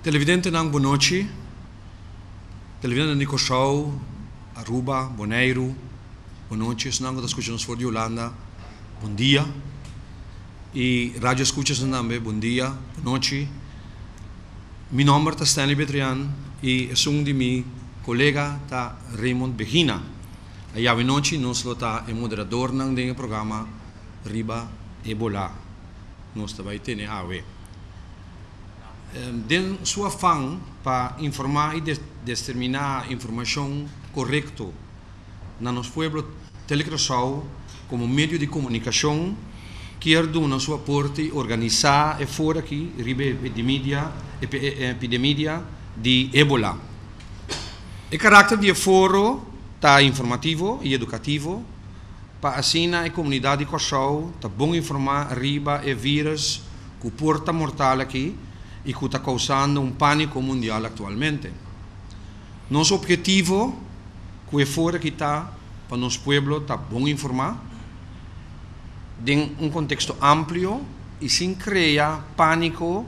Televidente ng Bonochi, televidente Nico Show, Aruba, Bonaire, Bonochi, nang dat escuchamos voor de Holanda, bom dia. E rádio escuchas nambe, bom dia, Bonochi. Mi nome é Stanley Betrian e sou de mi colega ta Raymond Begina. A Bonochi nós lota é moderador ng ding programa Riba Ebola. Nós também tem awe. Den sua fang para informar e determinar informação correta na nosso pueblo telecrosau como meio de comunicação que na sua porte organizar e fora aqui ribe epidemia de Ebola. O caráter de foro tá informativo e educativo para assim a comunidade Kosovo tá bom informar riba e vírus que porta mortal aqui e que está causando pânico mundial atualmente. Nosso objetivo, que é fora que está, para nosso povo, está bom informar, em contexto amplo e sem criar pânico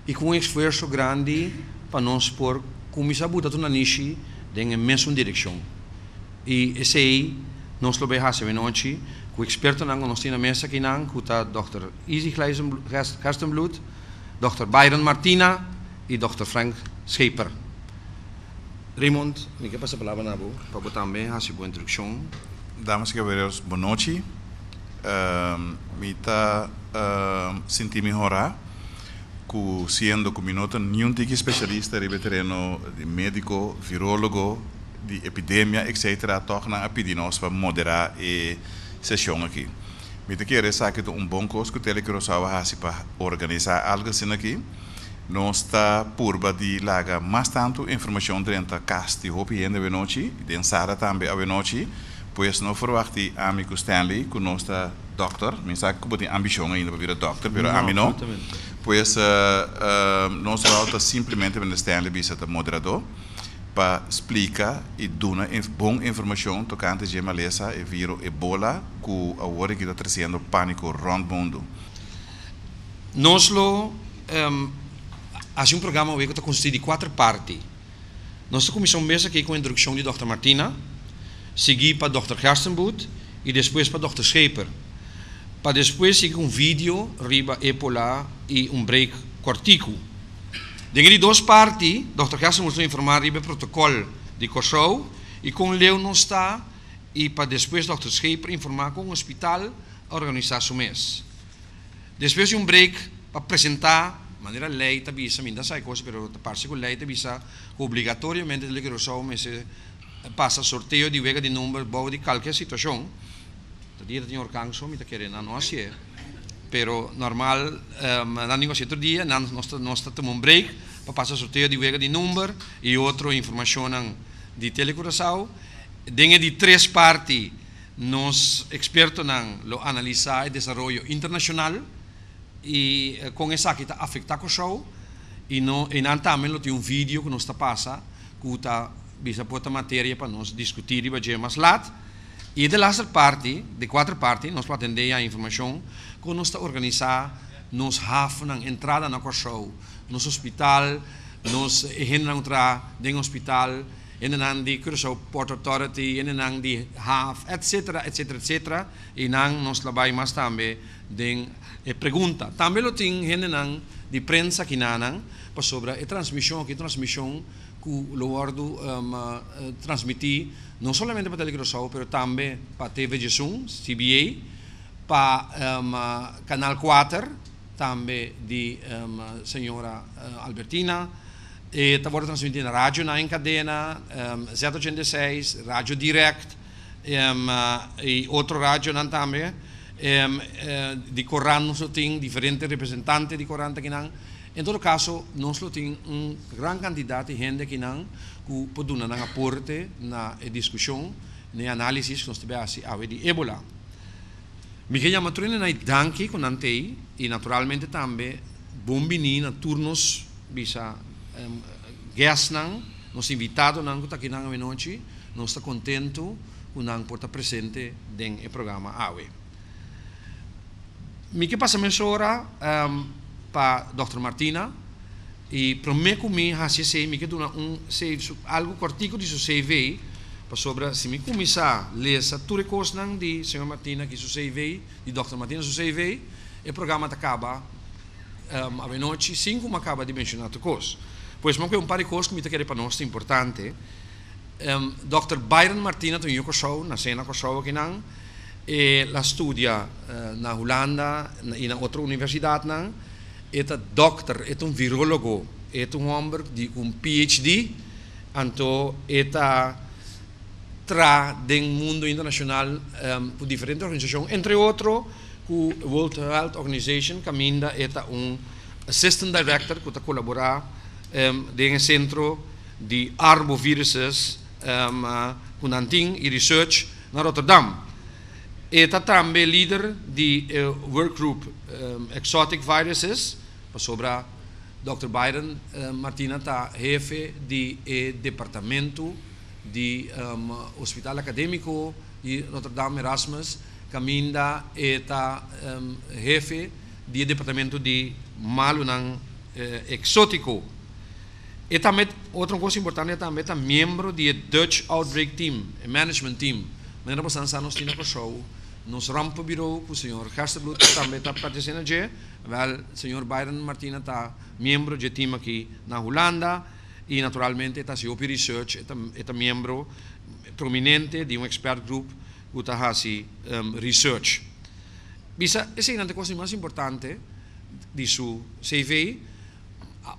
e com esforço grande para nós por começar a botar na niche em mesma direção. E esse aí, nós lo vejo essa noite, que o experto na nossa mesa aqui, que está Dr. Izzy Gerstenbloed, Dr. Byron Martina e Dr. Frank Scheper. Raymond, me que passa a palavra na boa para botar bem a sua introdução. Damas e caballeros, boa noite. Me está sentindo melhorar, que sendo que minuto nenhum tipo de especialista de terreno de médico, virólogo, de epidemia, etc. torna a pedir nós para moderar a sessão aqui. Me querer saber que bom curso que telecrosava para organizar algo assim aqui. Nós está por de laga mais tanto informação dentro da cast e hope ainda a noite, e Sara também a noite, pois não forward amigo Stanley que nós está doctor, me sabe que tem ambição ainda para vir doctor, pero a mim não. Pois nós volta simplesmente para Stanley bisa de moderador para explicar e dar boa informação tocante a malesa e vírus Ebola que agora está trazendo pânico rond mundo. Nós fazemos programa que está constituído de 4 partes. Nós começamos aqui com a introdução de Dr. Martina, seguir para Dr. Gerstenbloed e depois para Dr. Scheper. Para depois seguir vídeo, riba Ebola e break cortico. Dentre as 2 partes, Dr. Gerstenbloed vai informar sobre o protocolo de Kosovo e com o Leo não está e para depois Dr. Scheper informar com o hospital a organizar o mês. Depois de break para apresentar maneira lei tabisa, ainda sai coisa, pero parte com lei tabisa obrigatoriamente de Kosovo mês passa sorteio de vega de número boa de qualquer situação. Dia tem orcanso, me tá querendo não assim. Pero normal, na negócio outro dia, nós tomamos break para passar sorteio de vega de número e outra informação de telecuração. Dentro de 3 partes, nós expertos lo analisar e desenvolvimento internacional e com essa que está afetando o show e não também tem vídeo que nós está passa que está bisa pota matéria para nós discutir e vai mais lado. E de laatste parte, de 4 partes, nós podemos atender a informação que nós está organizar, nos haven entrada na show, nos hospital, nos entrar no hospital, en de Curaçao Port Authority, en de HAF, etc. E nós trabalhamos mais também de pergunta. Também lo tem de prensa aqui para sobre a transmissão que o Loardo transmitir não somente para Telecrosau, mas também para TV Jesum, CBA, para Canal 4, também de senhora Albertina, e está transmitindo na rádio em cadena, Z86, Rádio Direct, e outro rádio também, de Coran, nós temos diferentes representantes de Coran aqui. Em todo caso, nós temos grande quantidade de gente que pode dar aporte na discussão, na análise que nós temos de Ebola. Me queria maturina na danke com antei e naturalmente também bom venir na turnos bisa guest nos invitado que está aqui na noite, nós está contento com por estar presente no programa AWE. Me que passa meia hora para Dr. Martina e prometo me sei me que dona algo cortico de seu CV para sobre se me começar a ler tudo coisa não de senhor Martina que seu CV de Dr. Martina seu CV o programa acaba a noite 5 me acaba de mencionar tu coisa pois mas que par de coisas que me quer para nós importante Dr. Byron Martina tu yoko show na cena ko show aqui não la studia na Holanda e na outra universidade não é dokter, é virologo, é homem de PhD, então é tra do mundo internacional por diferentes organizações, entre outros, o World Health Organization, que ainda é assistant director que colabora no centro de arboviruses, com anting e research na Rotterdam. É também líder de workgroup Exotic Viruses, sobre Dr. Byron Martina está jefe de departamento de hospital acadêmico de Rotterdam Erasmus, caminda está jefe de departamento de malunang exótico. E também outra coisa importante é também membro do Dutch Outbreak Team, management team. Nós estamos nós temos um show nos rampa bureau com o senhor Gerstenbloed também está participando já, o senhor Byron Martina está membro do time aqui na Holanda e naturalmente está se opi research é membro prominente de expert group que está fazendo research. Bisa essa é uma coisa mais importante de seu CV,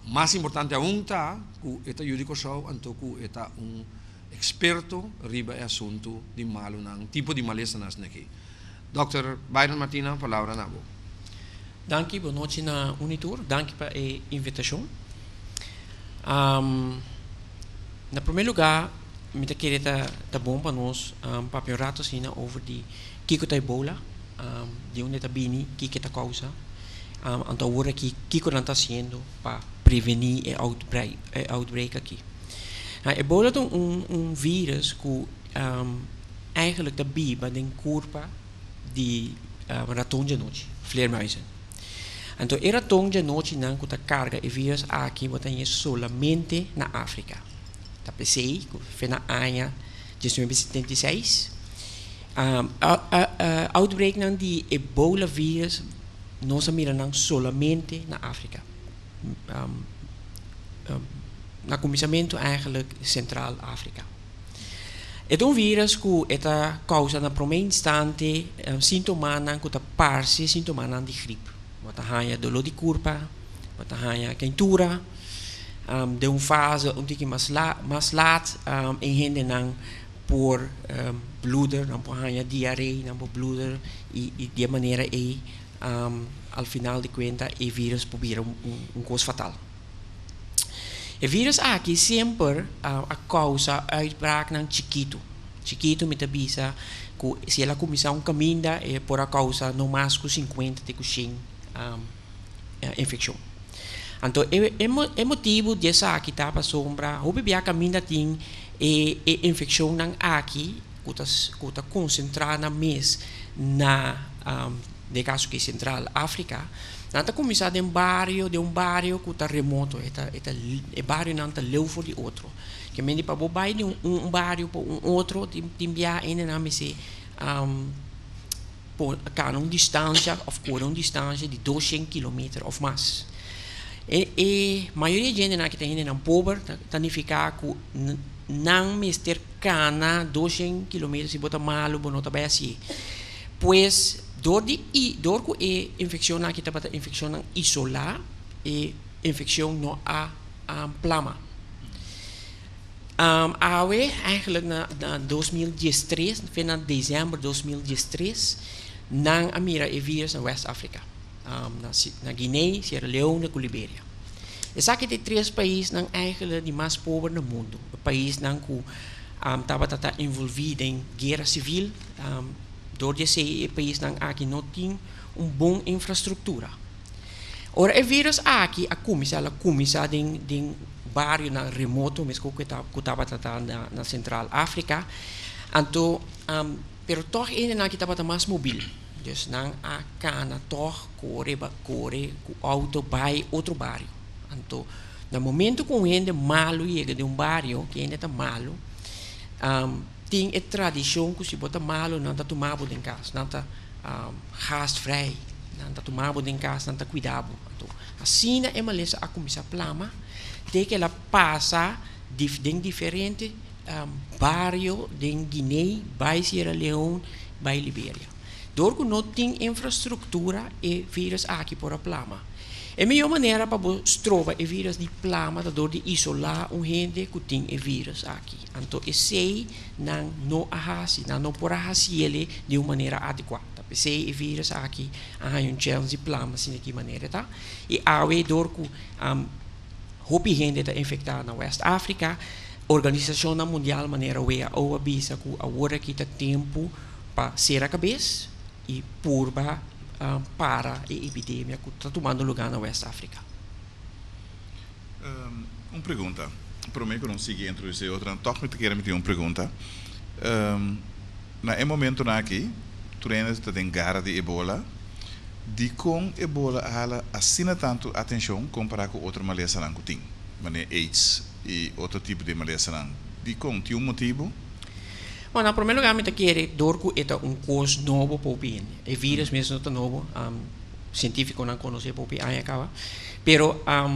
mais importante aún está que está judico show então que está experto riba é assunto de malo ng tipo de malesa nas aqui. Dr. Byron Martina, palavra na bo. Danke, boa noite na Unitur. Danke para a invitação. Na primeiro lugar, me queria tá bom para nós para um rato assim over de que que tá Ebola, de onde tá bini, que tá causa. Então agora que não está fazendo para prevenir o outbreak aqui. Ebola é vírus que eigenlijk de biba den curva de raton de noite, vleermuizen. Então, o raton de noite não que carga o vírus aqui, wat é solamente na África. Tá pensei, foi na ano de 1976. Outbreak não de Ebola vírus não se mira não solamente na África. Na começamento eigenlijk Centraal-África. É vírus que causa na primeiro instante sintomas que parece sintomas de gripe. Wat hanya dolor de corpo, wat hanya quentura, de fase onde mais laat em gente não por bloeder, não por hanya diarreia, não por bloeder e de maneira ao final de conta o vírus probeer coisa fatal. O vírus aqui sempre a causa uitbraak ng chiquito. Chiquito met bisa que se ela começar caminho é por a causa no mais que 50 de cuxin infecção. Então é motivo dessa aqui tá para sombra, o bebê caminho tem infecção nang aqui que tá concentrada mais na de caso que Central África. Nata começar de um bairro que está remoto, é bairro não está longe de outro. Que me para bobai de bairro para outro, timbia ainda não me se por uma distância de 200 km ou mais. E maioria de gente que tem ainda pobre, significa que não me ter cana 200 km se bota malo, não está bem assim. Pois door que infecção aqui tá para infecção isolar e infecção no a plama. Eigenlijk na 2013, na dezembro de 2013, nang amira e vírus na West Africa, na Guiné, Sierra Leone e Libéria. Essa aqui tem 3 países nang eigenlijk de mais pobres no mundo. O país nang que estava envolvido em guerra civil. Door de ser país não aqui não tem boa infraestrutura. Ora o vírus aqui a começar em bairro na remoto, mesmo que estava na Central África, então, pero toch ainda aqui estava mais móvel. Dus não a cana toch corre com auto vai outro bairro. Então No momento que gente malo chega de barrio, que ainda está malo, tem a tradição que se bota malo, não está tomado em casa, não está gastvrij, não está tomado em casa, não está cuidado. Então, assim é uma lesa a começar a plama, de que ela passa em diferentes barrios de Guiné, by Sierra Leone, by Libéria. Door que não tem infraestrutura e vírus aqui por a plama. A melhor maneira para trovar o vírus de plama é door de isolar gente que tem o vírus aqui. Então, esse não ahasi, não por ahasi ele de uma maneira adequada. Se o vírus aqui há chance de plama assim de maneira, tá? E ao door que hopi gente está infectada na West África, Organização Mundial maneira ou avisa que agora que está tempo para ser a cabeça e purba para a epidemia que está tomando lugar na West África. Uma pergunta. Prometo que não sigo introduzir outra. Toch me quero meter uma pergunta. Na momento aqui, tu está em gara de Ebola. De com Ebola hala assina tanto atenção comparado com outra maleza não tem, mané AIDS e outro tipo de maleza não. De com tem motivo? Bom, na primeiro lugar, eu quero dizer que é coisa novo para o país. O vírus mesmo não é novo, científico não conhece para o país, mas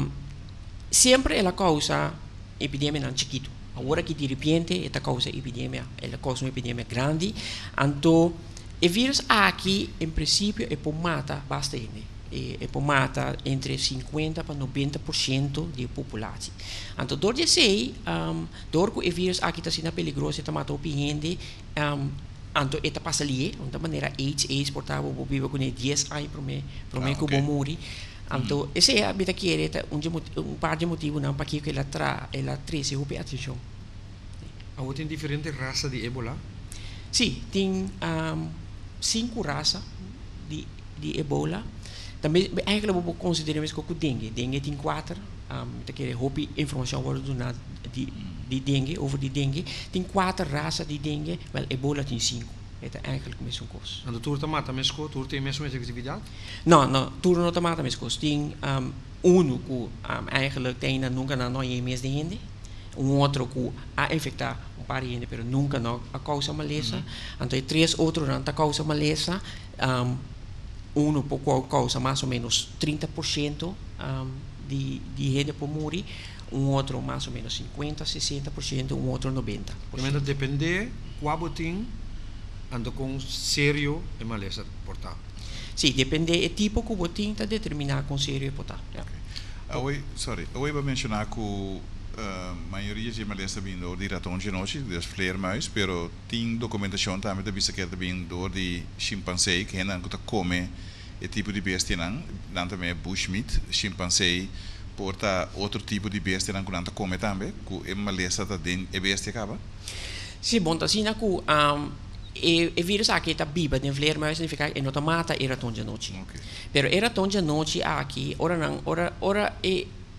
sempre ela causa epidemia não chiquito. Agora que de repente ela causa epidemia, ela causa uma epidemia grande, então o vírus aqui, em princípio, é para matar bastante. É para matar entre 50% para 90% da população. Então, door de sei, door que o vírus aqui está sendo perigoso, está matando gente, então, está passando ali, de maneira AIDS portável, vou viver com 10 anos para mim que vou morrer. Então, esse é a vida que é par de motivos para que ela traz a atenção. Há tem diferentes raças de Ebola? Sim, tem 5 raças de Ebola. Também, eigenlijk vou considerar isso como dengue. Dengue tem 4. Eu quero roubar informação de dengue, over de dengue. Tem 4 raças de dengue, mas Ebola tem 5. É eigenlijk a mesma coisa. En de toer mata mesmo, toer tem a mesma efetividade? Não, toer não mata a mesma coisa. Tem que eigenlijk tem nunca não é mais de gente. Outro que a infectar par de gente, mas nunca não a causa maleza. Então, 3 outros não a causa maleza. Por causa mais ou menos 30% de gente por morrer, outro mais ou menos 50%, 60%, outro 90%. Mas depende qual botim anda com sério e maleza portável. Sim, depende do tipo que o botim está determinado com sério e portável. Eu vou mencionar que a maioria de maleza vem door de raton de noite, das vleermuis, pero tem documentação também da vista que vem door de chimpansee, que não come e tipo de bestia não também bushmeat, chimpansee, porta outro tipo de bestia não que não come também, que é maleza da den e bestia acaba. Sim, bom, assim na que o vírus aqui está vivo, de vleermuis significa que não mata e raton de noite. Pero e raton de noite aqui, ora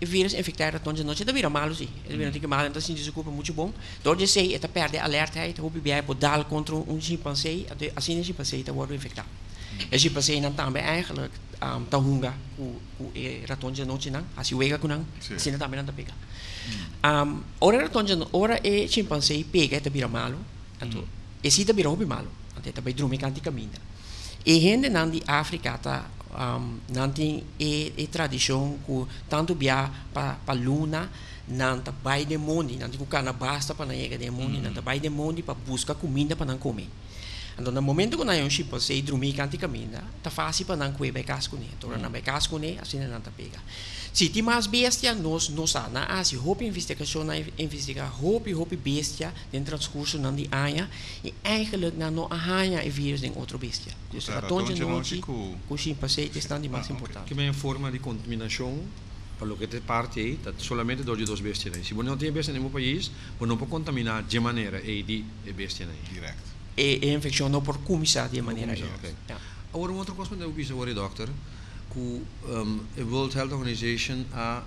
o vírus infectar raton de noite, vira malo sim. Ele vira que mal, então assim desculpa muito bom. Door de sei, está perde alertheid, hoe bij podal contra chimpansee, assim o chimpansee está wordt infectado. O chimpansee não também eigenlijk está hunga, o raton de noite não, assim wega com não, assim também não está pega. Ora raton de ora o chimpansee pega, está vira malo, então esse está vira hobby malo, então está vai dormir canti caminha. E gente não de África está não tem a tradição que tanto via para luna não tá vai de mundo não tem que basta para chegar de mundo não tá vai de mundo para buscar comida para não comer. Então no momento que nós chimpansee dormir canti caminha tá fácil para não comer casco né então não vai casco né assim não tá pega. Se tem mais bestia nós na se hope investigação na investigar hope bestia dentro do transcurso não de aia e eigenlijk não arranha o vírus em outra bestia. Dus raton de noite com chimpansee estão de mais importante. Que é uma forma de contaminação para o que te parte aí, solamente door de 2 bestias. Se você não tem bestia no país, você não pode contaminar de maneira aí de bestia aí. Direct. E infecção não por começar de maneira aí. Agora outra coisa que eu quis saber, doutor, que a World Health Organization a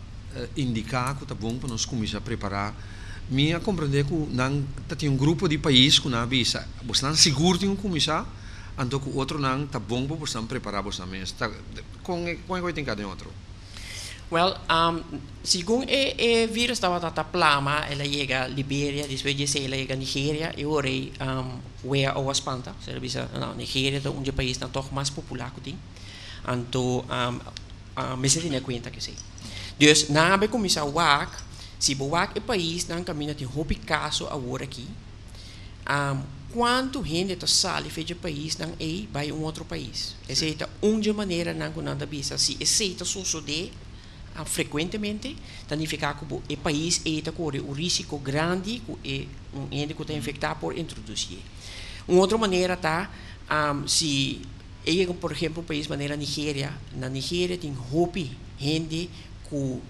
indicar que está bom para nós começar a preparar. Minha compreender que não tem grupo de países que não avisa, você não seguro tem começar, então que outro não está bom para você preparar você mesmo. Com que tem cada outro. Well, según el virus estaba tata plama, ela llega a Liberia, después de ela llega a Nigeria, e ora wea o espanta, se bisa Nigeria é um país não toch mais popular que tem, então me se tiene cuenta que sei. Dus na be começar a wak, se bo wak é país não caminha tem hopi caso agora aqui, quanto gente está sali de país não é vai outro país. Essa é uma maneira não que nada bisa, se essa sucede frequentemente, significa que o país corre o risco grande que um ente que está infectado por introduzir. Uma outra maneira tá, se por exemplo, um país maneira Nigéria, na Nigéria tem hopi gente que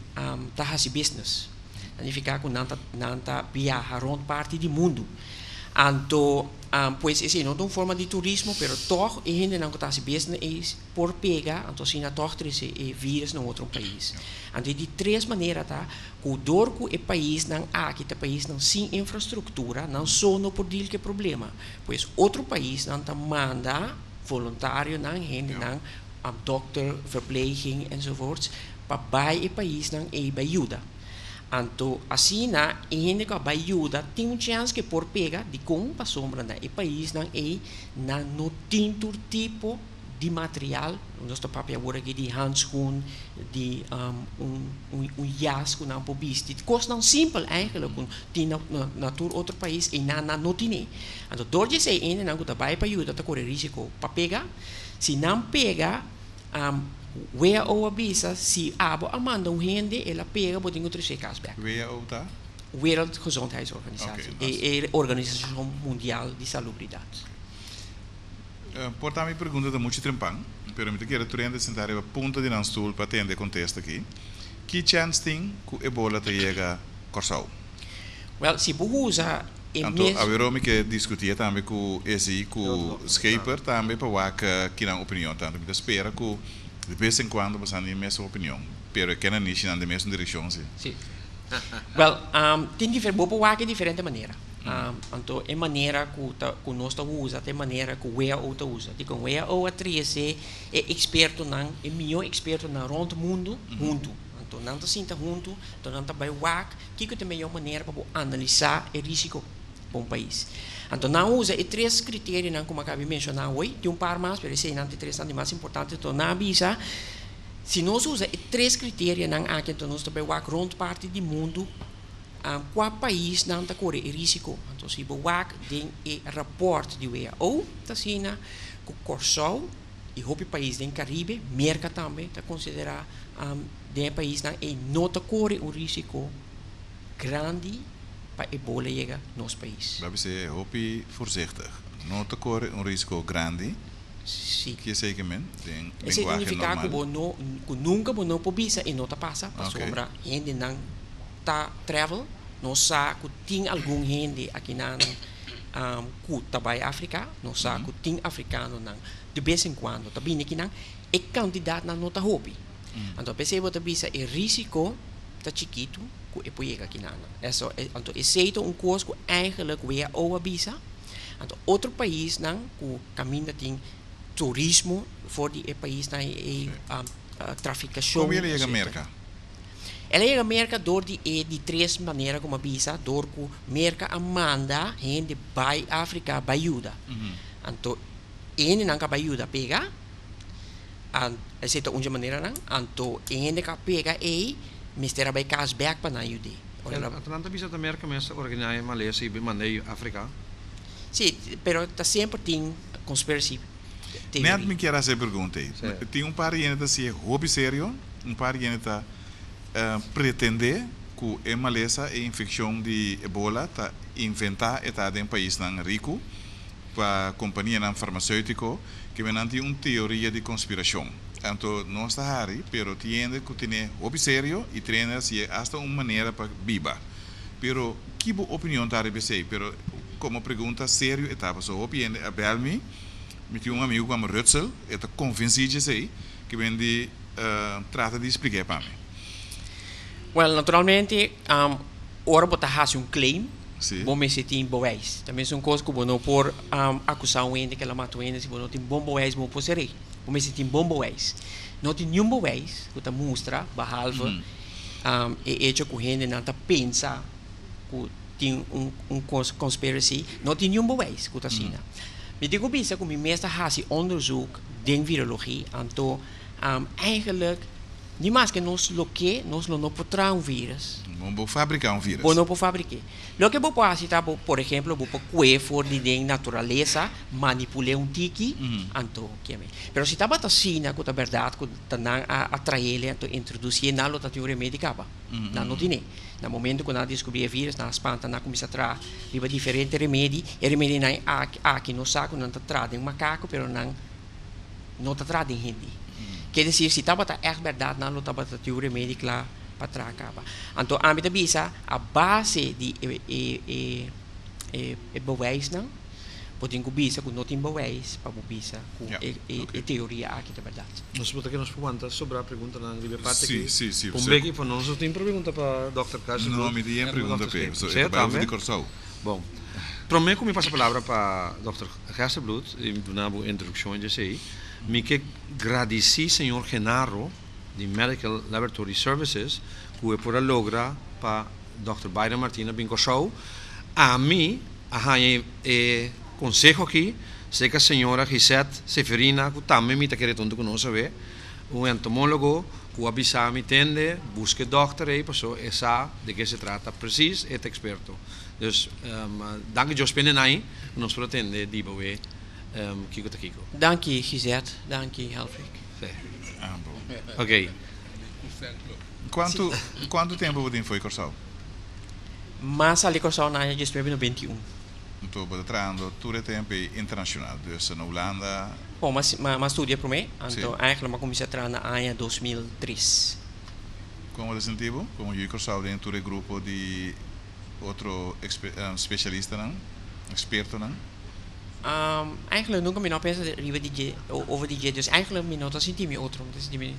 está fazendo business, significa que não tá viaja rond parte do mundo. Então, pues esse não é uma forma de turismo, pero toch a gente não está se business por pegar, então se não toch esse vírus no outro país. Então de três maneiras tá, o dor que o país não há, que o país não sem infraestrutura, não só no por que problema, pois outro país não tá manda voluntário, não gente não dokter, verpleging enzovoorts, para bij o país não é ajuda. Então, assim, a gente que vai ajudar, tem uma chance que por pegar de como para sombra na e país não é não tem todo tipo de material, nós estamos papel agora aqui de handschoen, de jas que não pode de coisa não simples eigenlijk, tem na todo outro país e não tem. Então, door je sei ainda não que vai para ajudar, tá correr risco para pegar, se não pegar wea o avisa se abo amanda gente ela pega por outro casos back. Wea o tá? Wereldgezondheidsorganisatie, e Organização Mundial de Salubridade. Portanto, minha pergunta é muito trempang, pero eu quero turende sentar a ponta de nosso stoel para atender contexto aqui. Que chance tem que Ebola te chega Corsau? Well, se usa então, a Verôme que discutia também com esse com Schaper também para que na opinião tanto me espera que de vez em quando você tem a mesma opinião, pero que não é na mesma direção, sim. Sim. Well, tem diferente maneira. Então, é maneira que nós usa, tem maneira que o WEO usa. Digo, o WEO é experto não, é melhor experto na rond mundo, junto. Então, não está sinta junto, então não está vai WAC, que é a melhor maneira para analisar o risco para um país. Então, não usa três critérios, não, como acabei de mencionar hoje, tem par mais, mas esse não tem três mais importantes, então não avisa. Se nós usamos três critérios, não há que então nós também WAC rond parte do mundo, qual país não está correndo risco. Então, se o WAC tem o rapport de WHO, está assim, que o Corsau e o país do Caribe, América também, está considerado de país não está correndo um risco grande para Ebola chegar no nosso país. Dat is hopi voorzichtig. Não te corre risco grande. Sim. Que significa que nunca não pode e não está passa para sombra gente não está travel, não sabe que tem algum gente aqui na que trabalha na África, não sabe que tem africano não de vez em quando está bem aqui não é candidato não está hopi. Então percebo também o risco está chiquito que pode chegar aqui na. Então esse é coisa que eigenlijk weer o avisa. Então outro país não que caminha tem turismo voor die país na traficação. Como ele chega à América? Ele chega à América door de três maneiras como avisa, door que América manda gente vai África vai ajuda. Então ele não vai ajuda pega. Essa é uma maneira não. Então ele que pega Mister bij Kaasberg para ajudar. Atlanta bisa da América mesmo organizar Malaysia e mandei África. Sim, pero está sempre tem conspiracy. Net me quer essa pergunta aí. Tem par de gente assim hobby sério, par de gente pretender que a Malaysia a infecção de Ebola tá inventar etade em país não rico para companhia não farmacêutico que vem anti teoria de conspiração. Então, não está aí, pero tiene que ter hobby sério e treina se hasta uma maneira para viva. Pero que boa opinião tá aí, pero como pergunta sério etapa so opinião a Belmi, me tinha amigo como Rutsel, eta convencido sei que vem de trata de explicar para mim. Well, naturalmente, ora botar claim. Sim. Bom me tem bewijs. Também são coisas que não por acusar um ente que ela matou ente, se não tem bom bewijs, bom possível. Como se tem bom bewijs. Não tem nenhum bewijs que mostra, behalve e hecho que a gente não pensa que tem conspiracy, não tem nenhum bewijs que assina. Me digo bisa que meestal hasi onderzoek in virologie então eigenlijk niet mais que nós lo que nós não podemos vírus. Vamos fabricar vírus. Bom, não fabricar. Lo que vou fazer tá, por exemplo, vou cuidar for de natureza, manipular tiki, então que é. Pero se tá bata sina que a verdade que tá não atrair ele, então introduzir na lota teoria médica ba. Não tem. No momento que nós descobrir vírus, na espanta, na começa a trazer, riba diferente remédio, e remédio não aqui no saco não tá trazendo macaco, pero não tá trazendo hindi. Quer dizer, se estava echt verdade, não estava a teoria médica lá para trás. Então, a minha bisa, a base de bewijs, não? Pode bisa que não tem bewijs para bisa que teoria aqui da verdade. Nós vamos aqui nos perguntas sobre a pergunta na livre parte aqui. Sim. Um beque para nós, tem pergunta para o Dr. Cássio. Não, me tem pergunta para ele. Certo, de Corsau. Bom, para mim, como me passa a palavra para o Dr. Cássio Blut, e na introdução de sei. Me que agradeci Senhor Genaro de Medical Laboratory Services que é por logra para Dr. Byron Martina Bingo Show a mim consejo aqui sei que a senhora Gisette Seferina que também me está querendo conosco ver entomólogo que avisa me tende busque doctor aí passou e sabe de que se trata preciso é experto dus dank je spelen aí nos pretende de boe Kiko te Kiko. Dank je, Gisette. Dank je, Helfrich. Ok. Quanto tempo você foi Corsau? Mas ali Corsau na área de 21. Então, você trabalhando todo o tempo internacional, dus na Holanda. Bom, mas estudia para mim. Então, eigenlijk comecei a trabalhar na área 2003. Como você sentiu? Como eu Corsau dentro do grupo de outro especialista, não? Experto, não? Eigenlijk nunca me pensa over DJ, dus eigenlijk me nota senti me outro, dus die me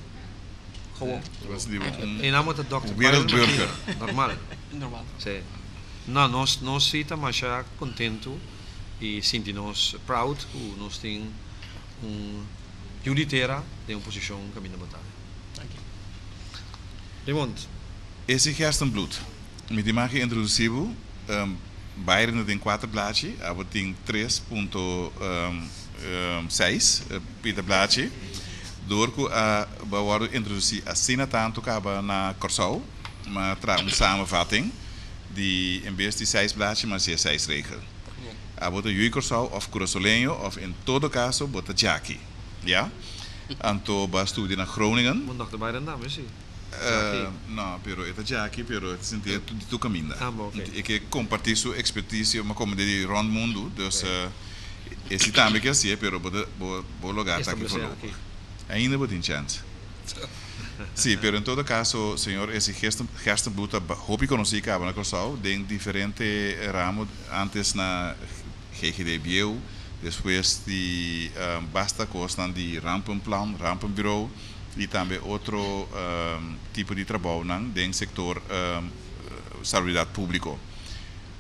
gewoon. En dan moet het dokter. Wereldburger. Normal. Normal. Sim. Não, nós cita mas já contento e sentimos proud que nós tem juditeira de uma posição caminho batalha. Dankie. Raymond. Esse Gerstenbloed. Me die mag je introduzivo. Bayern tem 4 blaadjes, aber tem 3.6 Peter blaadje. Door que a bouwer introduzir a cena tanto acaba na Corsau, maar trouw samenvatting die in vez de 6 blaadjes maar 6 regel. A bota Jui Corsau of Curaçoleño of in todo caso bota Jackie, ja? Anto ba studie naar Groningen. Moet nog erbij de naam is hij. No, pero esta Jackie, pero het sentido tu caminda. Okay. Ik compartir sua expertise, maar como de rond mundo, dus esse também que assim, pero bo lugar tá aqui falou. Ainda botin chance. Sim, pero em todo caso, senhor, esse Gerstenbloed, hoop ik conocí que na Corsau, tem diferente ramo antes na GGD Bieu, depois de basta costan de rampenbureau. E também outro tipo de trabalho no sector saúde público.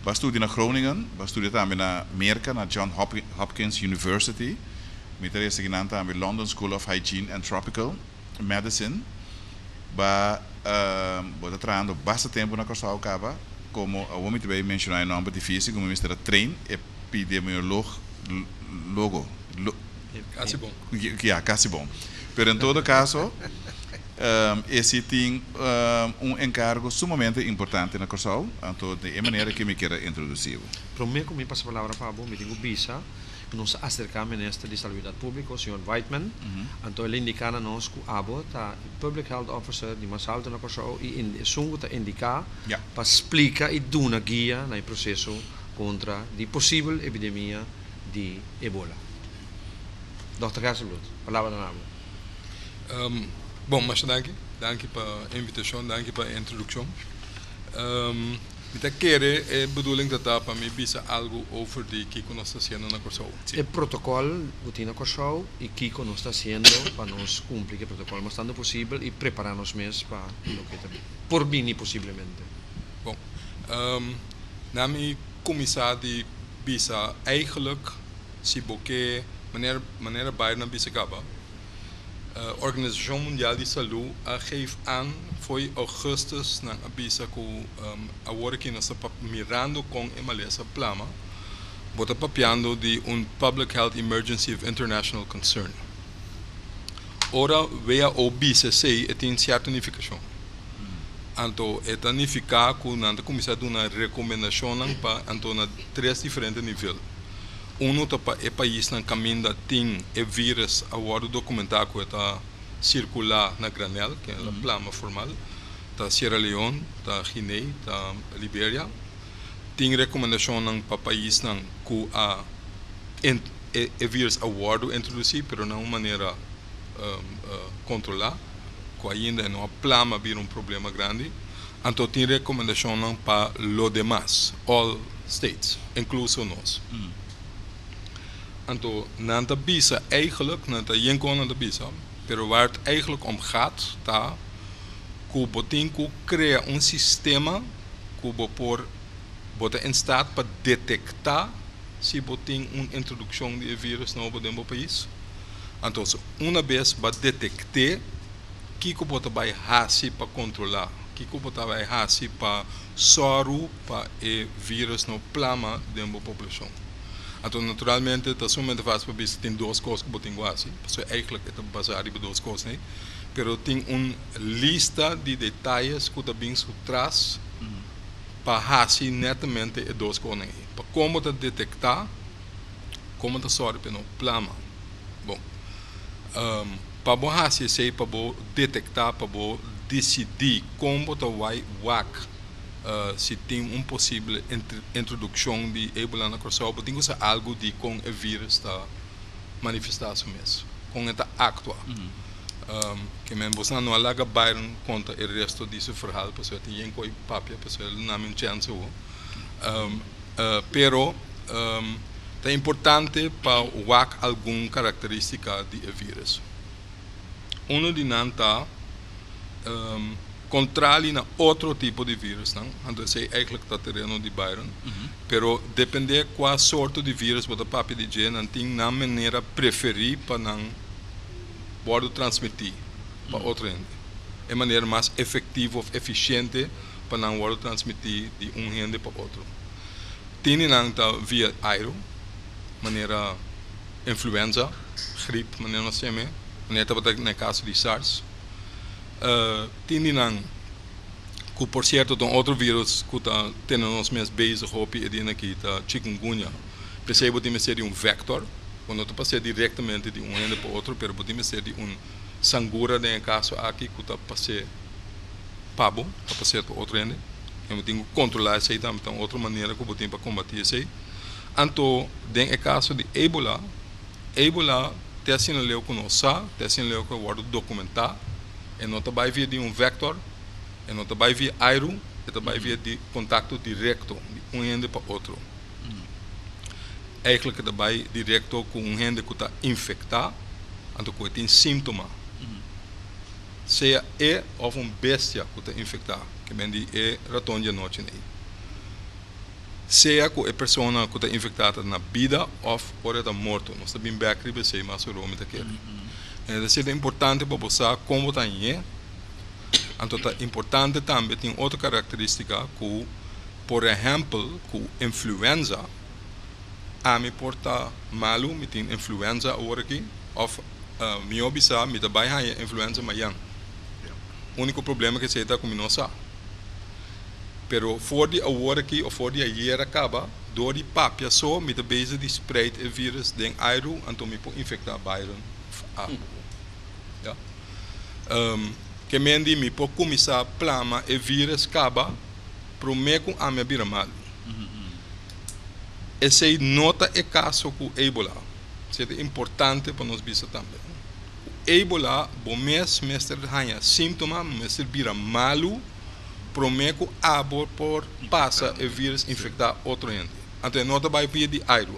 Ba studie na Groningen, ba studie também na Amerika, na John Hopkins University. Me interessa que não também London School of Hygiene and Tropical Medicine. Ba bota trabalhando bastante tempo na Corsau Caba, como a homem também mencionar em nome difícil, como Mr. Train epidemiólogo. Quase bom. Quase bom. Pero em todo caso, esse tem encargo sumamente importante na Corsau, então de maneira que me quero introduzir. Para mim, como me passa a palavra para o me tenho bisa, nos acercamos ministro de Saúde Pública, o Sr. Whiteman, então ele indica a nós que a Public Health Officer de Massalta na Corsau e sungo ta indicar para explicar e dar uma guia no processo contra a possível epidemia de Ebola. Dr. Gerstenbloed, palavra na água. Bom, mas dank para a invitação, dank para a introdução. Ik de bedoeling dat daar para mim bisa algo over de Kiko nós está fazendo na Corsau. O protocolo que na Corsau e Kiko nós está fazendo para nós cumprir o protocolo, mas tanto possível e preparar-nos mesmo para o que também. Por mim, possivelmente. Bom, na minha comissão de bisa eigenlijk, se boque maneira bairro na bisa gaba. Organisação Mundial de Saúde geeft aan foi augustus na abisa ko agora que nós estamos mirando com essa plama, bota papiando de public health emergency of international concern. Ora veja o BCC tem certa unificação. Então, é unificar com nada começar uma recomendação para então na três diferentes níveis. Para o país na caminho tem o vírus agora documentado que está circular na granel, que é a plama formal, da Sierra Leone, da Guiné, da Libéria. Tem recomendação para o país que o vírus agora introduzir, mas não de maneira controlar, que ainda não a plama vira problema grande. Então tem recomendação para os demais, all states, incluso nós. Então, nanta bisa eigenlijk, nanta jenko nanta bisa, pero waar het eigenlijk om gaat, tá, que botinho cria sistema que bota em staat para detectar se botinho introdução de vírus no país. Então, uma vez para detectar, que bota vai fazer para controlar, que bota vai fazer para soru para o vírus no plama da população. Então, naturalmente, está somente fácil para ver tem duas coisas que botem quase. Porque eigenlijk é baseado em duas coisas, né? Pero tem uma lista de detalhes que também se traz para fazer netamente as duas coisas. Para como detectar, como sorrir pelo plama. Bom, para fazer isso, para detectar, para decidir como vai se tem possível introdução de ebola na Kosovo, tem que ser algo de com o vírus está manifestado mesmo, com esta actua. Que men você não alaga Byron conta o resto desse verhaal, pessoal tem em coi papia, pessoal não me chance o. Pero é importante para wak alguma característica de vírus. Uno de nanta controle na outro tipo de vírus, não? Então, sei eigenlijk dat terreno de Byron. Pero depende qual sorte de vírus você papi de gen, não tem na maneira preferir para não pode transmitir para outro gente. É maneira mais efetiva ou eficiente para não pode transmitir de gente para outro. Tem não tá via aero, maneira influenza, gripe, maneira não sei me, maneira tá no caso de SARS. Tindinan que por certo tem outro vírus que está tendo nos meus beijos hopi e dina que está chikungunya percebo que ser de vector quando tu passa diretamente de ente para outro pero pode ser de sangura no caso aqui que está passando pabo está passando para outro ente eu tenho que controlar isso então outra maneira que eu tenho para combater isso então no caso de ebola tem assim leu que nós tem assim leu que eu vou documentar e não vai via de vector, e não vai via aero, e vai via de contato direto de ente para outro. Eigenlijk vai direto com ente que está infectado, então que tem sintoma. Seja ou bestia que está infectado, que vem de ratão de noite. Seja que a pessoa que está infectada na vida ou fora da morte, nós estamos bem backribe, sei mais o nome daquele. É importante para você como está aí. Então é importante também tem outra característica que, por exemplo, que influenza, a me porta malu, me tem influenza agora aqui, ou me obisa, me também há influenza maian. O único problema que se dá com nós. Pero for de agora aqui ou for de ayer acaba, door die papia só me também de spreid o vírus den aero, então me pode infectar Byron. Que mendi me pode começar a plama e vírus acaba para o meio com a minha vira mal. Esse nota é caso com ebola. Isso é importante para nós ver também. Ebola, bom mês hanya sintoma, mestre vira malo, para o meio com a por passa o vírus infectar outro gente. Então nota vai via de aero,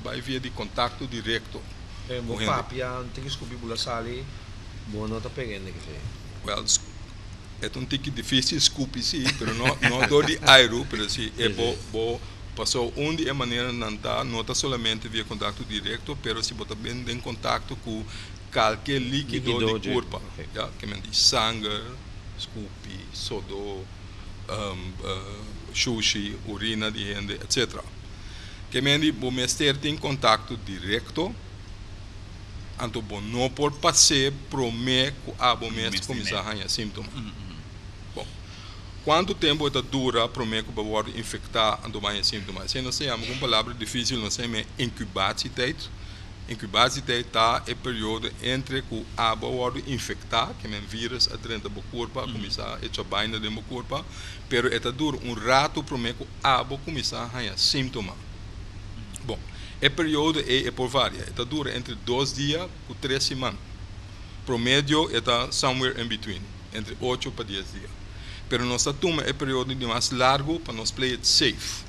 vai via de contato direto. Mo papia, tem que descobrir bula sali. Bom, não está pegando aqui. Well, é tique difícil desculpe sim, mas não dor de aero, pero sim é bom passou onde é maneira não está somente via contato direto, pero se botar bem em contato com qualquer líquido Líquido de de- corpo, ok. ja, que men die sangue, scoopy, sodo, sushi, urina de gente, etc. Que men die bomester tem contato direto, anto bom não por passe pro me com a bomester começar a ganhar sintomas. Bom, quanto tempo это dura para o médico para infectar a tomar sintomas? Se não sei, é uma palavra difícil, não sei, mas incubatietijd. Incubatietijd tá é período entre que a pode infectar, que é um vírus dentro do corpo, começar a echar baina dentro do corpo, pero это dura rato para o médico a começar a ganhar sintomas. Bom, o período é por várias, это dura entre 2 dias e 3 semanas. Promédio é somewhere in between, entre 8 para 10 dias. Pero nós tomamos o período de mais largo para nós play it safe.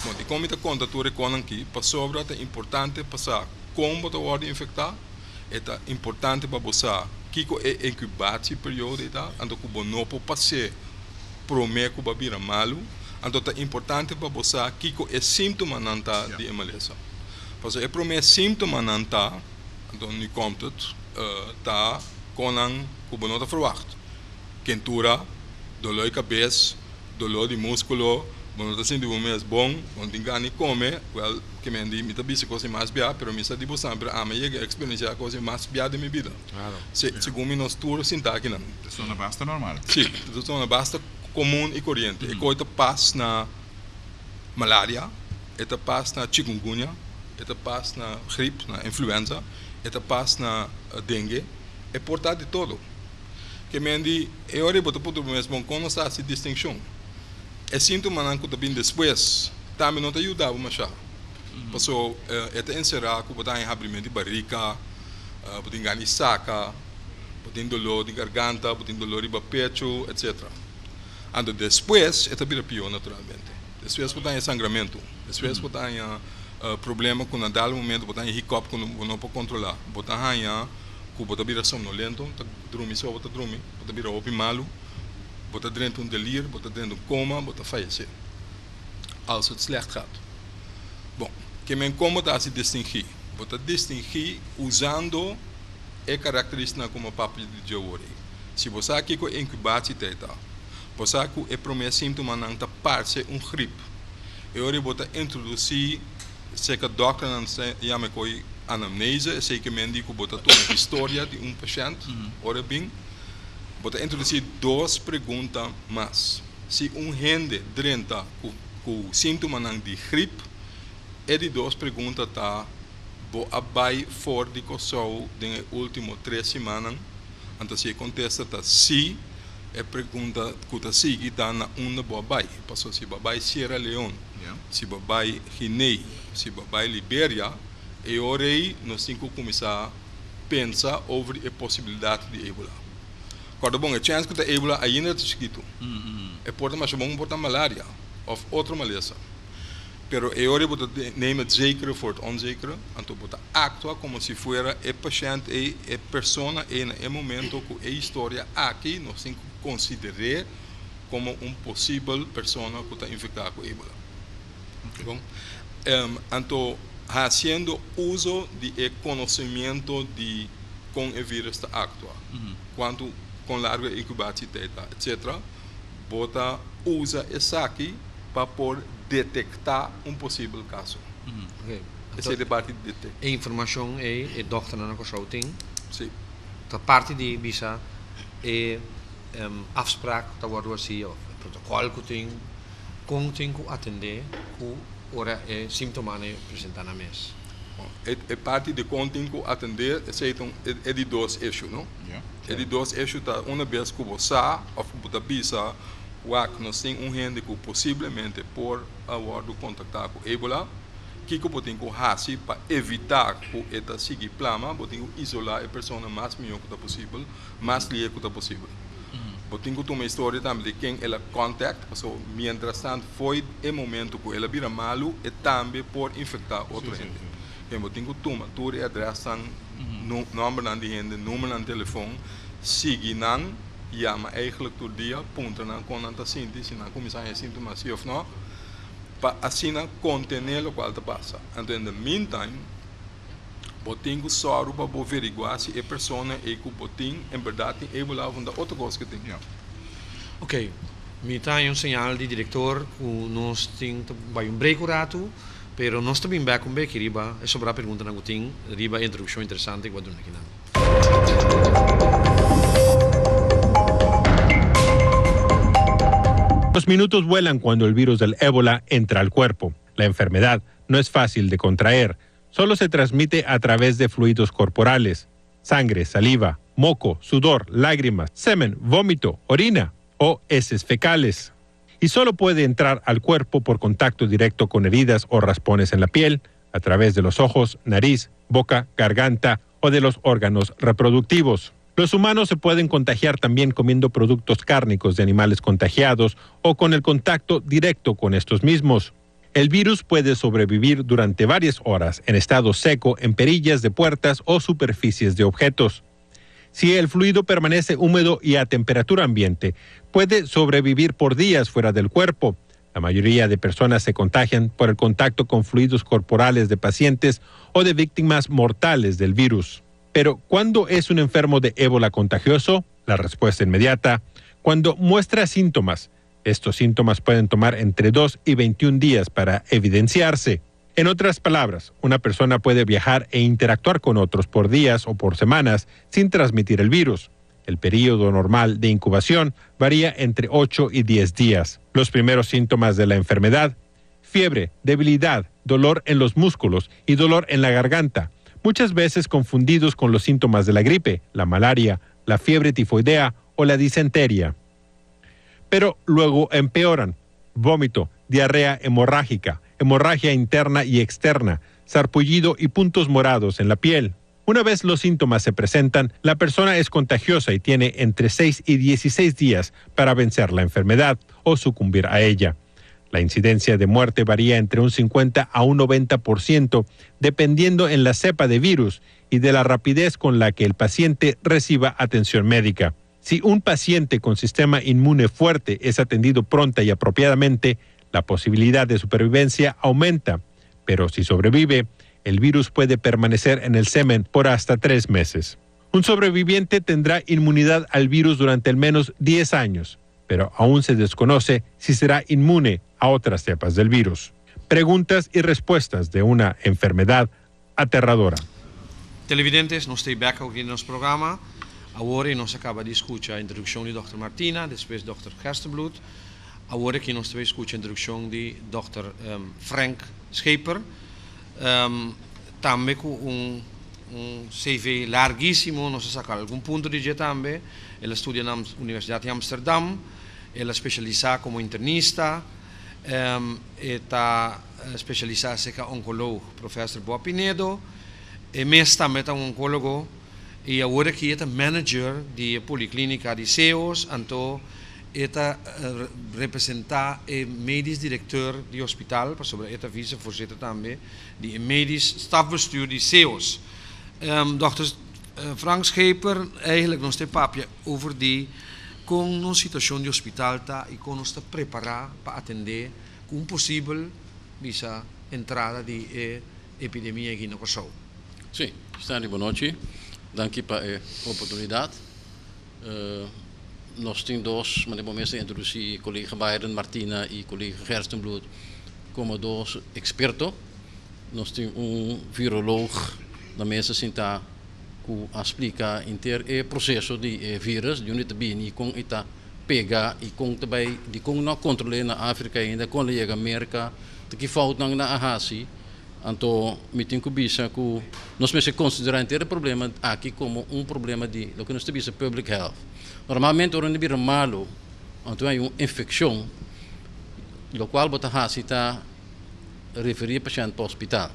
Bom, e como te conta tu recona aqui, para sobre é importante passar como você pode infectar, é importante para você que é incubação período tá, ando que bom não pode passar pro meio para vir malo, ando é importante para você que é síntoma não tá de MLS. Porque é pro meio síntoma não tá, ando não conta tá com que bom não tá verwacht. Quentura, dolor de cabeça, dolor de músculo, quando está sentindo mais bom, quando engane come, well, que me andi, me tabi se coisa mais bia, pero me sabe sempre a minha experiência a coisa mais bia de minha vida. Claro. Segundo nós tour sinta aqui não. Isso não basta normal. Sim, isso não basta comum e corrente. E coisa passa na malaria, eta passa na chikungunya, eta passa na gripe, na influenza, eta passa na dengue, é portado de todo. Que me andi, eu olhei para o mesmo quando está essa distinção. É síntoma não que também depois também não te ajudava mais já. Passou é encerrar que botar em abrimento de barriga, botar em gani saca, botar em dolor de garganta, botar em dolor de pecho, etc. Ando depois é também pior naturalmente. Depois botar em sangramento, depois botar em problema com dado momento botar em hiccup quando não pode controlar, botar em que botar vira somnolento, dormir só botar dormir, botar vira opi malo. Bota dentro delírio, bota dentro coma, bota falecer. Als het slecht gaat. Bom, que men como está se distinguir? Bota distinguir usando a característica como papo de Jawori. Se você aqui com incubação teta, você aqui é primeiro síntoma não está parte gripe. Eu bota introduzir, se que o doctor não chama coi anamnese, se que men digo bota toda a história de paciente, ora bem. Vou introduzir 2 perguntas mais. Se gente drenta com síntoma de gripe, é de 2 perguntas tá vou abai for de coçou de último 3 semanas. Então se contesta tá se é pergunta que tá sigue tá na uma boa abai. Passou se abai Sierra Leone, se abai Guiné, se abai Libéria, e orei nós temos que começar a pensar sobre a possibilidade de Ebola. Quando bom, a chance que a Ebola ainda é escrito. É porta mas bom porta malaria of outra maleza. Pero eu hora nemen zeker voor het onzekere, en to bota actua como se fuera el paciente e persona en el momento que a historia aqui nos tem que considerar como possível persona que está infectada com Ebola. Okay. Bom, então haciendo uso de conhecimento de com o vírus da actua, quanto com larga incubação etc. Bota usa essa aqui para por detectar possível caso. Okay. Essa é a parte de detectar. A informação é dokter na consulting. Sim. Da parte die bisa é afspraak dat wordt assim of protocolo que tem que atender que ora é sintomas apresentar na mês. É parte de conting que atender é de 2 issues, não? É de 2 issues tá uma vez que você of da bisa nós temos gente que possivelmente por avoir contactar com Ebola, que tem que fazer para evitar que esta siga plama, tem que isolar a pessoa mais melhor que possível, mais livre que possível. Tem que ter uma história também de quem ela contact, porque mientras tanto foi o momento que ela vira malo e também por infectar outra gente. Então tem que tomar tudo e adressa, número de gente, número de telefone, seguir chama eigenlijk todo dia, ponto na quando anda sente, se não começar a sintomas sim ou não, para assim conter o qual te passa. And in the meantime, Botin ku soru para averiguar se a pessoa é que botin em verdade tem ebola ou da outra coisa que tem. Ja. Ok, me tem sinal de diretor que nós temos vai break rato, pero nós também back um break riba, é sobre a pergunta na gutin, riba introdução interessante que vou dar aqui não. Los minutos vuelan cuando el virus del ébola entra al cuerpo. La enfermedad no es fácil de contraer. Solo se transmite a través de fluidos corporales: sangre, saliva, moco, sudor, lágrimas, semen, vómito, orina o heces fecales. Y solo puede entrar al cuerpo por contacto directo con heridas o raspones en la piel, a través de los ojos, nariz, boca, garganta o de los órganos reproductivos. Los humanos se pueden contagiar también comiendo productos cárnicos de animales contagiados o con el contacto directo con estos mismos. El virus puede sobrevivir durante varias horas en estado seco en perillas de puertas o superficies de objetos. Si el fluido permanece húmedo y a temperatura ambiente, puede sobrevivir por días fuera del cuerpo. La mayoría de personas se contagian por el contacto con fluidos corporales de pacientes o de víctimas mortales del virus. Pero, ¿cuándo es un enfermo de ébola contagioso? La respuesta inmediata: cuando muestra síntomas. Estos síntomas pueden tomar entre 2 y 21 días para evidenciarse. En otras palabras, una persona puede viajar e interactuar con otros por días o por semanas sin transmitir el virus. El período normal de incubación varía entre 8 y 10 días. Los primeros síntomas de la enfermedad: fiebre, debilidad, dolor en los músculos y dolor en la garganta, muchas veces confundidos con los síntomas de la gripe, la malaria, la fiebre tifoidea o la disentería. Pero luego empeoran: vómito, diarrea hemorrágica, hemorragia interna y externa, sarpullido y puntos morados en la piel. Una vez los síntomas se presentan, la persona es contagiosa y tiene entre 6 y 16 días para vencer la enfermedad o sucumbir a ella. La incidencia de muerte varía entre un 50 a un 90%, dependiendo en la cepa de virus y de la rapidez con la que el paciente reciba atención médica. Si un paciente con sistema inmune fuerte es atendido pronta y apropiadamente, la posibilidad de supervivencia aumenta, pero si sobrevive, el virus puede permanecer en el semen por hasta 3 meses. Un sobreviviente tendrá inmunidad al virus durante al menos 10 años, pero aún se desconoce si será inmune a otras cepas del virus. Preguntas y respuestas de una enfermedad aterradora. Televidentes, nós estamos back aqui no nosso programa. Agora nós acaba de escutar a introdução de Dr. Martina, depois Dr. Gerstenbloed. Agora que nós também escutar a introdução de Dr. Frank Scheper. Também com CV larguíssimo, nós sacar algum ponto de dia também. Ela estudia na Universidade de Amsterdam, ela especializa como internista, está especializada como oncólogo, professor Boa Pinedo, e mesmo também é oncólogo, e agora que é manager de policlínica de SEOs, então está representar o medisch diretor de hospital, para sobre esta vice-voorzitter também, de medisch stafbestuur de SEOs. Dr. Frank Scheper, eigenlijk nog steeds papje over die com uma situação de hospital tá e com nos preparar para atender com possível visa entrada de epidemia aqui no Kosovo. Sim, Stanley, boa noite. Dank para a oportunidade. Nós temos dois, mas de momento introduzir collega Byron Martina e collega Gerstenbloed como dois expertos. Nós temos viroloog na mesa sentar que explica inteiro o processo de vírus, de onde também com ita pega e com também de com não controlar na África ainda com a América, de que falta na Ásia. Então, me tenho que pensar que nós mesmos consideramos inteiro problema aqui como problema de lo que nós temos public health. Normalmente, onde vira malo, então é uma infecção, lo qual bota está referir paciente para o hospital.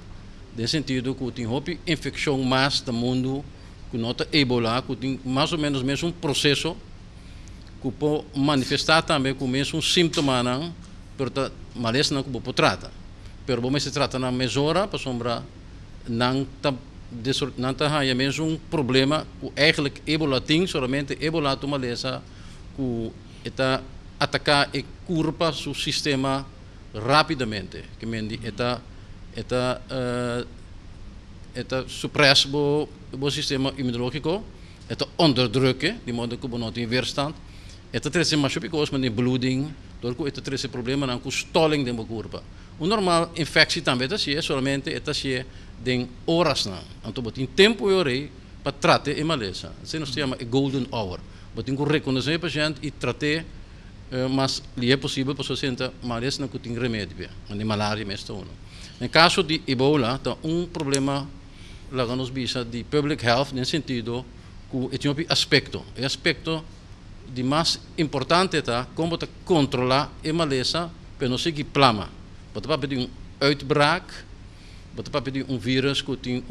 Nesse sentido, que tem uma infecção mais do mundo, que nota Ebola, que tem mais ou menos mesmo processo que pode manifestar também com mesmo sintoma, mas malês não que pode tratar. Pero bom, se trata na mesura, para sombra, não há mesmo problema que eigenlijk Ebola tem, somente Ebola tem malesa que está atacar e curva o sistema rapidamente, que mendi está het suppress bo sistema immunologico, het onderdrukken, die modo que bonot in weerstand. Het trece machopicos met bloeding, door het trece problemen aan stalling de bokurpa. Een normaal infectie também dat zie solamente het zie den horas na. Anto bot in tempo yore para trate e malesa. Se nos chama a golden hour. Bot in reconhecer o paciente e trate mas lhe é possível para senta malesa não tem remédio, mas de malaria mesmo uno. Em caso de Ebola, tá problema lá nos bisa de public health no sentido que é aspecto de mais importante tá como te controlar a malesa para não seguir plama. Bota para pedir uitbraak, bota para pedir vírus que tem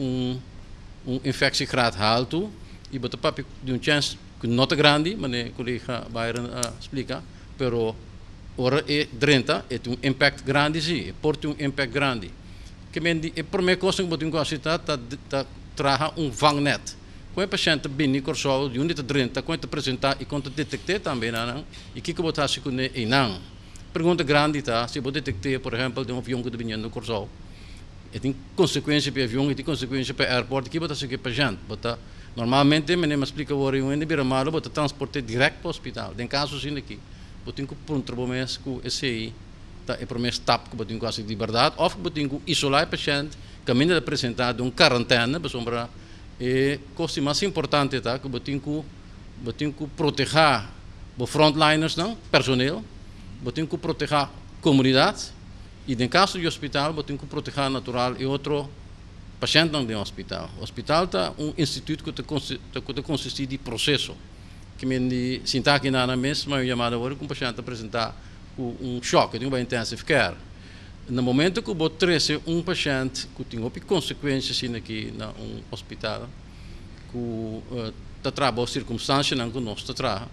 infectiegraad alto e bota para pedir chance que não é grande, mas o colega Byron explica, pero ora é 30 é impact grande sim, porta impact grande. Que mendi é por meio coisa que botem com a cidade tá traga vangnet. Quando o paciente bem corso de unidade 30, quando apresentar e quando detectar também não, e que botar se com e não. Pergunta grande tá, se você detectar, por exemplo, de avião que está vindo corso, e tem consequência para o avião, e tem consequência para o aeroporto, que botar se que paciente, botar normalmente, me explica o que é bem malo, botar transporte direto para o hospital. Em caso assim aqui, botem com um trabalho com esse tá é primeiro stap que botem com essa liberdade, ou que botem com isolar o paciente, caminho de apresentar de quarentena, para sombra e coisa mais importante tá que botem com proteger os frontliners não, personal, botem com proteger comunidade e em caso de hospital botem com proteger natural e outro paciente não de hospital. O hospital tá instituto que consiste de processo que me sinta aqui na mesma chamada agora com o paciente apresentar choque, tem uma intensive care. No momento que você trouxe paciente que tem consequências aqui no hospital, que está trabalhando circunstâncias não que nós está trabalhando,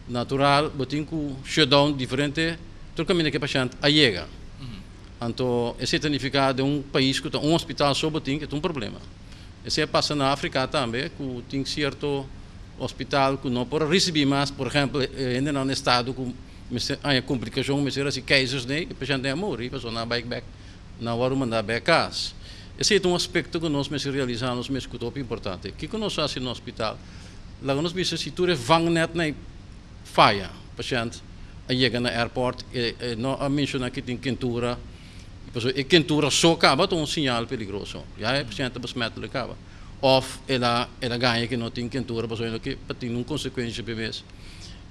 natural, você tem que shutdown diferente, todo caminho que o paciente chega. Então, esse significa de país que tem hospital só tem que é problema. Esse passa na África também, que tem certo hospital que não pode receber mais, por exemplo, ainda no estado com a complicação, mas era assim casos né, o paciente é morrer, a pessoa não vai back, não vai mandar back casa. Esse é aspecto que nós realizamos, mas que é importante. O que nós fazemos no hospital? Lá nós vemos se tu vangnet na falha, o paciente chega no aeroporto, não a menciona que tem quentura, a quentura só acaba com sinal perigoso, já o paciente besmettelijk acaba. Ou ela ganha que não tem quentura, que tem consequência para isso.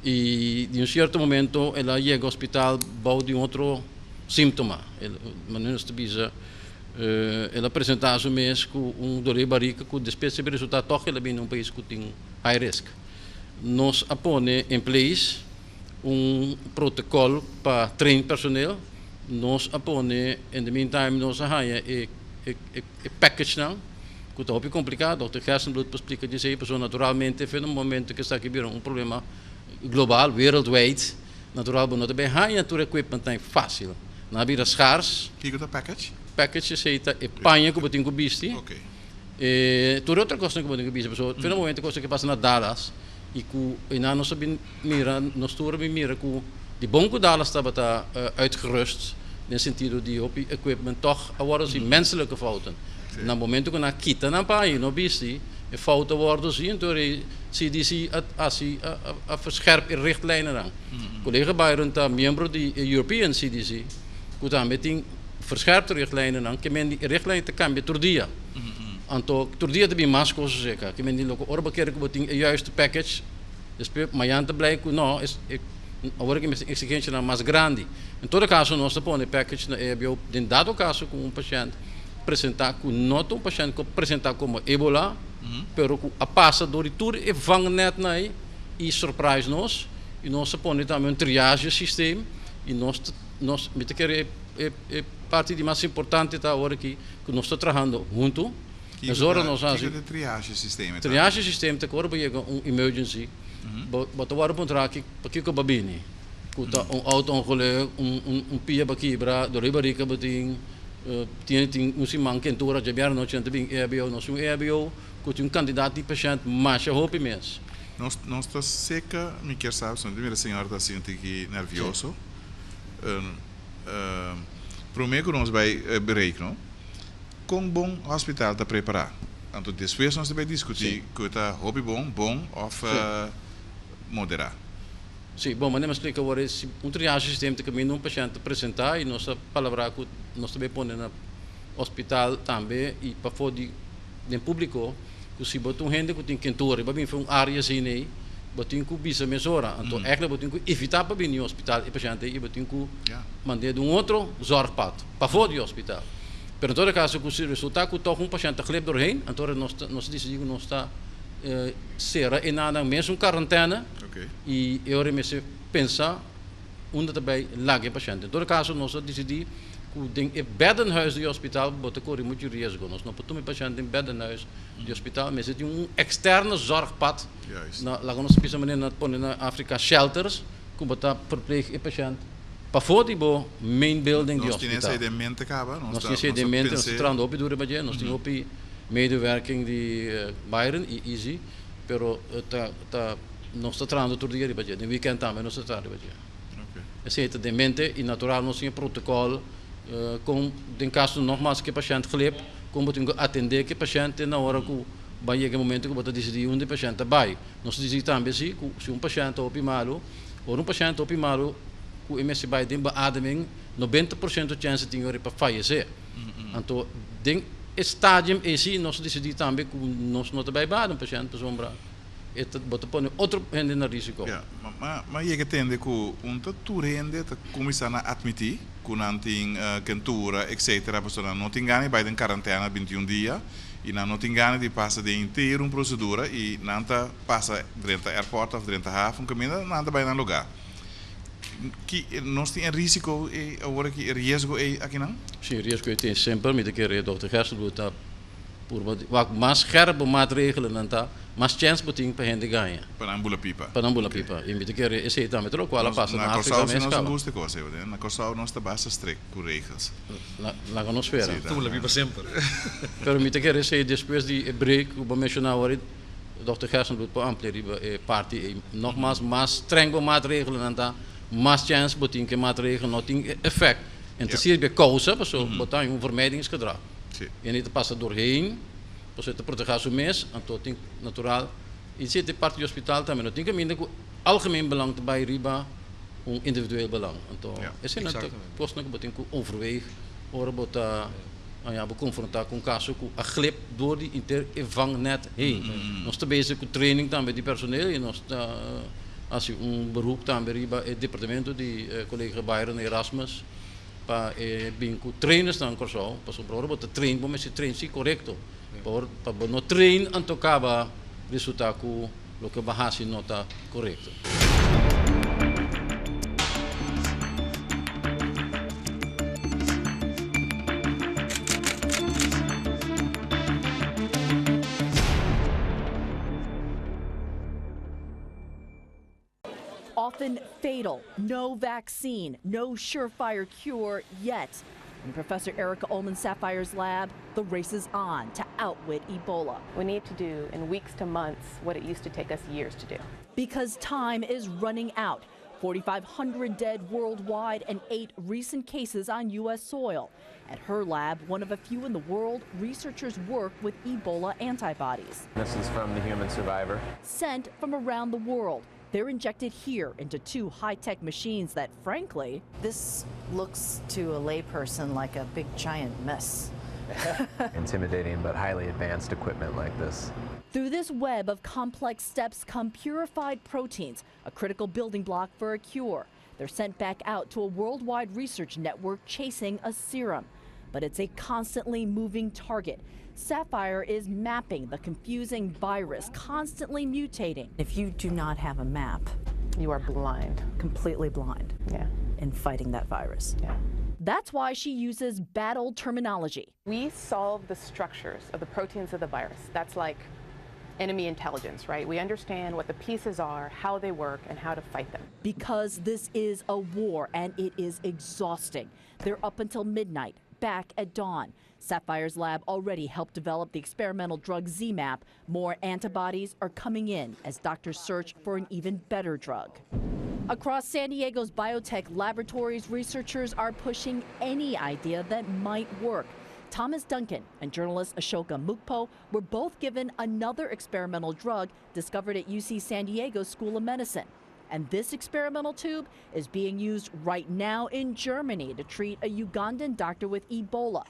E de certo momento ela chega ao hospital bom de outro síntoma. Ela apresenta-se mesmo com dor de barriga que depois se resulta que ela vem num país que tem high risk. Nós apone em place protocolo para treinar personal. Nós apone in the meantime nós arranha package não. Que está complicado. Dr. Gerstenbloed explica disso aí, pessoa naturalmente no momento que está aqui problema global, worldwide, natural, não também há todo equipment é fácil. Na vida scarce. Que é o package? Package é panha que eu tenho visto. Ok. E toda outra coisa que eu tenho visto, pessoal. No momento coisa que passa na Dallas e que não sabe mira, nós todos mira que de bom que Dallas estava uitgerust, no sentido de o equipment toch agora assim menselijke fouten. No momento que na quita na panha, não visto, fouten worden zien, então CDC a verscherpt in richtlijnen aan. Collega Byron is membro de European CDC, que também tem verscherpte richtlijnen aan, que men die richtlijnen te cambia door dia. Anto door dia te bem mais coisas zeker, que men die loco orba quer que botem o juiste package, depois amanhã te blij que não, agora que a exigência é mais grande. Em todo caso nós põe package na EBO, em dado caso com paciente apresentar com nota paciente que apresentar como Ebola, pero a passa do tudo e vang net nai e surprise nós e nós põe também triagem sistema e nós me te querer parte de mais importante tá agora que nós está trabalhando junto mas agora nós fazemos triagem sistema te corpo chega emergency bota agora pontra aqui porque que babini kuta auto ongeluk pia bakibra do ribarica bating tem simang quentura de biar nós também EBO nós EBO que candidato de paciente mais a roupa mesmo. Nós está seca, me quer saber, se a senhora está sentindo aqui nervioso. Primeiro que nós vai bereiken, com bom hospital te preparar. Então depois nós também discutir que está hobby bom ou moderar. Sim, bom, mas explica agora se triagem sistema que caminho paciente apresentar e nossa palavra que nós também põe no hospital também e para fora de público que se botam gente que tem quentura, para mim foi área assim aí, botem que bisa mesora, então é que botem que evitar para vir no hospital e paciente e botem que mandar de outro zorgpad para fora do hospital. Pero em todo caso, se o resultado que toca paciente gleb doorheen, então nós decidimos nós está será e nada mesmo quarentena. E eu remesse pensar onde também lague paciente. Em todo caso, nós decidimos que em bedenhuis do hospital botar correr muito risco. Nós não podemos paciente em bedenhuis do hospital, mas tem externo zorgpad. Lá nós pensamos na África shelters, que botar verpleeg e paciente. Para fora do main building do hospital. Nós temos mente acaba. Nós temos mente, nós estamos op door de nós temos op medewerking de Byron e Easy, pero nós estamos treinando todo dia de no weekend também nós estamos de Esse é de mente e natural nós temos protocolo com em caso nogmaals que paciente gleb, como tem que atender que paciente na hora que vai chegar momento que você decidir onde o paciente vai. Nós decidimos também se paciente op malo ou paciente op malo que MS bij de beademing 90% chance tem para falecer. Então, den stadium esse nós decidimos também que nós não também beadem paciente para sombra. Isso bota põe outro gente na risco. Mas je entende que tu rende te começar a admitir que não tem quentura, etc. Pessoa não tem ganho vai em quarentena 21 dias e não tem ganho de passar de inteiro procedura e não passa dentro do aeroporto ou dentro da haven, caminho não vai no lugar. Que nós temos risco agora que risco aqui não? Sim, risco tem sempre, mas que o Dr. Gerson está por mais scherpe maatregelen dan dat, mais chance boting para gente ganhar. Para ambula pipa. Para ambula pipa. E me que esse também troco ela passa na África mesmo. Nós não gosta coisa, né? Na Corsau nós está basta strict por regras. Lá que nós espera. Ambula pipa sempre. Pero me que esse depois de break, o mencionar agora Dr. Gerson doet para ampliar parte nogmaals mais strenge maatregelen dan dat. Mais chance boting que maatregelen não tem effect. En te zie je bij causa, zo botar vermijdingsgedrag. E niet passa doorheen, você te proteger zo mes, então tem natural. E se te parte do hospital também, não tem que minder algemeen belang te bij riba, individueel belang. Então, esse é natuurlijk post nog boting que overweeg, ora botar, confrontar com caso que a glip door die intervangnet heen. Nós te bezig com training também de personeel e nós als je beroep também riba, het departamento de collega Byron Erasmus. Para trainers dan corso, para sobre botar train, bom mas train se correto, para no train antocaba resultado que lo que bahasi nota correto. Often fatal, no vaccine, no surefire cure yet. In Professor Erica Ullman Sapphire's lab, the race is on to outwit Ebola. We need to do in weeks to months what it used to take us years to do. Because time is running out. 4,500 dead worldwide and 8 recent cases on U.S. soil. At her lab, one of a few in the world, researchers work with Ebola antibodies. This is from the human survivor. Sent from around the world. They're injected here into 2 high-tech machines that, frankly... This looks to a layperson like a big giant mess. Intimidating but highly advanced equipment like this. Through this web of complex steps come purified proteins, a critical building block for a cure. They're sent back out to a worldwide research network chasing a serum. But it's a constantly moving target. Sapphire is mapping the confusing virus, constantly mutating. If you do not have a map, you are blind. Completely blind. Yeah. In fighting that virus. Yeah. That's why she uses battle terminology. We solve the structures of the proteins of the virus. That's like enemy intelligence, right? We understand what the pieces are, how they work, and how to fight them. Because this is a war, and it is exhausting. They're up until midnight, back at dawn. Sapphire's lab already helped develop the experimental drug ZMapp. More antibodies are coming in as doctors search for an even better drug. Across San Diego's biotech laboratories, researchers are pushing any idea that might work. Thomas Duncan and journalist Ashoka Mukpo were both given another experimental drug discovered at UC San Diego School of Medicine. And this experimental tube is being used right now in Germany to treat a Ugandan doctor with Ebola.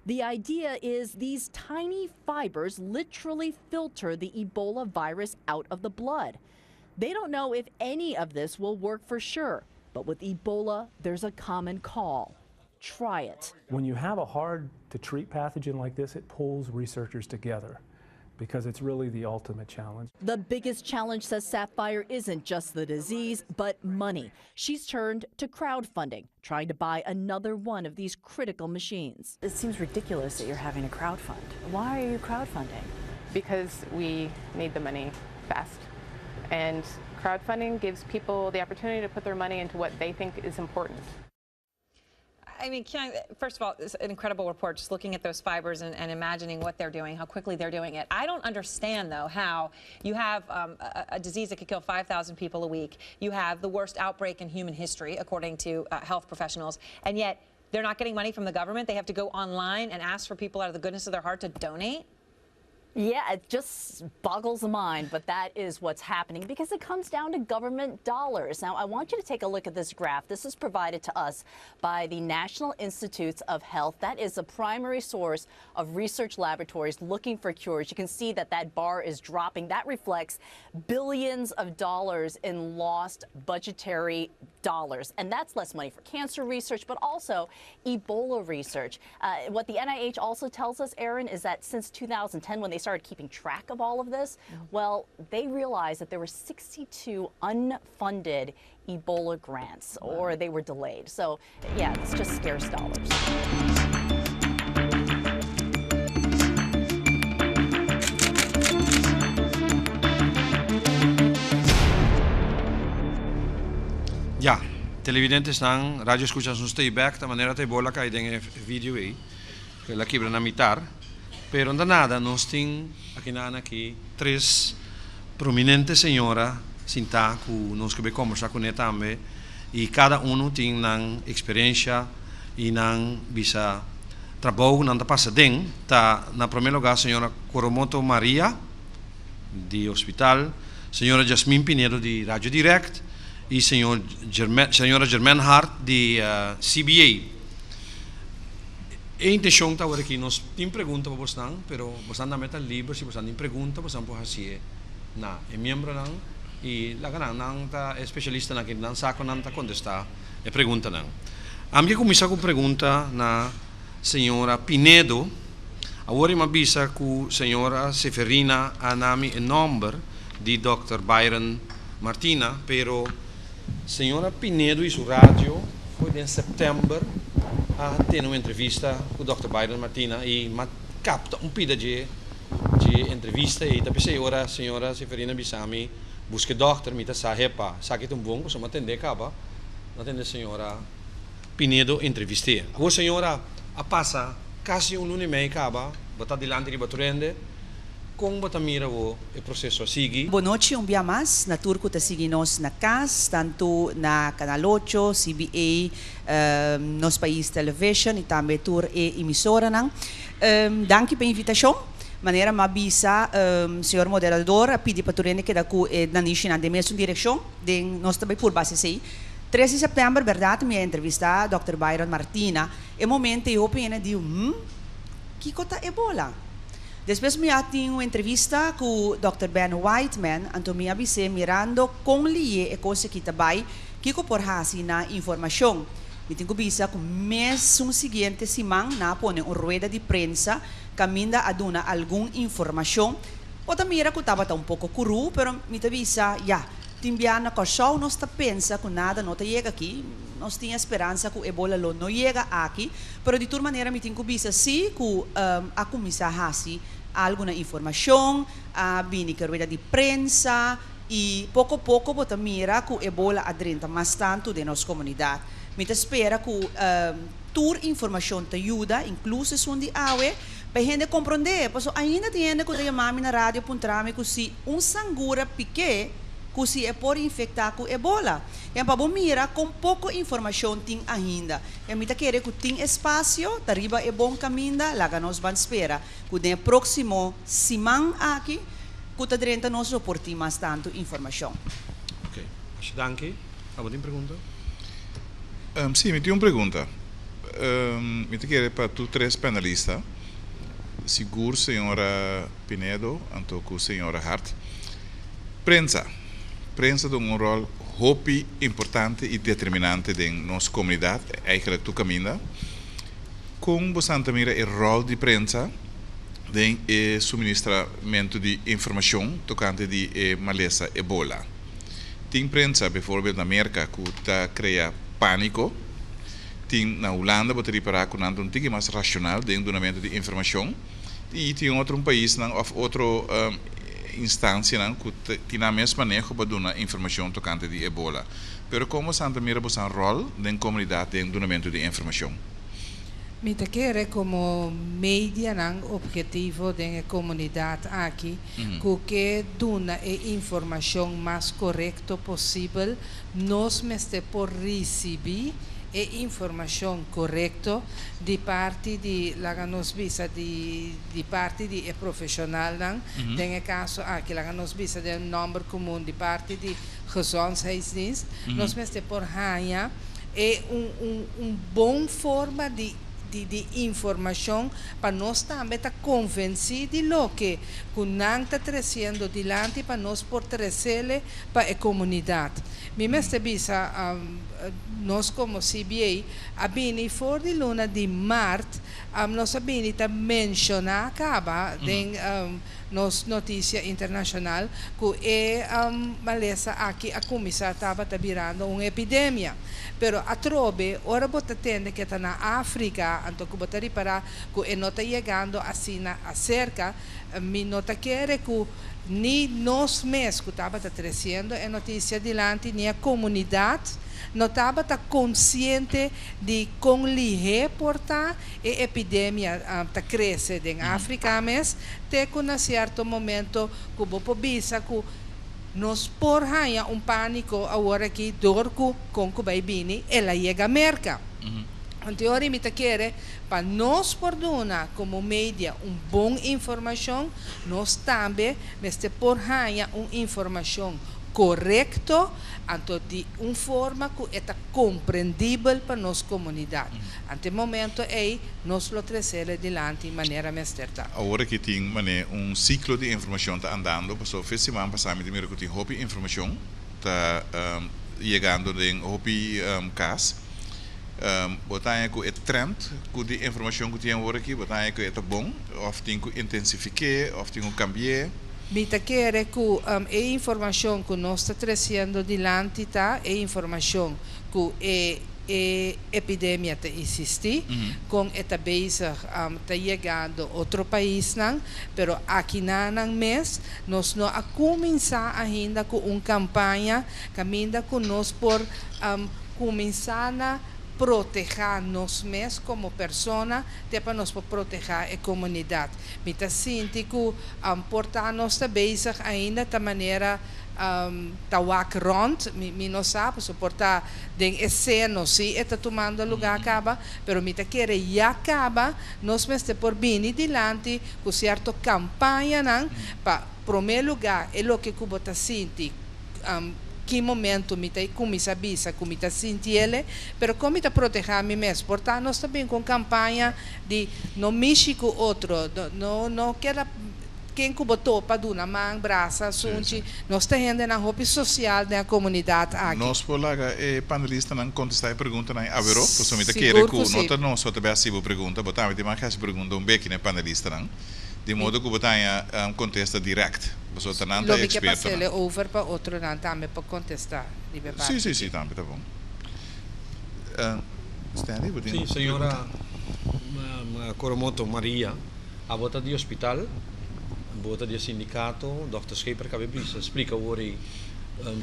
The idea is these tiny fibers literally filter the Ebola virus out of the blood. They don't know if any of this will work for sure, but with Ebola, there's a common call. Try it. When you have a hard-to-treat pathogen like this, it pulls researchers together because it's really the ultimate challenge. The biggest challenge, says Sapphire, isn't just the disease, but money. She's turned to crowdfunding, trying to buy another one of these critical machines. It seems ridiculous that you're having a crowdfund. Why are you crowdfunding? Because we need the money fast. And crowdfunding gives people the opportunity to put their money into what they think is important. I mean, first of all, it's an incredible report, just looking at those fibers and imagining what they're doing, how quickly they're doing it. I don't understand, though, how you have a disease that could kill 5,000 people a week. You have the worst outbreak in human history, according to health professionals, and yet they're not getting money from the government. They have to go online and ask for people out of the goodness of their heart to donate. Yeah, it just boggles the mind, but that is what's happening because it comes down to government dollars. Now, I want you to take a look at this graph. This is provided to us by the National Institutes of Health. That is a primary source of research laboratories looking for cures. You can see that that bar is dropping. That reflects billions of dollars in lost budgetary dollars. And that's less money for cancer research, but also Ebola research. What the NIH also tells us, Aaron, is that since 2010, when they started keeping track of all of this, well, they realized that there were 62 unfunded Ebola grants, or they were delayed. So, yeah, it's just scarce dollars. Ja, televidentes ng radio escuchas un stay back, de manera te bola ka ideng video aí, que la quebra na mitar. Pero nada, nós temos aqui três prominentes senhoras sinta que nós que conversar com eles também e cada tem uma experiência e não bisa trabalho não passa dentro. Tá na primeiro lugar a senhora Coromoto Maria do hospital, senhora Jasmine Pinedo de Radio Direct e senhora Germaine Hart de CBA. A intenção está aqui, nós temos perguntas para vocês, pero vocês não metam livre, se vocês têm perguntas, vocês podem fazer na membro não e lá não está especialista naquele não saco não está contestar a pergunta não. A minha começar com pergunta na senhora Pinedo. Agora me avisa que a senhora Seferina anami o número de Dr. Byron Martina, pero senhora Pinedo e sua rádio foi em setembro a ter uma entrevista com o Dr. Byron Martina e capta pida de entrevista e da pensei ora a senhora Seferina Bisami busca doctor mita sahepa sabe que bom como atender acaba atender a senhora Pinedo entrevistei a senhora a passa quase um ano e meio acaba botar delante de baturende como botar mira o processo a seguir. Boa noite, dia mais na turco te seguimos na casa tanto na Canal 8, CBA, nos país television e também tour e emissora não. Danke pela invitação. Maneira mabisa, senhor moderador, a pedir para turene que daqui na niche na mesma direção, de nós também por base sei. 13 de setembro, verdade, minha entrevista Dr. Byron Martina. E momento eu opino de que cota Ebola. Depois me tinha uma entrevista com o Dr. Ben Whiteman, então me avisei mirando com ele e coisa que também que por assim na informação. Me tenho visa com mês seguinte semana na pone uma rueda de prensa caminda a dar alguma informação. Outra mira que estava um pouco cru, pero me avisa já. Timbiana que só nós pensa que nada não chega aqui, nós tinha esperança que o Ebola não chega aqui, pero de toda maneira me tenho visa se que a comissão assim alguma informação, a binica rueda de prensa e pouco a pouco bota mira que o Ebola adrenta mais tanto de nossa comunidade. Me espera que toda informação te ajuda, incluso se de awe, para a gente compreender, porque ainda tem gente que te chama na rádio puntrame que se sangura pique que se é por infectar com ebola. E para mira com pouca informação tem ainda. E me querer que tem espaço, arriba é bom caminho, lá nós vamos esperar. Que no próximo semana aqui, que tá dentro nós reportar mais tanto informação. Ok, danke. Alguma pergunta? Sim, me tem uma pergunta. Me querer para tu três panelistas. Seguro, senhora Pinedo, antoco senhora Hart. Prensa tem um rol hopi importante e determinante em nossa comunidade, eigenlijk tu caminha. Como você mira o rol de prensa em suministramento de informação tocante de maleza ebola. Tem prensa, bijvoorbeeld na América, que cria pânico. Tem na Holanda, você reparar que não tem mais racional de donamento de informação. E tem outro país, ou outra instância, que tem a mesma manejo para dar informação tocante de ebola. Pero como Santa Mira tem um rol na comunidade de donamento de informação? Me quer como mídia o objetivo da comunidade aqui, que dona a informação mais correta possível, nós mesmo por receber a informação correta de parte de la nos visa de parte de profissional no caso aqui la nos visa de número comum de parte de gezondheidsdienst nós mesmo por ganhar é bom forma de informação para nós também estar convencidos de lo que não está crescendo adiante para nós por trazer para a comunidade. Me visa nós como CBA abini for de luna de março nós abini ta mencionar acaba de nos notícia internacional que é maleza aqui a começar estava virando uma epidemia. Pero a trobe, ora bota tende que está na África, então que bota reparar que não está chegando assim a cerca, me nota quer que nem nós mesmos que estava crescendo a notícia adiante, nem a comunidade não estava consciente de como lhe reportar a epidemia está crescendo em África, mas até que em certo momento que você visa que nos por haya pânico agora que dorco com que vai vir ela chega a merca. Então, eu me quero para nós por dona como mídia boa informação, nós também por haya informação correta, então de uma forma que é compreendível para nossa comunidade. Até o momento nós lo trazer adiante de maneira mais certa. Agora que tem ciclo de informação está andando, passou fez semana passada me que tem hopi informação está chegando em hopi casos. Botar que é trend que de informação que tem agora aqui, botar que é bom, ou tem que intensificar, ou tem que cambiar. Me quer que a informação que nós está trazendo adiante é informação que a epidemia existe, com esta base está chegando a outro país, pero aqui não mês nós não a começar ainda com uma campanha caminha que nós por começar a proteger nós mesmos como pessoa, para nós proteger a comunidade. Me sinto que portar nossa base ainda da maneira tawak rond, me não sabe suportar de escena se está tomando lugar acaba, pero me quer já acaba, nós mesmos por vir adiante com certa campanha para primeiro lugar é o que Cuba está sentindo. Que momento me está começa a bisa, como está sentindo, pero como está proteger a mim mesmo. Portanto, nós também com campanha de não mexer com outro, não quer quem que botou para dar mão, braça, sunti, nós temos na roupa social da comunidade aqui. Nós por lá panelista não contestar a pergunta na avero, porque me está querendo que não só te bem a pergunta, botamos de mais pergunta beque na panelista não. De modo que botar contesta direct. Você está não é expert. Logo que over para outro não também para contestar. Sim, também tá bom. Stanley, sim, senhora Coromoto Maria, a bota de hospital, a bota de sindicato, Dr. Scheper Cabebris, explica hoje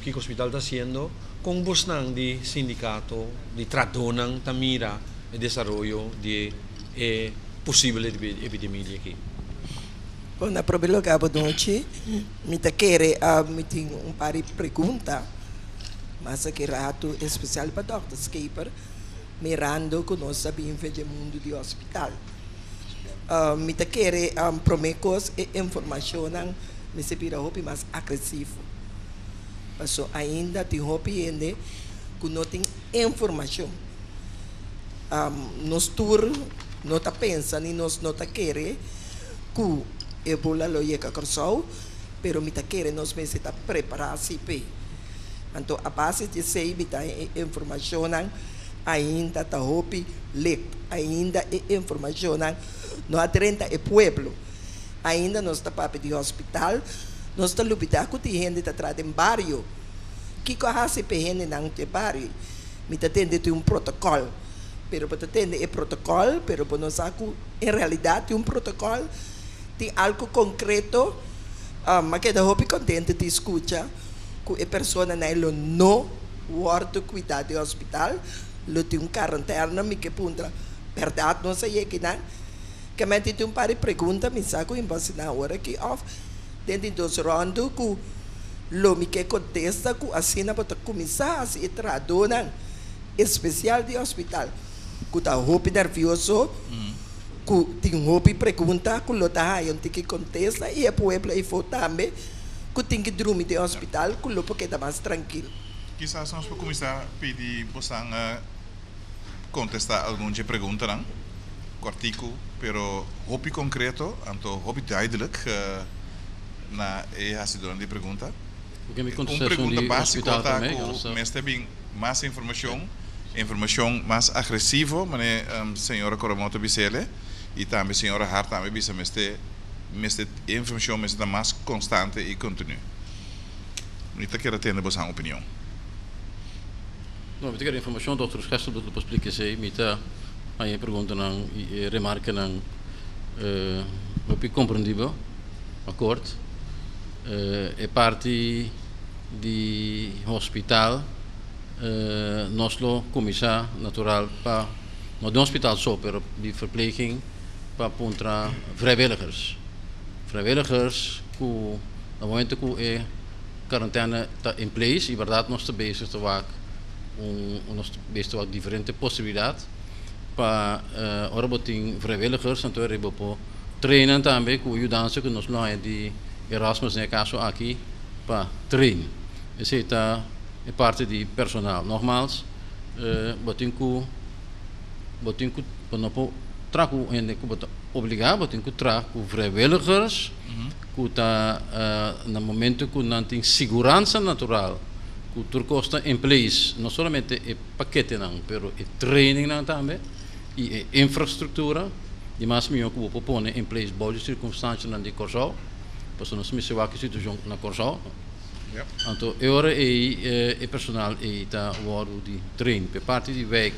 que o hospital está fazendo com bosnang de sindicato, de tradonang tamira e desenvolvimento de possível epidemia aqui. Quando problema que a noite, me tá querer me tem par de pergunta, mas que rato especial para Dr. Schaper, mirando que nós sabemos do mundo do hospital. Me tá querer promecos e informação me se vira hopi mais agressivo. Mas ainda tem hopi ainda que não tem informação. Nós tour não tá pensando e nós não tá querer que Ebola lo llega corsau, pero me tá querer nós me se tá preparar se pe. Então a base de sei me tá informação ainda tá hopi lek, ainda informação não atrenta e pueblo. Ainda nós está para de hospital, nós está lubida com gente está atrás em barrio. Que coisa se gente não tem barrio, me tá tendo um protocolo, pero para atender o protocolo, pero para nós saco em realidade um protocolo tem algo concreto, mas que da hopi contente de escutar que a pessoa não guarda cuidado do hospital, lo tem quarentena, me que punta, verdade não sei que não. Que me tem um par de perguntas, me saco em base na hora que off, dentro dos rondos que lo me que contesta que assim na bota começar a se traduzir especial de hospital, que tá roupa nervioso, que tem roupa pergunta, que lo tá aí onde que contesta e a puebla e for também, que tem que dormir de hospital, que lo porque tá mais tranquilo. Quizás nós podemos começar a pedir você contestar alguma pergunta, não? Artikel, pero hopi concreto, então hopi duidelijk na essa durante pergunta. Pergunta básica tá com mas tem mais informação mais agressiva, mas senhora Coromoto Bicele e também senhora Hart também bisa mas informação mas mais constante e contínua. Não te quero ter uma opinião. Não, eu quero informação, doutor Castro, do que explica se mita aí pergunta não e remarca não é compreendível, acordo, é parte de hospital, nós lo começar natural para não de hospital só, pero de verpleging para contra vrijwilligers que no momento que é quarentena está em place, e verdade nós estamos bezig te waak diferente possibilidades para orboting vrijwilligers en toen hebben we trainen também com ajudança que nós lá de Erasmus né caso aqui para train. Esse é parte de personal. Nogmaals, botin ku panopo traku en ku bot obrigar botin ku traku vrijwilligers ku ta no momento que não tem segurança natural que tur costa em place, não somente o paquete não, pero o training não também. E infraestrutura, de mais melhor que vou pôr em place boas circunstâncias na de Corsau, para nós me seja que situação na Corsau. Então, agora é personal e está o de trein, por parte de wijk,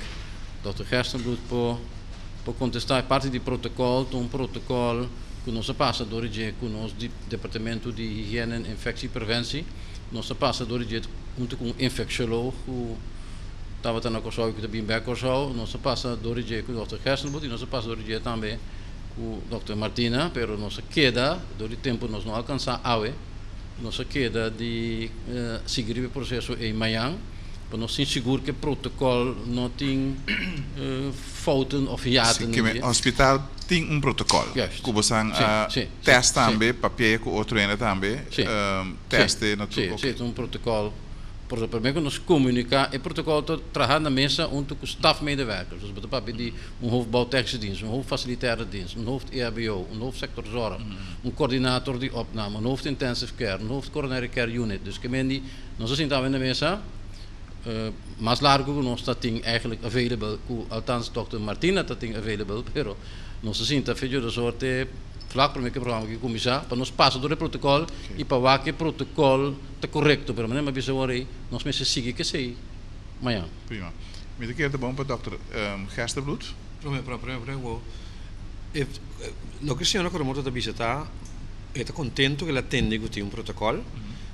Dr. Gerstenbloed para contestar parte de protocolo, um protocolo que nós passa do com o nosso departamento de higiene e infecção e prevenção, nós passa do junto com infecciologo estava na Corsau que também bem Corsau, nós passa do com o Dr. Gerstenbloed e nós passa do também com o Dr. Martina, pero nós queda do tempo nós não alcançar awe, nós queda de seguir o processo em Miami, para nós ser seguro que o protocolo não tem fouten of hiaten. Que o hospital tem um protocolo. Que você testa também, papel com outro ainda também, teste natural. Sim, um protocolo. Por exemplo, nós comunicar, o protocolo está trabalhando na mesa junto com stafmedewerkers. Dus bij de hoofdbouwtechnische dienst, een hoofdfacilitaire dienst, een hoofd-EHBO, een hoofdsector zorg, een coördinator die opname, een hoofd-intensive care, een hoofd-coronary care unit. Dus die, nós zien dat we in de mesa, mas largo que nós está eigenlijk available, althans Dr. Martina está available, pero nós zien dat feio de soorte vlak para o programa que começar, para nós passar do protocolo e para que o protocolo está correto, para não me agora nós me seguir que sei, amanhã. Prima. Me quer bom para Dr. Gerstenbloed? Prego. Lo que o senhor Coromoto está visitando, está contento que ela atende que tem protocolo,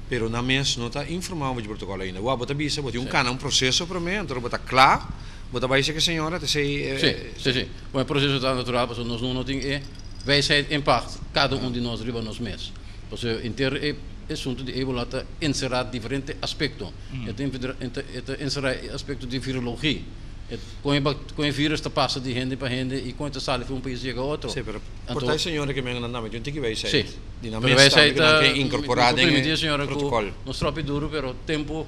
pero na mesa não está informado do protocolo ainda. O abota bisa, botar um processo para mim, então botar claro, botar vai ser que a senhora te sei. Sim. O processo está natural, mas nós não temos wijsheid impact cada de nós riba nos mes. Pues inter assunto de ebola ta inserar diferente aspecto. Het inserar aspecto de virologia. Com o vírus está passa de gente para gente e com esta sala foi país chega a outro. Sim, pero portai senhora que me andava, eu tenho que wijsheid. Sim. Die na Pero wijsheid que incorporada em protocolo. Nós tropi duro, pero tempo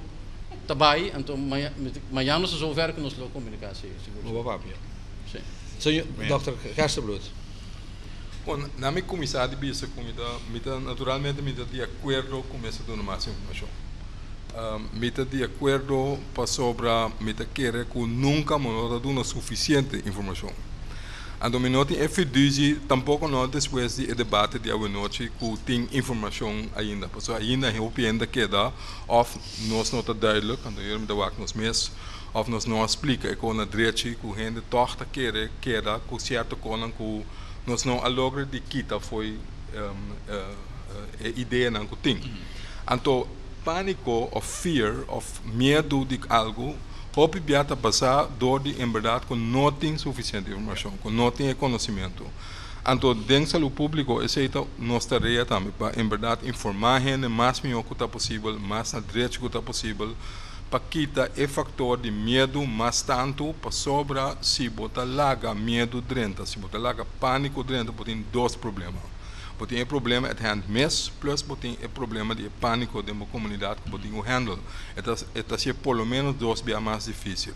tabai, então amanhã nós zover que nós lo comunicação. Boa papia. Sim. Senhor Dr. Gerstenbloed. Na minha comissão de bisa comida, naturalmente me de acordo com essa dona mais informação. Me de acordo para sobre me querer que nunca me dá suficiente informação. Ando me noti efiduzzi tampouco não depois de debate de hoje noite que tem informação ainda, porque ainda é opinião que dá, of nós não está duidelijk, ando eu me dá o nos mês, of nós não explica que na direita que gente torta queda com certo conan que nós não alogra de quita foi ideia não que tem. Então pânico of fear of medo de algo hope biata passar door die in verdade com não tem suficiente informação, com não tem conhecimento. Então dentro do público é feita nossa tarefa também para em verdade informar gente mais melhor que está possível, mais na direita que está possível, para quitar o fator de medo mais tanto para sobra se botar laga medo dentro, se botar laga pânico dentro, tem dois problemas. Tem o problema at hand mes, plus tem o problema de pânico de uma comunidade que tem o handle. É pelo menos dois vezes mais difícil.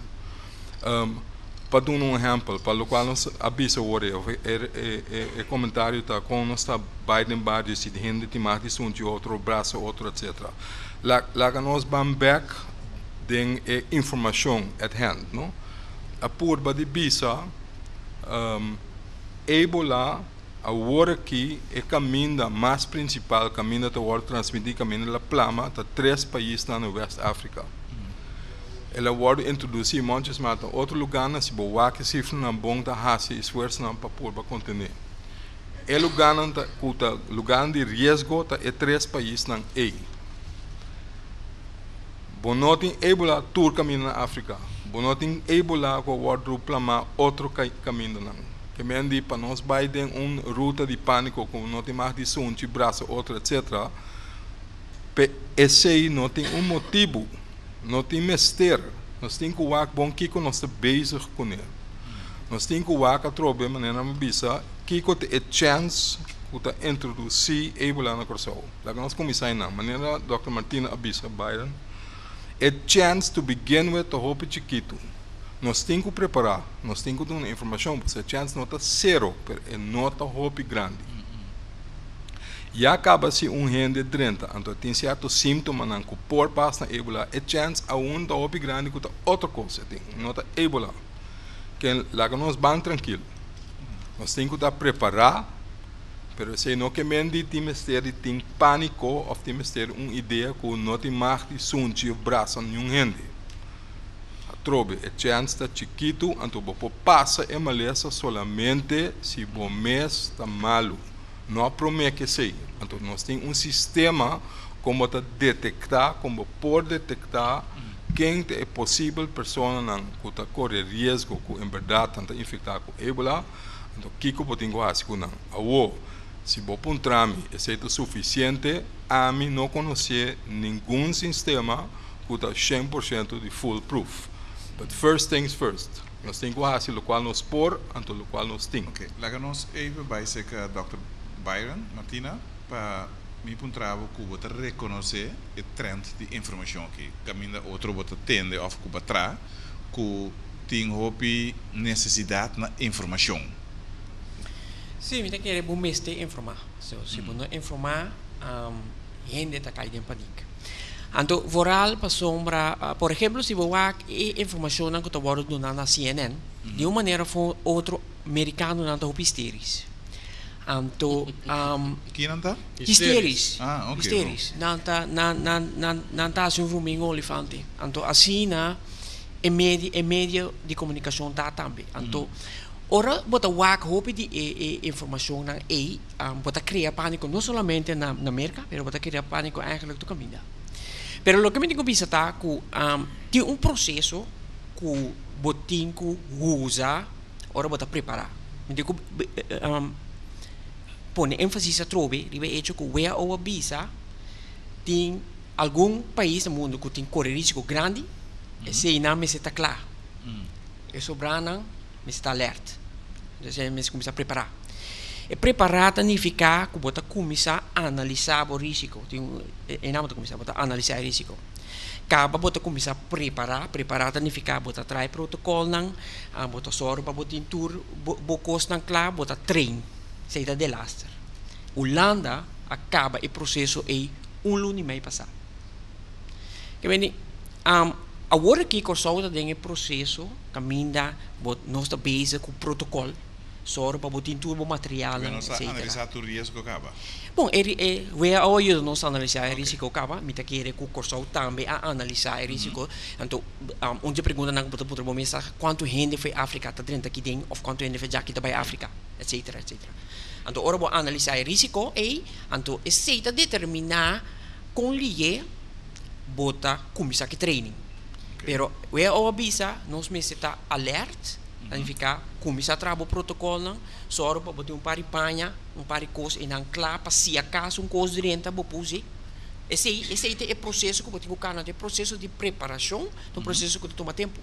Para dar um exemplo, para o qual nós avisa hoje, o comentário está com nós está Biden body se de gente tem mais de um outro braço, outro etc. Lá nós vamos back den informação at hand, não? A purba de bisa, Ebola a hora que é caminho mais principal, caminho da hora transmitir caminho da plama, tá 3 países na West África. Ela hora introduzir muitos mas outro lugar na se boa que se não bom da raça esforço não para pôr para contener. É lugar não tá lugar de risco tá é 3 países na E. Bonotin Ebola tour caminho na África. Bonotin Ebola com o outro plama outro caminho não. Que me andi para nós Biden ruta de pânico com não tem mais de som, de braço, outro, etc. Esse não tem motivo, não tem mistério. Nós temos que ver bom que nós estamos bezig com ele. Nós temos que ver a trobe maneira bisa que tem chance de introduzir Ebola na Corsão. Lá nós começamos na maneira Dr. Martina avisa Biden, a chance to begin with the hope chiquito. Nós temos que preparar, nós temos que dar informação, porque a chance não está zero, mas não está hope grande. E acaba-se gente 30, então tem certos sintomas que por passar na Ebola, a chance a da hope grande que está outra coisa, não está Ebola. Que lá nós vamos tranquilo. Nós temos que estar preparar, mas se não que mendi tem mistério, tem pânico, ou tem mistério, uma ideia que não tem mais de sunti ou braço nenhum gente. Trobe, a chance está chiquito, então você passa a maleza solamente se o mês está malo. Não promete que seja. Então nós temos sistema como detectar, como por detectar quem é possível pessoa que está corre risco, que em verdade está infectada com Ebola. Então o que você tem que fazer com não? Se você põe é suficiente, a mim não conhecer nenhum sistema que está 100% de foolproof. But first things first. Nós temos que fazer o qual nós por, então o qual nós temos. Ok, laga nós even bij zich Dr. Byron, Martina, para me puntravo que você reconhecer o trend de informação que caminha outro você tende of que batra que tem hopi necessidade na informação. Sim, me querer bom mestre informar. Se não informar, gente está caindo em pânico. Então, vooral para sombra, por exemplo, se você a informação que está sendo dada na CNN, de uma maneira foi outro americano não está histérico. Então, que não está? Histérico. Ah, ok. Histérico. Não está assim um elefante. Então, assim é média de comunicação tá também. Então, ora bota wak hope de informação na bota criar pânico não somente na América, mas bota criar pânico eigenlijk do caminho. Pero lo que me digo bisa tá que tem processo que botinho usa ora bota preparar. Me digo pone ênfase a trove, ribe hecho que wea ou visa tem algum país no mundo que tem corre risco grande, e se não me está claro. E sobrana me está alerta. Então, me começa a preparar. E preparar significa que você começa a analisar o risco. E não começa a analisar o risco. Acaba você começa a preparar significa você traz protocolo, você sorte para você tour, bocos não claro, você trein, seja de laster. Holanda acaba o processo em lunes e meio passado. Que bem, agora que o saúde tem o processo, caminha, nós estamos bezig com o protocolo, sorte para você tour o material, etc. Analisar o risco acaba. Bom, we ajuda nós a analisar o risco acaba, me tá querer que o corso também a analisar o risco. Então, onde pergunta na computador por mensagem quanto gente foi África tá dentro aqui dentro, ou quanto gente foi já aqui também África, etc, etc. Então, ora vou analisar o risco e então aceita determinar com lhe bota começar que training. Pero we avisa nós me está alert, significa começar a trabalhar o protocolo, só para botar par de panha, par de coisas e não claro para se acaso coisa de renta vou pôr. Esse é o processo que eu tenho que é processo de preparação, um processo que toma tempo.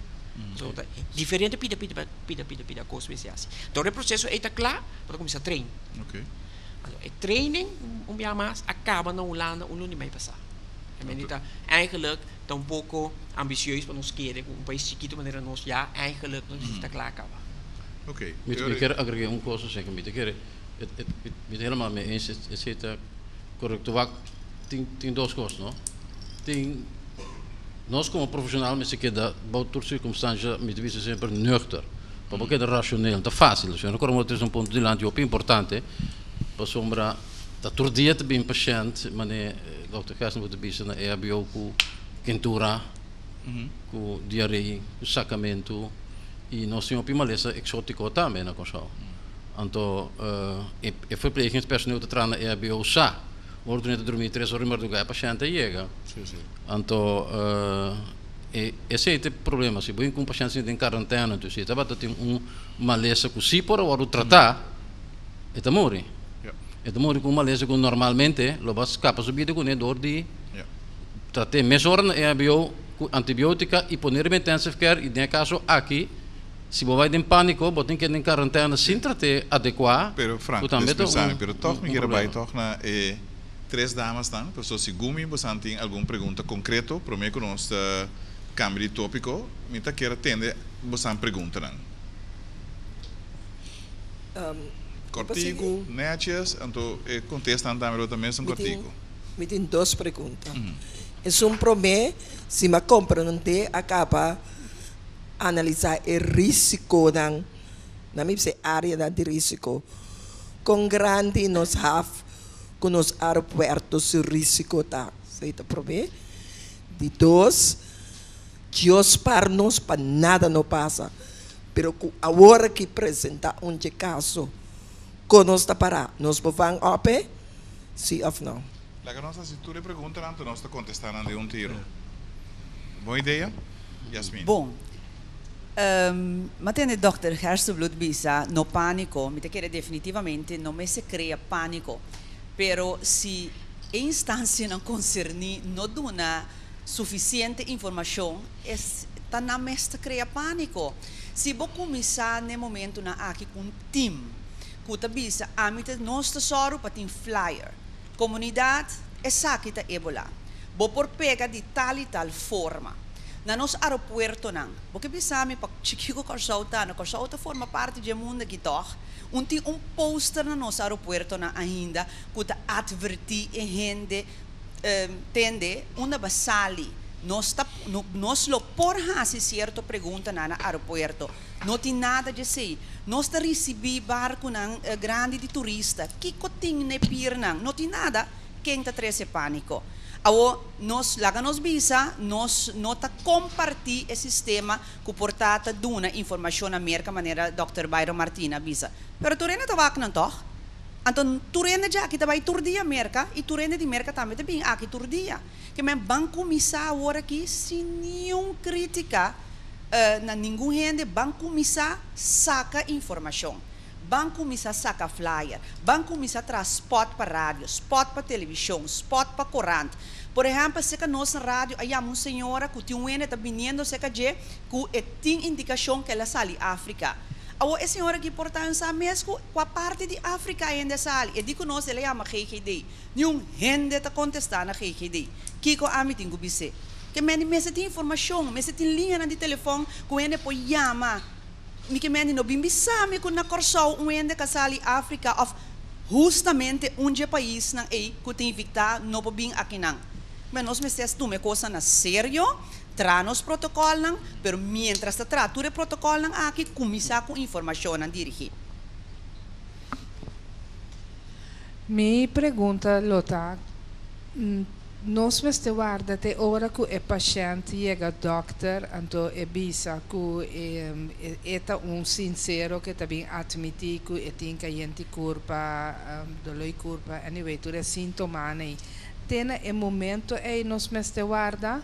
So, diferente pida coisa especiais. Então o processo está claro para começar a treinar. Okay. O training dia mais acaba na Holanda lunes e meio passado. Eigenlijk está um pouco ambicioso para nós querer país chiquito maneira nós já eigenlijk não está claro acaba. Ok. Eu quero agregar uma coisa, sei que me quero, helemaal mee eens. Het zit correto. Tem duas coisas, não? Tem nós como profissional, mas que da por circunstância, me devia sempre nuchter, para porque é racional, tá fácil. Se não corremos ter um ponto de lado muito importante, para sombra da turdia te bem paciente, mas Dr. Gersten moet bezig na EHBO com quentura, com diarreia, com sacamento e nós temos uma maleza exótica também na console. Então, o verplegingspersoneel te trainen na EHBO sa, wordt niet dormir 3 horas, maar de paciente chega. Então, esse é o problema. Se você com um paciente em quarentena, então se você tem maleza que se pode tratar, ele morre. Então, morre com maleza que normalmente, lo vas capaz de subir com a dor de tratar mesora na EHBO com antibiótica e poner em intensive care. E, nesse caso, aqui, se você vai em pânico, você tem que ir em quarentena sem tratar adequado. Pero, Frank, pero toch, me quero vai toch na 3 damas dan, pessoas se gumi, você tem alguma pergunta concreta, para mim que nós cambio de tópico, me tá quero atender, você pergunta não. Cortico, netjes, então contestam também são cortico. Me tem 2 perguntas. É um problema se me compra não tem acaba analisar o risco na minha área de risco com grande nos have com os aeroportos o risco tá certo problema de 2 Deus para nós para nada não passa pero agora que apresenta caso com nós está para nós vamos ope sim ou não La nossa se tu lhe pergunta antes nós está contestando de tiro. Boa ideia, Yasmin. Bom, matene Dr. Gersten bisa no pânico, me te quer definitivamente não me se cria pânico, pero se a instância não concerne não dona suficiente informação, está na mesta cria pânico. Se vou começar no momento na aqui com um team, que bisa a mim nós tesoro para ter flyer, comunidade é saquita ebola, vou por pega de tal e tal forma. Na nosso aeroporto não, porque pensamos para Chiquico Corsauta forma parte do mundo que toca. Tem poster no nosso aeroporto na ainda que advertir a gente tende uma basali. Nós lo porra se certo pergunta na aeroporto. Não tem nada de ser. Nós recebi barco não grande de turista. Que tem ne pier não tem nada. Quem tá treze pânico. Nós laga nos visa, nós nota compartir o sistema que portata duna informação na merca maneira Dr. Byron Martina visa. Pero tu rena tawak não toh? Então tu rena já que vai turdia merca e tu rena de merca também te bem aqui turdia. Que men banco misa agora aqui sem nenhum crítica na ninguém gente banco misa saca informação. banco misa saca flyer, banco misa traz spot para rádio, spot para televisão, spot para corante. Por exemplo, se que nossa rádio, aí uma senhora que tem um ene está vindo, se que tem indicação que ela sai da África. A senhora que porta essa mesmo com a parte de África ainda sai. E digo nós, ela chama GGD. Nenhum gente está contestando na GGD. Kiko ami tingo bise. Que me tem informação, me tem linha de telefone, com ele pode chamar. Me que no bimbisame com na Corsou, um ende que sai da África, of justamente país na que tem victa no bem aqui não. Mas nós me estamos tomando coisa na sério. Tra nos protocolo não, pero mientras se trata o protocolo não aqui começar com informação a dirigir. Mi pergunta, Lota, nós me guarda até hora que o paciente chega ao doctor, então é bisa que é sincero que também admite que tem que gente curva, dolor curva, anyway, tu é sintoma aí. Tem momento aí nós me guarda.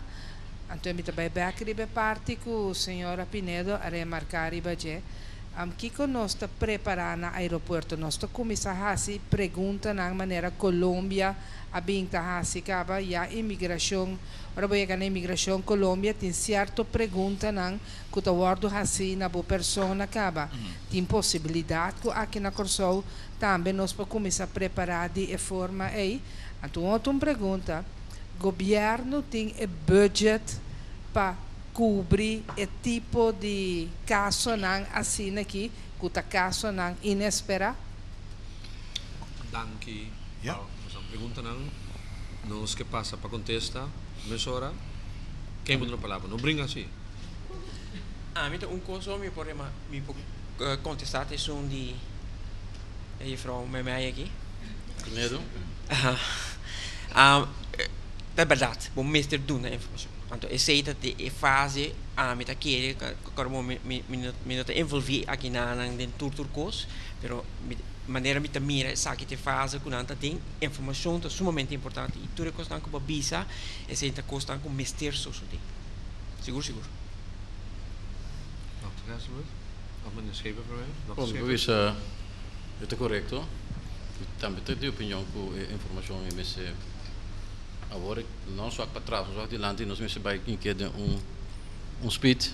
Então, eu também a parte que a senhora Pinedo a remarcar e baje. Que nós está preparando no aeroporto, nós está começando a fazer pergunta na maneira Colômbia, a binta hasi acaba e a imigração, ora vai na imigração Colômbia tem certa pergunta não que o acordo hasi na boa pessoa acaba. Tem possibilidade que aqui na Corsou também nós podemos começar a preparar de forma aí. Então, outra pergunta. Governo tem budget para cobrir o tipo de caso não assim aqui, que o caso não inesperado? Danke. Ja. Pergunta não que passa para contestar, mas ora, quem mudou a palavra? Não brinca assim. Então, coisa me pode contestar é som de mevrouw met mij aqui. Medo? É verdade, bom mestre duna informação. Então, essa é a fase met aquele que me envolvi aqui na dentro turcos, pero maneira me mira essa que fase que nanta tem informação é sumamente importante e tudo costa com babisa, essa é costa com mestre society. Seguro. Dr. Gassenbroek, of meneer Scheper voor mij? Bom, babisa, é correto. Também tem opinião com informação e mestre. Agora, não só para trás, mas adiante, nós vamos vai inquietar speed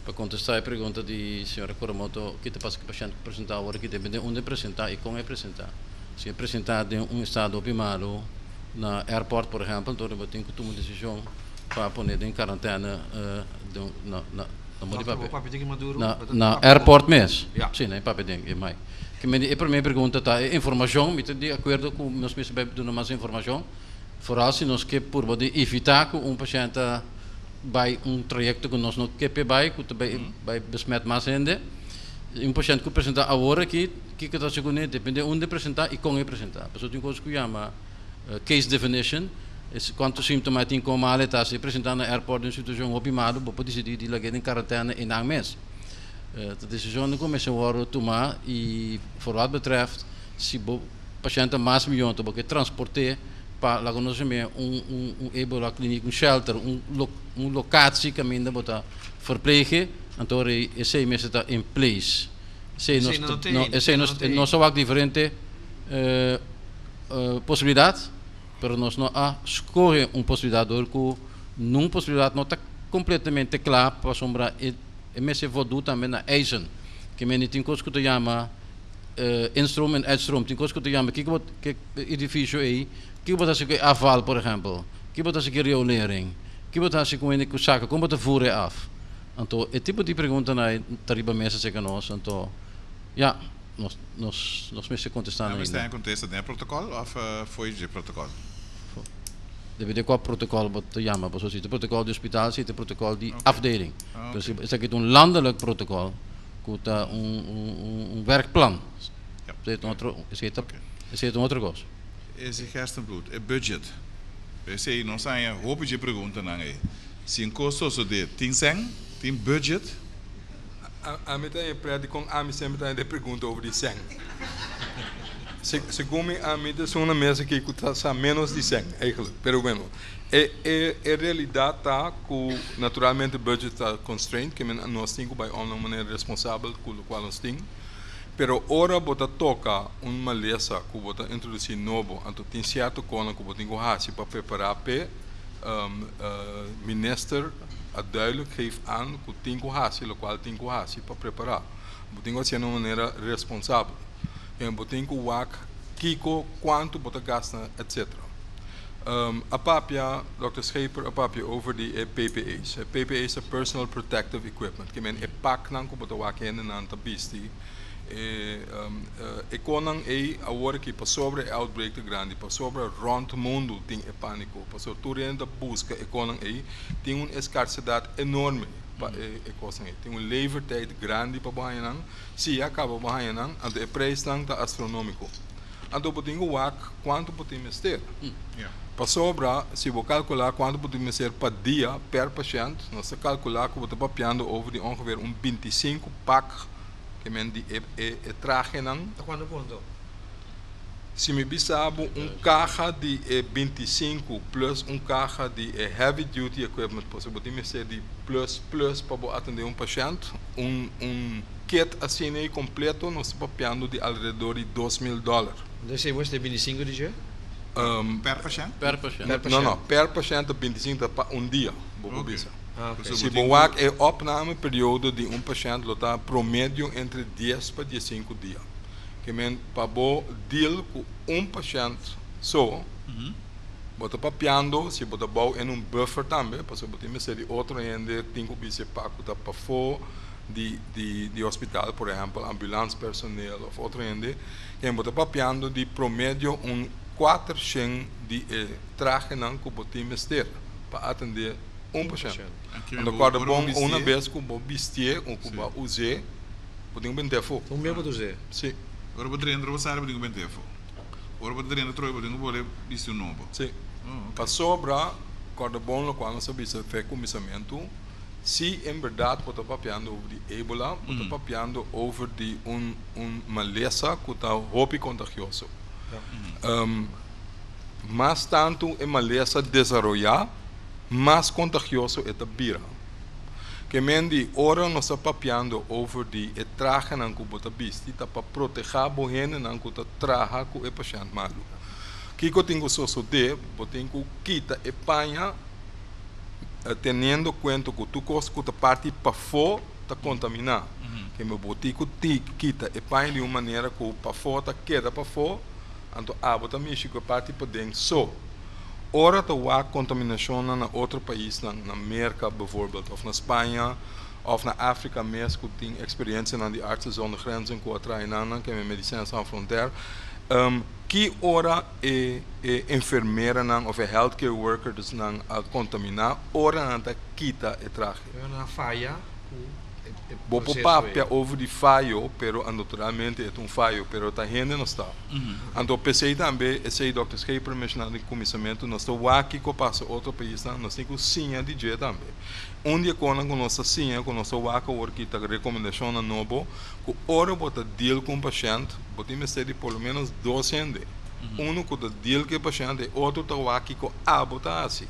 para contestar a pergunta de senhora Coromoto, que passa que o paciente apresentar agora, que depende de onde apresentar e como apresentar. Se apresentar em estado optimado na airport, por exemplo, então eu tenho que tomar uma decisão para pôr em quarentena na airport mesmo. Sim, na papeding, é mais. Que a primeira pergunta está informação, me de acordo com nós vamos dar mais informação. Vooral se nós que por evitar que paciente vai trajecto que nós não quer vai que vai besmet mais ainda paciente que apresenta agora que está segundo depende onde apresentar e como apresentar. Pessoal tem coisa que chama case definition, quantos sintomas tem como mal está se apresentar na airport em situação optimada, pode decidir de lagar em quarentena em um mês. A decisão não começa a tomar e voor wat betreft se o paciente mais milhão porque transportar para lá nós chamamos Ebola clinic, shelter, locatie que ainda bota verplegen, então esse mês está em place. Nós só diferente possibilidade, mas nós não escolhe possibilidade que não possibilidade não está completamente clara para sombra e mês voltou também na Asian, que me tem coisa que chama instroom en uitstroom, tem coisa que chama que edifício aí que wat als ik afval, por exemplo, que wat als ik riolering, que wat als ik com zaken, como te voeren af. Então, é tipo de pergunta na tariba mesa se que nós, então, ja, nós me contestando. Mas tem contesta de protocolo of foi de protocolo? Deve ter qual protocolo wat te jammer, zoals het protocol de hospitaal zit, het protocol die afdeling. Dus is het een landelijk protocol, met een werkplan. Is het een andere cosa. Esse Gerstenbloed, é budget. Esse não sai a roupa de pergunta não é. Se encosto só de tem budget. A mim tem prédio com a mim sempre tem de pergunta over de 100. Segundo a mim é uma mesa que custa menos de 100 eigenlijk. Pero bueno, a realidade está que naturalmente o budget está constrained, que nós temos by uma maneira responsável com o qual nós temos. Pero ora bota toca maleza que bota introduzir novo, anto tem certo coisa que bota ingehasi para preparar pe minister a duidelijk geeft aan que tem ingehasi, lo qual tem ingehasi para preparar. Bota ingehasi de uma maneira responsável. E bota ingehasi kiko quanto bota gasta, etc. A papia, Dr. Scheper, a papia over die PPE's. PPE's is Personal Protective Equipment. Que men pak nang ko bota waken na tabisti. Econan a hora que para sobre outbreak de grande, para sobre rond mundo tem pânico, para sobre tudo ainda busca econan tem uma escassidade enorme para coisa tem uma levertijd grande para bahayanan, se acaba bahayanan, and o preço está astronômico. Então podemos ver quanto podemos ter. Para sobre, se você calcular quanto podemos ter per dia per paciente, nós calcular que você está papiando over de ongeveer 25 pak que men die traje nan. Quando ponto? Se me bisabo caja de 25 plus caja de heavy duty equipment, posso botar me ser de plus para atender paciente, kit assim aí completo nós papiando de alrededor de $2,000. Dus você tem 25 de dia? Per paciente? Per paciente. Não, per paciente 25 para dia, Okay. Se você é opnameperiode de paciente, está promédio entre 10 para 15 dias. Que men para deal com paciente só, bota papiando, se bota bom em buffer também, para você me ser de outro ainda tem que ser para fora de hospital, por exemplo, ambulância personal ou outro ainda, que bota papiando de promédio 400 de traje não que bota me ter para atender paciente. Quando acorda bom uma vez que o vestir ou que o usar, podemos vender fogo. O mesmo do usar? Sim. Ora potrei entrar passar podemos vender fogo. Ora potrei entrar podemos poder vestir novo. Sim. Para sobra, acorda bom quando nós sabemos fazer comissamento, se em verdade você está papiando over de Ebola, você está papiando over de maleza que está hopi contagioso. Mas tanto em maleza desarrollar, mais contagioso é a vírus. Que mendi ora nós está papiando over de traje não que bota bisti para proteger a bohene não que tá traja com o paciente malo. Que eu tenho só de, tenho que quitar e panha, tendo conta que tu costa que parte para fora tá contaminar. Que me boti que quita e panha de uma maneira que para fora tá queda para fora, então a bota mexe que parte para dentro só. Ora te há contaminação na outro país, na América, bijvoorbeeld, of na Espanha, of na África mesmo, que tem experiência na de Artsen Zonder Grenzen, que atraem que é Medicina Sans Frontières. Que ora enfermeira of healthcare workers a contaminar, ora não quita e traje. É uma falha. Bopo papia over de falho, pero naturalmente é falho, pero tá rende não está. Então pensei também, esse Dr. Scheper mencionando em comissamento, nós estamos aqui que passa outro país, nós temos que sinha de dia também. Dia quando nossa sinha, com nossa waka work tá recomendação na novo, que ora bota deal com o paciente, botamos ser de pelo menos 200. Que tá deal com o paciente, outro tá aqui que bota assim.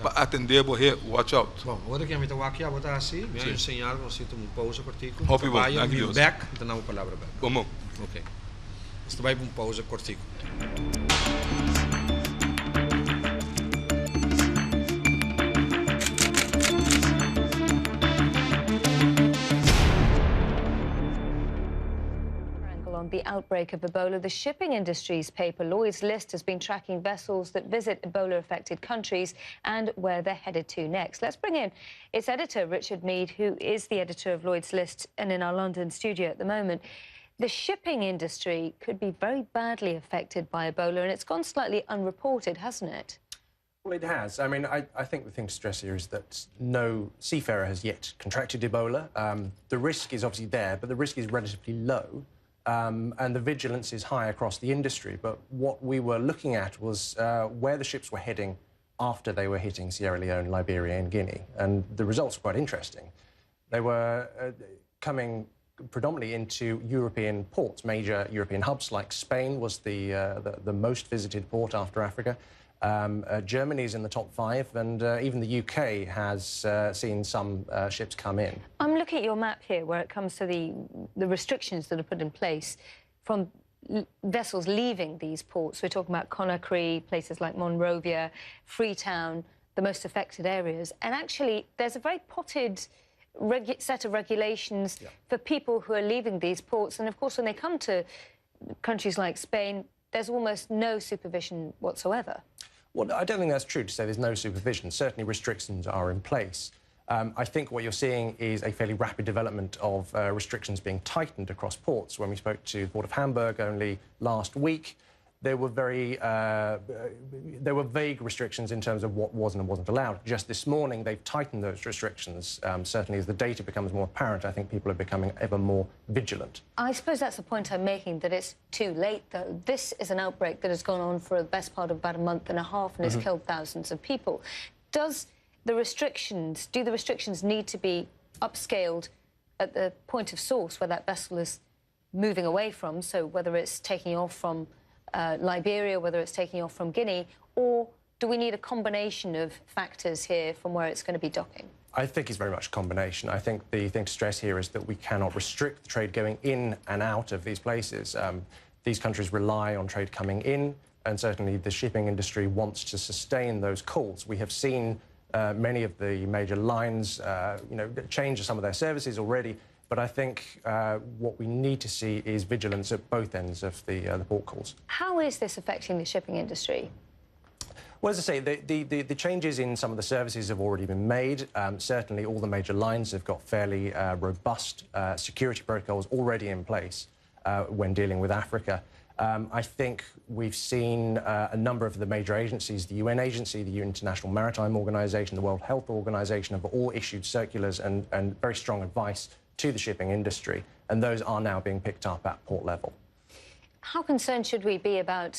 Para atender você, watch out. Bom, agora que a gente aqui a botar assim, me vai ensinar, nós temos pausa cortico. Hope you will. Vai back, então não palavra back. Vamos. Ok. Então vai pausa cortico. On the outbreak of Ebola, the shipping industry's paper Lloyd's List has been tracking vessels that visit Ebola-affected countries and where they're headed to next. Let's bring in its editor, Richard Mead, who is the editor of Lloyd's List and in our London studio at the moment. The shipping industry could be very badly affected by Ebola, and it's gone slightly unreported, hasn't it? Well, it has. I mean, I think the thing to stress here is that no seafarer has yet contracted Ebola. The risk is obviously there, but the risk is relatively low. And the vigilance is high across the industry. But what we were looking at was where the ships were heading after they were hitting Sierra Leone, Liberia and Guinea. And the results were quite interesting. They were coming predominantly into European ports, major European hubs like Spain was the most visited port after Africa. Germany is in the top 5, and even the UK has seen some ships come in. I'm looking at your map here where it comes to the restrictions that are put in place from vessels leaving these ports. We're talking about Conakry, places like Monrovia, Freetown, the most affected areas. And actually, there's a very potted set of regulations for people who are leaving these ports. And of course, when they come to countries like Spain, there's almost no supervision whatsoever. Well, I don't think that's true to say there's no supervision. Certainly restrictions are in place. I think what you're seeing is a fairly rapid development of restrictions being tightened across ports. When we spoke to the Port of Hamburg only last week, there were vague restrictions in terms of what was and wasn't allowed. Just this morning, they've tightened those restrictions. Certainly, as the data becomes more apparent, I think people are becoming ever more vigilant. I suppose that's the point I'm making, that it's too late, though. This is an outbreak that has gone on for the best part of about a month and a half and has killed thousands of people. Do the restrictions need to be upscaled at the point of source where that vessel is moving away from, so whether it's taking off from Liberia, whether it's taking off from Guinea, or do we need a combination of factors here from where it's going to be docking? I think it's very much a combination. I think the thing to stress here is that we cannot restrict the trade going in and out of these places. These countries rely on trade coming in, and certainly the shipping industry wants to sustain those calls. We have seen many of the major lines, change some of their services already. But I think what we need to see is vigilance at both ends of the port calls. How is this affecting the shipping industry? Well, as I say, the changes in some of the services have already been made. Certainly, all the major lines have got fairly robust security protocols already in place when dealing with Africa. I think we've seen a number of the major agencies, the UN agency, the International Maritime Organization, the World Health Organization, have all issued circulars and very strong advice to the shipping industry, and those are now being picked up at port level. How concerned should we be about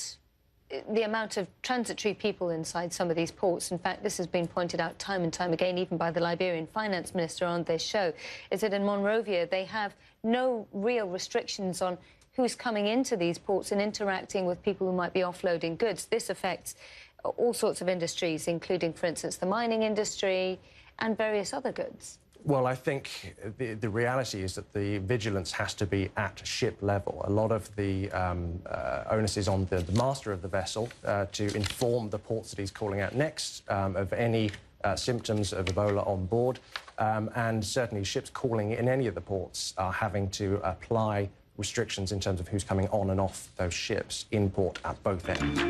the amount of transitory people inside some of these ports? In fact, this has been pointed out time and time again, even by the Liberian finance minister on this show, is that in Monrovia they have no real restrictions on who's coming into these ports and interacting with people who might be offloading goods. This affects all sorts of industries, including, for instance, the mining industry and various other goods. Well, I think the reality is that the vigilance has to be at ship level. A lot of the onus is on the master of the vessel to inform the ports that he's calling out next of any symptoms of Ebola on board. And certainly ships calling in any of the ports are having to apply restrictions in terms of who's coming on and off those ships in port at both ends.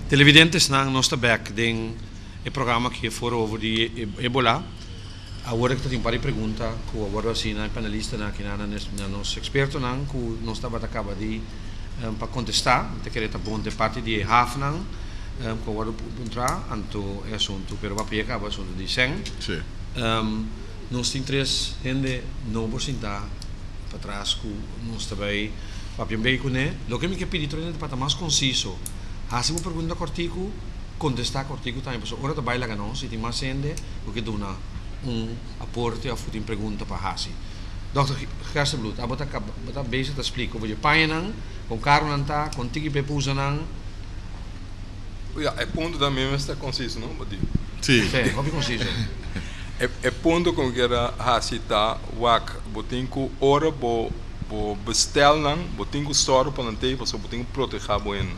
Televidentes na nós tabek ding e programa que for over die Ebola. Agora que tem pari pergunta com agora assim na panelista na kinana na nos experto na com nós tava acaba de para contestar, te querer tá bom de parte de Hafnan com agora entrar anto é assunto, pero vai pegar o assunto de sen. Sim. Nós tem três gente não por sentar para trás com nós também para bem com né. Lo que me que pedir treino para mais conciso. Hasi mo pergunta cortico, contestar cortico também, porque ora trabalha lá não, se tem mais gente, o que dona aporte of tem pergunta para Hasi. Dr. Gerstenbloed, abota bezig te explicar over je pijn com caro não tá, com tiki pepusa não. Ja, é ponto da mesma está conciso, não, Badi? Sim. Sim, hobby conciso. É ponto com que era Hasi tá, wak, botinco ora bo bestel não, botinco store para não ter, porque botinco proteger bueno.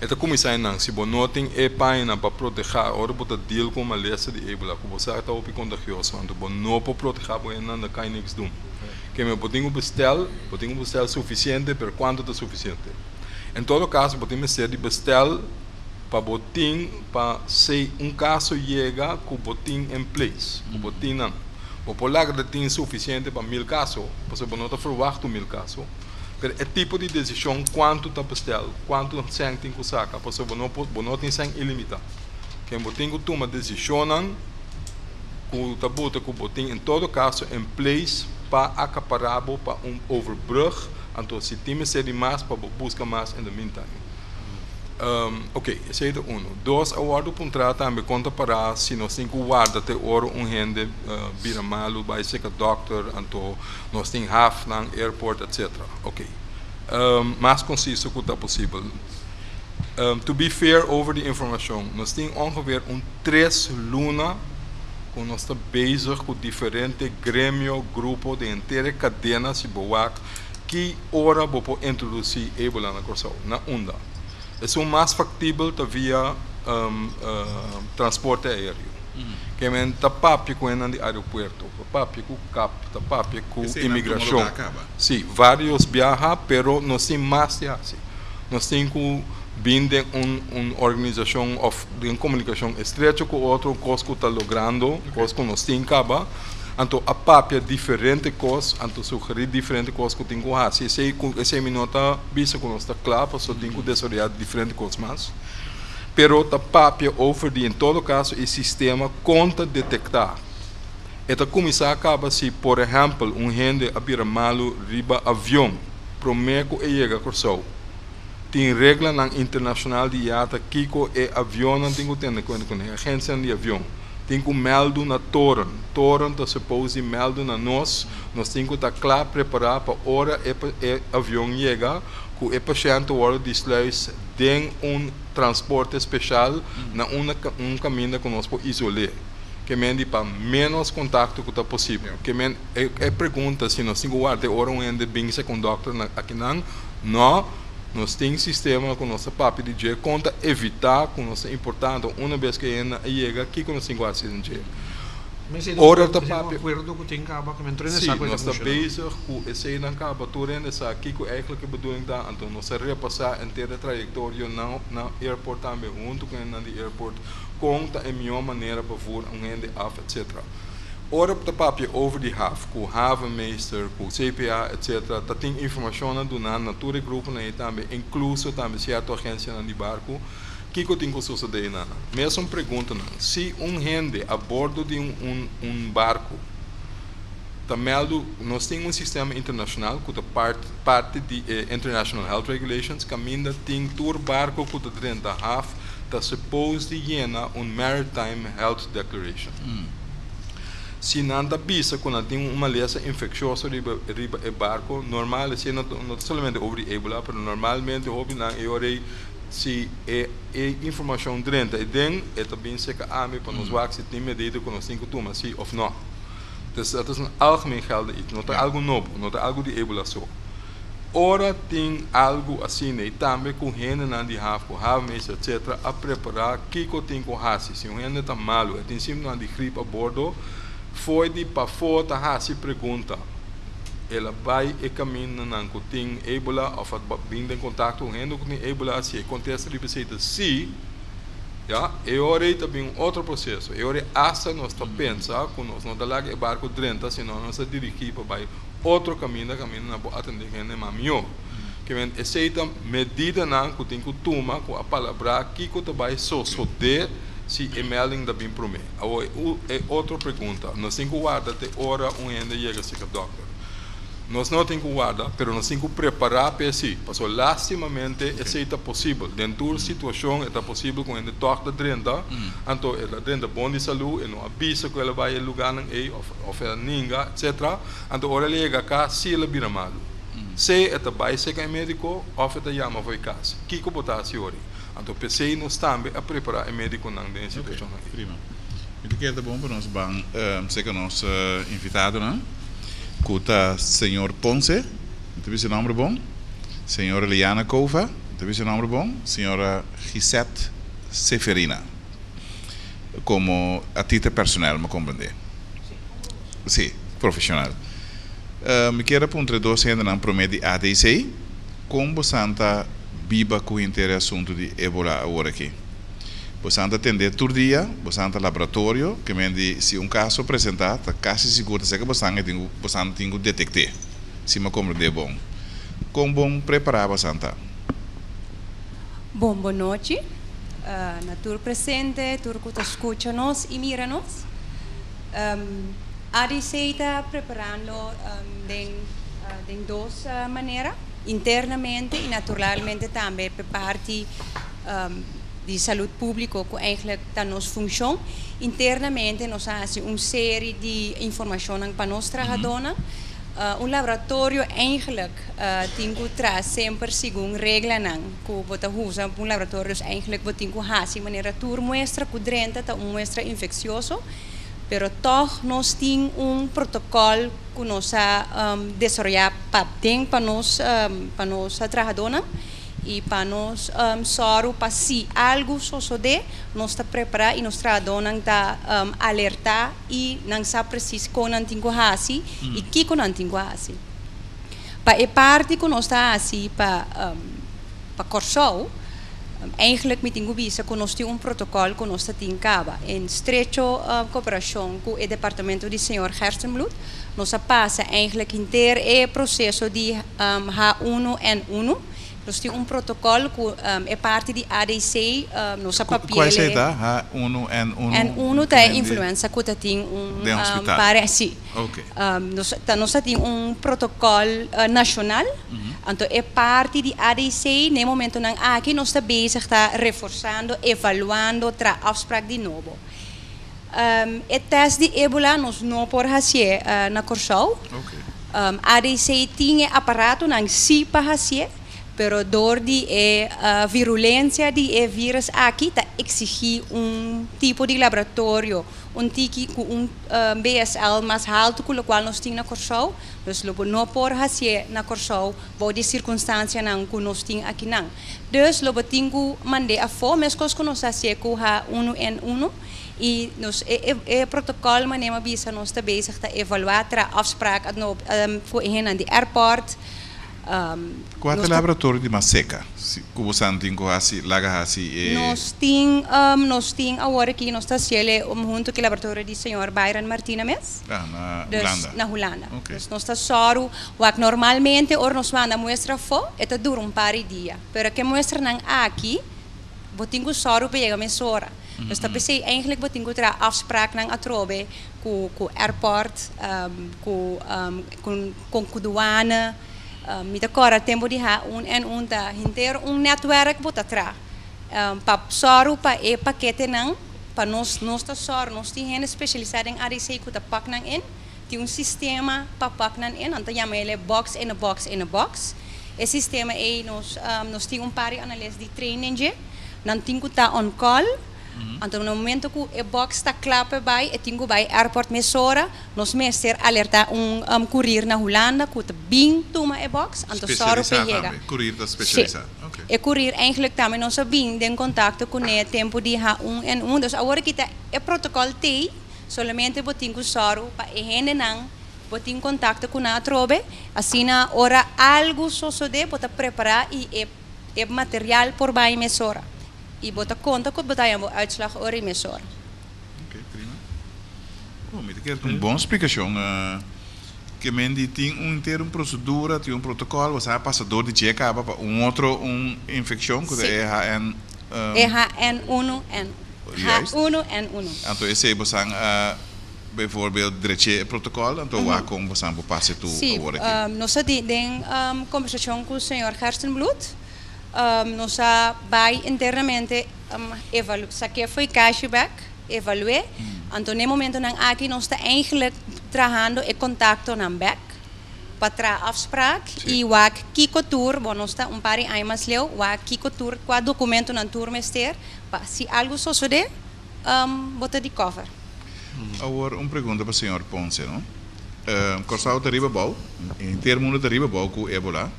Esta comissão não, se você não tem pena para proteger, ora você deal com uma lesson de Ebola, que você está op contagioso, então você não pode proteger, não kan je niks doen. Que me botinho bestel suficiente, pero quanto é suficiente? Em todo caso, botinho ser de bestel para botinho, para se caso chega com botinho em place, com botinho não. O polaco tem suficiente para 1000 casos, porque você não está verwacht 1000 casos. Pero é tipo de decisão quanto está bestel, quanto sangue tem que sacar, porque você não tem sangue ilimitado. Quem botinho toma decisão, com o tabuta com o botinho, em todo caso, em place para acaparar, para overbrug, então se tem mais para buscar mais in the meantime. Ok, esse é um. Dois, aguardo para também conta para se nós temos que guardar até hora gente vira malo, vai ser que doctor, então nós temos half na airport, etc. Ok. Mais conciso que está possível. To be fair over the informação, nós temos ongeveer 3 luna com nós está bezig com diferentes grêmio, grupo de inteira cadena se boak que ora vou introduzir Ebola na Corsão, na onda. É mais factível via transporte aéreo. Que é papi com o aeroporto, papi com CAP, papi com imigração. Sim, vários viajam, pero nós temos mais de assim. Nós temos que binden uma organização de comunicação estreita com outro, coisa que está logrando, coisa que nós temos acaba. Então, a papi é diferente coisa, então sugerir diferente coisa que tem que fazer. Esse minuto, visa que nós está claro, só tem que desorientar diferente coisas mais. Pero a papi over em todo caso, o sistema conta detectar. Eta começar acaba se, por exemplo, gente abrir malo riba avião, prometo que chega a Corsão. Tem regra na internacional de IATA que o avião não tem que ter com a agência de avião. Tem que meldo na Toren. Toren está suposto meldo na nós temos que estar claro preparado para a hora que o avião chega, que o paciente hora de sluis tem transporte especial na caminho que nós podemos isolar. Que mende para menos contato que está possível. Que mende pergunta se nós temos que guardar hora onde bem se com o doctor aqui não. Nós temos sistema com nossa papi de dia conta evitar com nossa importante uma vez que chega aqui com nossa linguagem de dia. Ora da papi. Sim, nós está bezig com esse não acaba tudo nessa aqui com eigenlijk bedoeling da então nós repassar inteira trajetória na airport também junto com na airport conta a melhor maneira para voar gente af etc. Ora de papi over die half, com havenmeester, com CPA, etc. Dat tem informação do na natura grupo na também, incluso também certa agência na de barco, que tem que suceder na. Mesmo pergunta se gente a bordo de barco, meldo, nós temos sistema internacional que é parte de International Health Regulations, que ainda tem tour barco que é dentro da half, that supposed to llena Maritime Health Declaration. Se não bisa quando tem uma doença infecciosa riba barco, normal é não somente sobre Ebola, mas normalmente houve na EORE se é informação dentro e den é também se que ame para nos wax se tem medida que nós temos que tomar se of não. Dus dat is een algemeen geldig iets, não é algo novo, não é algo de Ebola só. Ora tem algo assim, e também com gente na de havenmeester, etc., a preparar que tem que fazer. Se gente está malo, tem sempre na de gripe a bordo, foi de para fora se pergunta ela vai e caminha na que tem Ebola ou vindo em contato com gente que tem Ebola se acontece de receita se e ora também outro processo e ora essa nós está pensa que nós não dá lá que barco 30 senão nós está dirigir para vai outro caminho na boa atender gente mamio que vem essa medida na que tem que tomar com a palavra que que vai só de se a melding da bem para mim. É outra pergunta. Nós temos que guardar até hora ainda chega a ser doctor. Nós não temos que guardar, mas nós temos que preparar para isso. Porque, lastimamente, isso é possível. Dentro da situação, é possível com a toque de 30, então, ela tem bom de saúde, não avisa que ela vai lugar ou ninguém, etc. Então, ela chega cá, se ela vira mal. Se ela vai ser médico, ou ela chama para casa. O que que botar a hora? Então, pensei nós também a preparar o médico na situação. Prima. Muito que é bom para nós, bem, sei que nós invitado, né? Cuta senhor Ponce, teve seu nome bom. Senhora Liana Cova, teve seu nome bom. Senhora Gisette Seferina. Como a título personal, me compreender? Sim, profissional. Me quero apontar dois ainda não promete ADC, como Santa biba com o assunto de Ebola agora aqui. Você anda atender todo dia, você anda laboratório, que mende se caso apresentar, está quase seguro que você tem que detectar. Se me compreender bom. Como bom preparar você anda? Boa noite. Na tour presente, tour que escuta-nos e mira-nos. A receita preparando de duas maneiras. Internamente e naturalmente também por parte de saúde pública que eigenlijk dan nos funciona. Internamente nós hacemos uma série de informações para nós trabalhadores. Laboratório eigenlijk tem que trazer sempre segundo regra que você usa laboratório eigenlijk você tem que fazer maneira tour muestra que dentro tá muestra infeccioso, pero toch nós tem protocolo que nós desenvolver para nós trabalhadores. E para nós só para se algo suceder, nós está preparado e nós trabalhamos está alertar e não sabe preciso como não tem que fazer e que não tem que fazer. Para a parte que nós está assim para Corsou, eigenlijk met Ingubisa que nós temos protocolo que nós tem caba em estreita cooperação com o departamento do Sr. Gerstenbloed. Nós passa eigenlijk inteiro o processo de H1N1. Nós temos protocolo que é parte de ADC, nossa papel. Qual é a H1N1? N1 é influenza que tem parece. Okay. Nós temos protocolo nacional. Então é parte de ADC. No momento não aqui nós estamos bezig reforçando, evaluando, tra afspraak de novo. O teste de Ebola nós não por fazer na Corsou. Okay. ADC tinha aparato não se para fazer. Pero door die virulência de vírus aqui está exigir tipo de laboratório, tipo BSL mais alto que o qual nós temos na Corsou. Dus lobo não por fazer na Corsou, por de circunstância não que nós temos aqui não. Dus lobo tenho mandei a forma as coisas que nós fazemos com H1N1 e nos protocolo manema bisa nós está bezig te evaluar tra afspraak voor hen aan de airport. Qual é o laboratório de Maseca? Como santing ko hasi laga hasi nós temos agora aqui nós estamos junto com o laboratório do Sr. Byron Martinez na Holanda. Na Holanda. Okay. Dus nós estamos só o que normalmente nós manda muestra fo, eta dura par de dias. Pero que muestra não aqui, botingo só para chegar mesora. Dus dat betekent eigenlijk botingo tra afspraak nang atrobe com airport, com douane. Met agora tempo de H1N1 da inteiro netwerk bota tra. Pa soro pa paquete não, pa nós tá soro, nós tem especializado em ADC que tá pak nang in, tem sistema pa pak nang in, então chama ele box in a box in a box. Esse sistema é nós tem par de análise de training je, não tem que tá on call. Então no momento que a box está clapa bij, eu tenho bij airport mesora, nós mestre alerta courier na Holanda, que está bem toma a box, então só para chegar. Courier está especializado. Okay. E courier eigenlijk também nós bem em contato com o tempo de H1N1, dus agora que tá o protocolo tem, solamente botinho que só para gente não botinho contato com a trobe, assim na hora algo suceder, bota preparar e é material por bij mesora. E bota conta que botar a uitslag oor die mesor. Ok, prima. Bom, me quer uma boa explicação. Que mendi tem inteiro procedura, tem protocolo, você passa dor de checa para outro infecção que é H1N1. H1N1. Então esse você bijvoorbeeld direito protocolo, então waar kom você para passar tu agora aqui. Nós temos conversação com o Sr. Gerstenbloed. Nós vai internamente saque foi cashback, evaluar. Então, no momento aqui nós está eigenlijk trabalhando em contato na back para afspraak e o Kiko Tour, bom nós está par de anos leu, o Kiko Tour, qual documento na tour mester, para se algo suceder, bota de cover. Agora pergunta para o Sr. Ponce, não? Corsau de Ribabau, em termos de Ribabau com Ebola.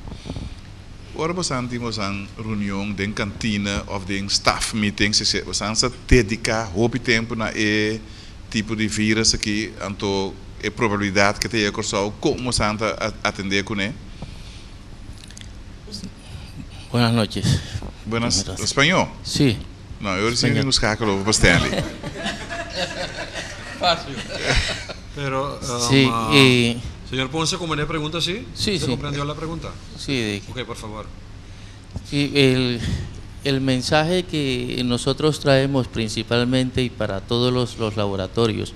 Ora você temos uma reunião de cantina ou de staff meeting, você dedica pouco tempo na tipo de vírus aqui, então a probabilidade que tenha Corsau como você atender com ele? Buenas noches. Buenas, espanhol? Sí. Não, eu sempre nos escalo para Stanley. Fácil. Pero sí, señor Ponce, como le pregunta, ¿sí? Sí, ¿Se sí. comprendió la pregunta? Sí. Ok, por favor. Sí, el mensaje que nosotros traemos principalmente y para todos los laboratorios,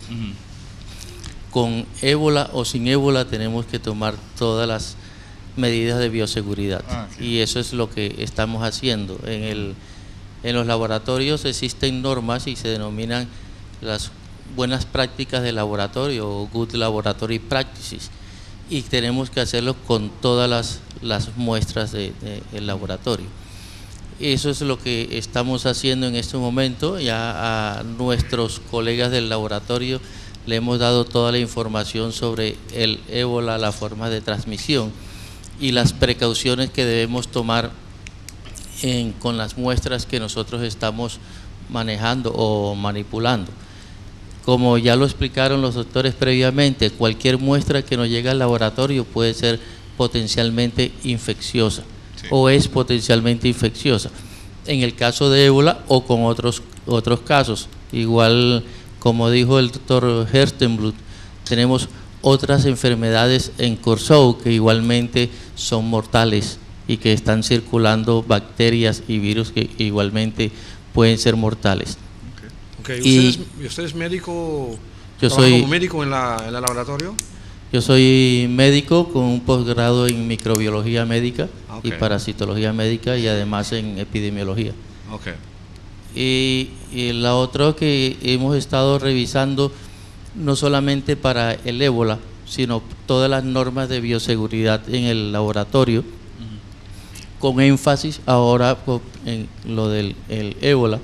con ébola o sin ébola tenemos que tomar todas las medidas de bioseguridad. Y eso es lo que estamos haciendo. En los laboratorios existen normas y se denominan las buenas prácticas de laboratorio o Good Laboratory Practices, y tenemos que hacerlo con todas las muestras del laboratorio. Eso es lo que estamos haciendo en este momento. Ya a nuestros colegas del laboratorio le hemos dado toda la información sobre el ébola, la forma de transmisión y las precauciones que debemos tomar con las muestras que nosotros estamos manejando o manipulando. Como ya lo explicaron los doctores previamente, cualquier muestra que nos llegue al laboratorio puede ser potencialmente infecciosa, sí, o es potencialmente infecciosa, en el caso de ébola o con otros casos. Igual, como dijo el doctor Gerstenblut, tenemos otras enfermedades en Curaçao que igualmente son mortales y que están circulando bacterias y virus que igualmente pueden ser mortales. Okay. ¿Usted es médico? Yo soy como médico en el laboratorio. Yo soy médico con un posgrado en microbiología médica, okay, y parasitología médica, y además en epidemiología. Okay. Y la otra que hemos estado revisando no solamente para el ébola, sino todas las normas de bioseguridad en el laboratorio, con énfasis ahora en lo del ébola,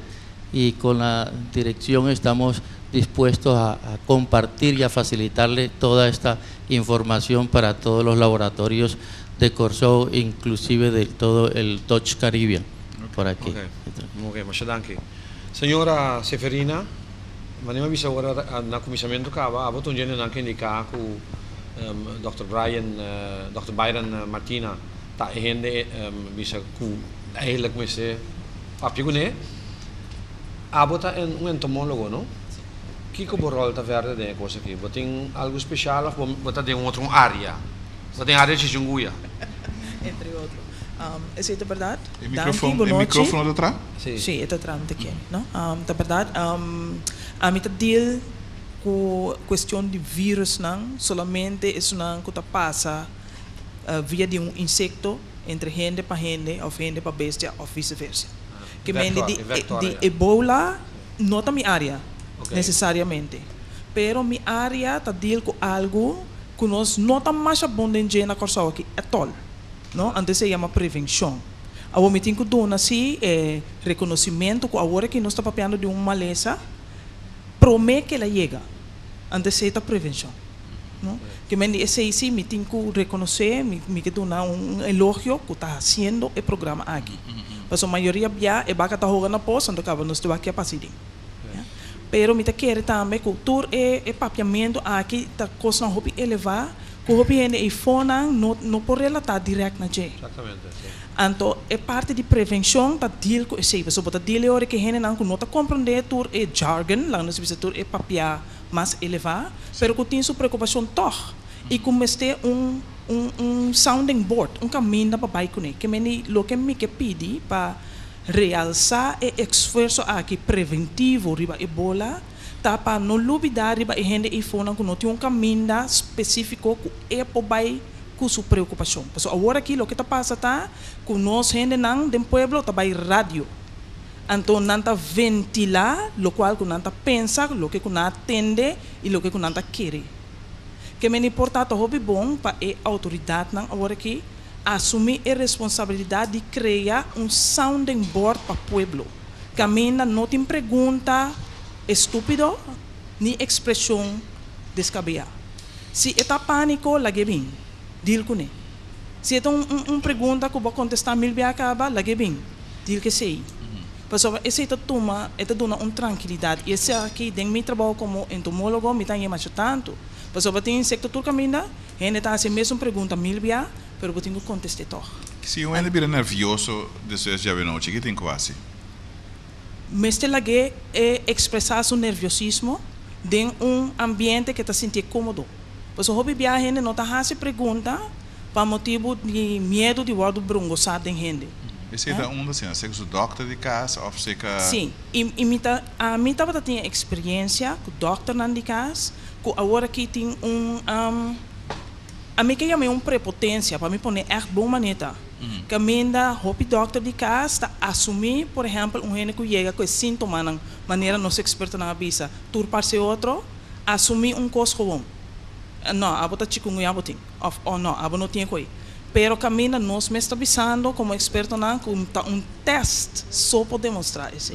y con la dirección estamos dispuestos a compartir y a facilitarle toda esta información para todos los laboratorios de Curaçao, inclusive de todo el Dutch Caribbean, por aquí. Okay, muchas gracias. Señora Seferina, wanneer we agora na comissamento kaba, abot un jene nanke indika ku Dr. Byron Martina ta hende bisa ku eigenlijk mese papje gune. Abota un entomólogo, ¿no? Kiko borrol ta verde de cosa aqui. Botin algo especial of bota de outra área. Botin área de Junguia. Entre otros. ¿Es esto verdad? ¿El micrófono de atrás? Sí, es atrás de quién, ¿no? ¿Es verdad? A mí te deal con cuestión de virus, ¿no? Solamente es una cosa que pasa vía de un insecto entre gente para gente, o gente para bestia, o viceversa. Que de ebola não está minha área, okay, necessariamente. Pero minha área está deal com algo que nós não está mais abundante na Curaçao aqui, é tol. Não? Antes se chama prevenção. Agora me tenho que dar assim reconhecimento que agora que nós está papeando de uma maleza, promete que ela chega. Antes se está prevenção. Não? Que esse sim me tenho que reconhecer, me que dar elogio que está fazendo o programa aqui. Mas a maioria já é bacana jogando na poça, então acaba nos tendo aqui a passarinho. Pero me quer também que o tour é papiamento aqui da coisa não hobby elevar, que o hobby é iPhone não pode relatar direto na gente. Exatamente. Então é parte de prevenção da deal com esse, pessoal bota deal é hora que gente não está compreender tour é jargon, lá no serviço tour é papiar mais elevar, pero que tem sua preocupação toch e como este sounding board, caminho para baixo né, que lo que me pedi para realçar o esforço aqui preventivo riba ebola, tá para não olvidar riba e gente e fona que não tem caminho específico que é para baixo com sua preocupação. Porque agora aqui lo que está passa tá que nós gente não do pueblo tá baixo rádio. Então não tá ventilar, lo qual que não tá pensa, lo que não atende e lo que não tá querer. Que é importante hobby bom para a autoridade não agora aqui assumir a responsabilidade de criar sounding board para o pueblo. Camina não tem pergunta estúpido nem expressão descabellada. Se está pânico, lage bem, diz com ele. Se é pergunta que vou contestar mil vezes acaba, lage bem, diz que sei. Pessoal, esse toma, dá uma tranquilidade. E esse aqui, dentro do meu trabalho como entomólogo, me tem mais tanto. Pessoal, tem insecto tudo caminha, gente está fazendo a mesma pergunta mil vezes, pero eu tenho que contestar todo. Se um ainda vira nervioso depois de haver noite, o que tem que fazer? Meste lage é expressar seu nerviosismo em ambiente que está sentindo cômodo. Pessoal, hobby a gente não está fazendo pergunta para motivo de medo de guardar brongoçado em gente. Esse é assim, você é o doctor de casa ou você é... Sim, a mim estava tendo experiência com o doctor de casa, que agora aqui tem a mim que é uma prepotência para me pôr echt boa maneira. Que a minha hopi doctor de casa está assumir, por exemplo, gente que chega com sintoma na maneira não ser experto na visa, turpar-se outro, assumir coisa comum. Não, a bota chikungunya botin, ou não, a não tem coi. Pero camina nós me está avisando como experto na com teste só para demonstrar isso.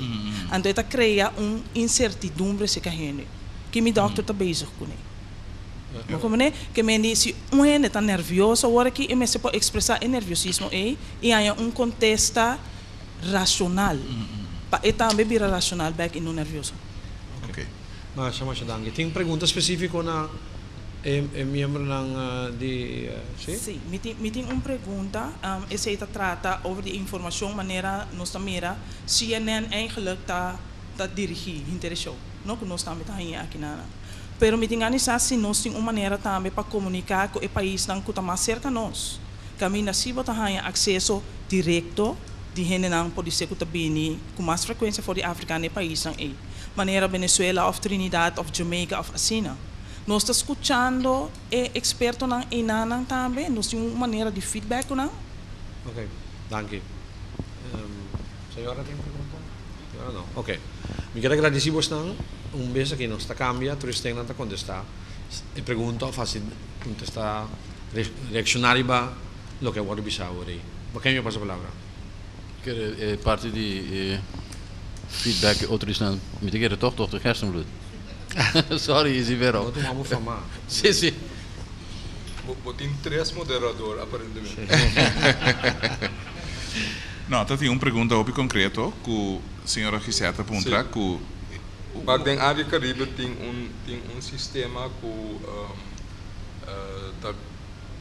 Então está cria incertidumbre se que gente, que me doctor está bezig com ele. Não como né? Que me diz se gente está nervioso, agora que me se pode expressar nervosismo e há contexto racional. Para também vira racional back no nervioso. Okay. Mas chama dangue. Tem pergunta específica na membro de sim, me tem uma pergunta. Essa trata over de informação maneira nós mira CNN eigenlijk tá dirigir interesse não que nós também tá aqui na. Pero me tem se nós tem uma maneira também para comunicar com o país não que está mais cerca nós. Caminha se botar acesso direto de gente não pode ser que tá bem com mais frequência for de África no país não é. Maneira Venezuela of Trinidad of Jamaica of Asina. Nós estamos escutando experto na Inanang também, nós temos uma maneira de feedback não? Ok, danke. Senhora tem pergunta? Senhora não. Ok. Me quero agradecer bastante. Beijo que não está cambia, tu tem nada contestar. E pergunta fácil contestar, reaccionar para o que eu vou dizer agora. Por que me passa a palavra? Que parte de feedback outro estão, me diga toch Dr. Gerstenbloed. Sorry, Isivero. Vamos falar. Sim, sim. Tem 3 moderadores, aparentemente. Não, então tem uma pergunta bem concreta que a senhora Giseta aponta que mas na área Caribe tem sistema que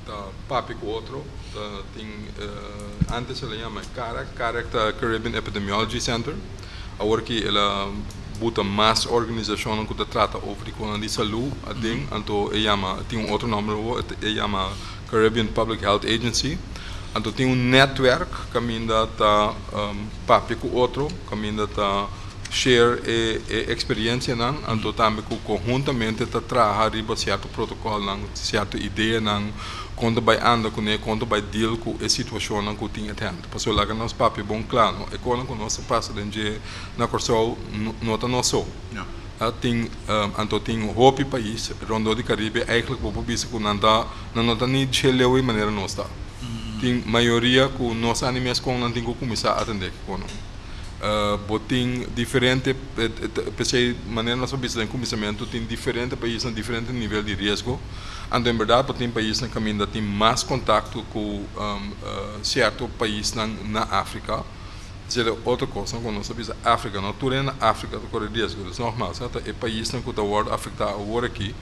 tá papi com outro, tem antes ele chama CAREC, Caribbean Epidemiology Center, agora que ela buta mais organização que trata over de saúde, então tem outro nome, chama Caribbean Public Health Agency. Então tem network que ainda tá papi com outro, que ainda tá share experiência não, então também conjuntamente está trabalhando certo protocolo não, certa ideia não, quando vai andar com ele, quando vai deal com a situação não que tem atento, porque lá que nós papi bom claro, é quando nós passa de na corso nota não só, tem então tem hopi país, rondo de Caribe, eigenlijk vou bisa com nada nem de lewe maneira não está, tem maioria com nós animes com não tem que começar a atender com botin diferente pensei maneira nossa visão em começamento tem diferente países em diferente nível de risco então em verdade tem países na caminho tem mais contato com certo país na África seja outra coisa quando nós sabemos África não tudo na África do corre risco é normal certo é país que está world afetado agora aqui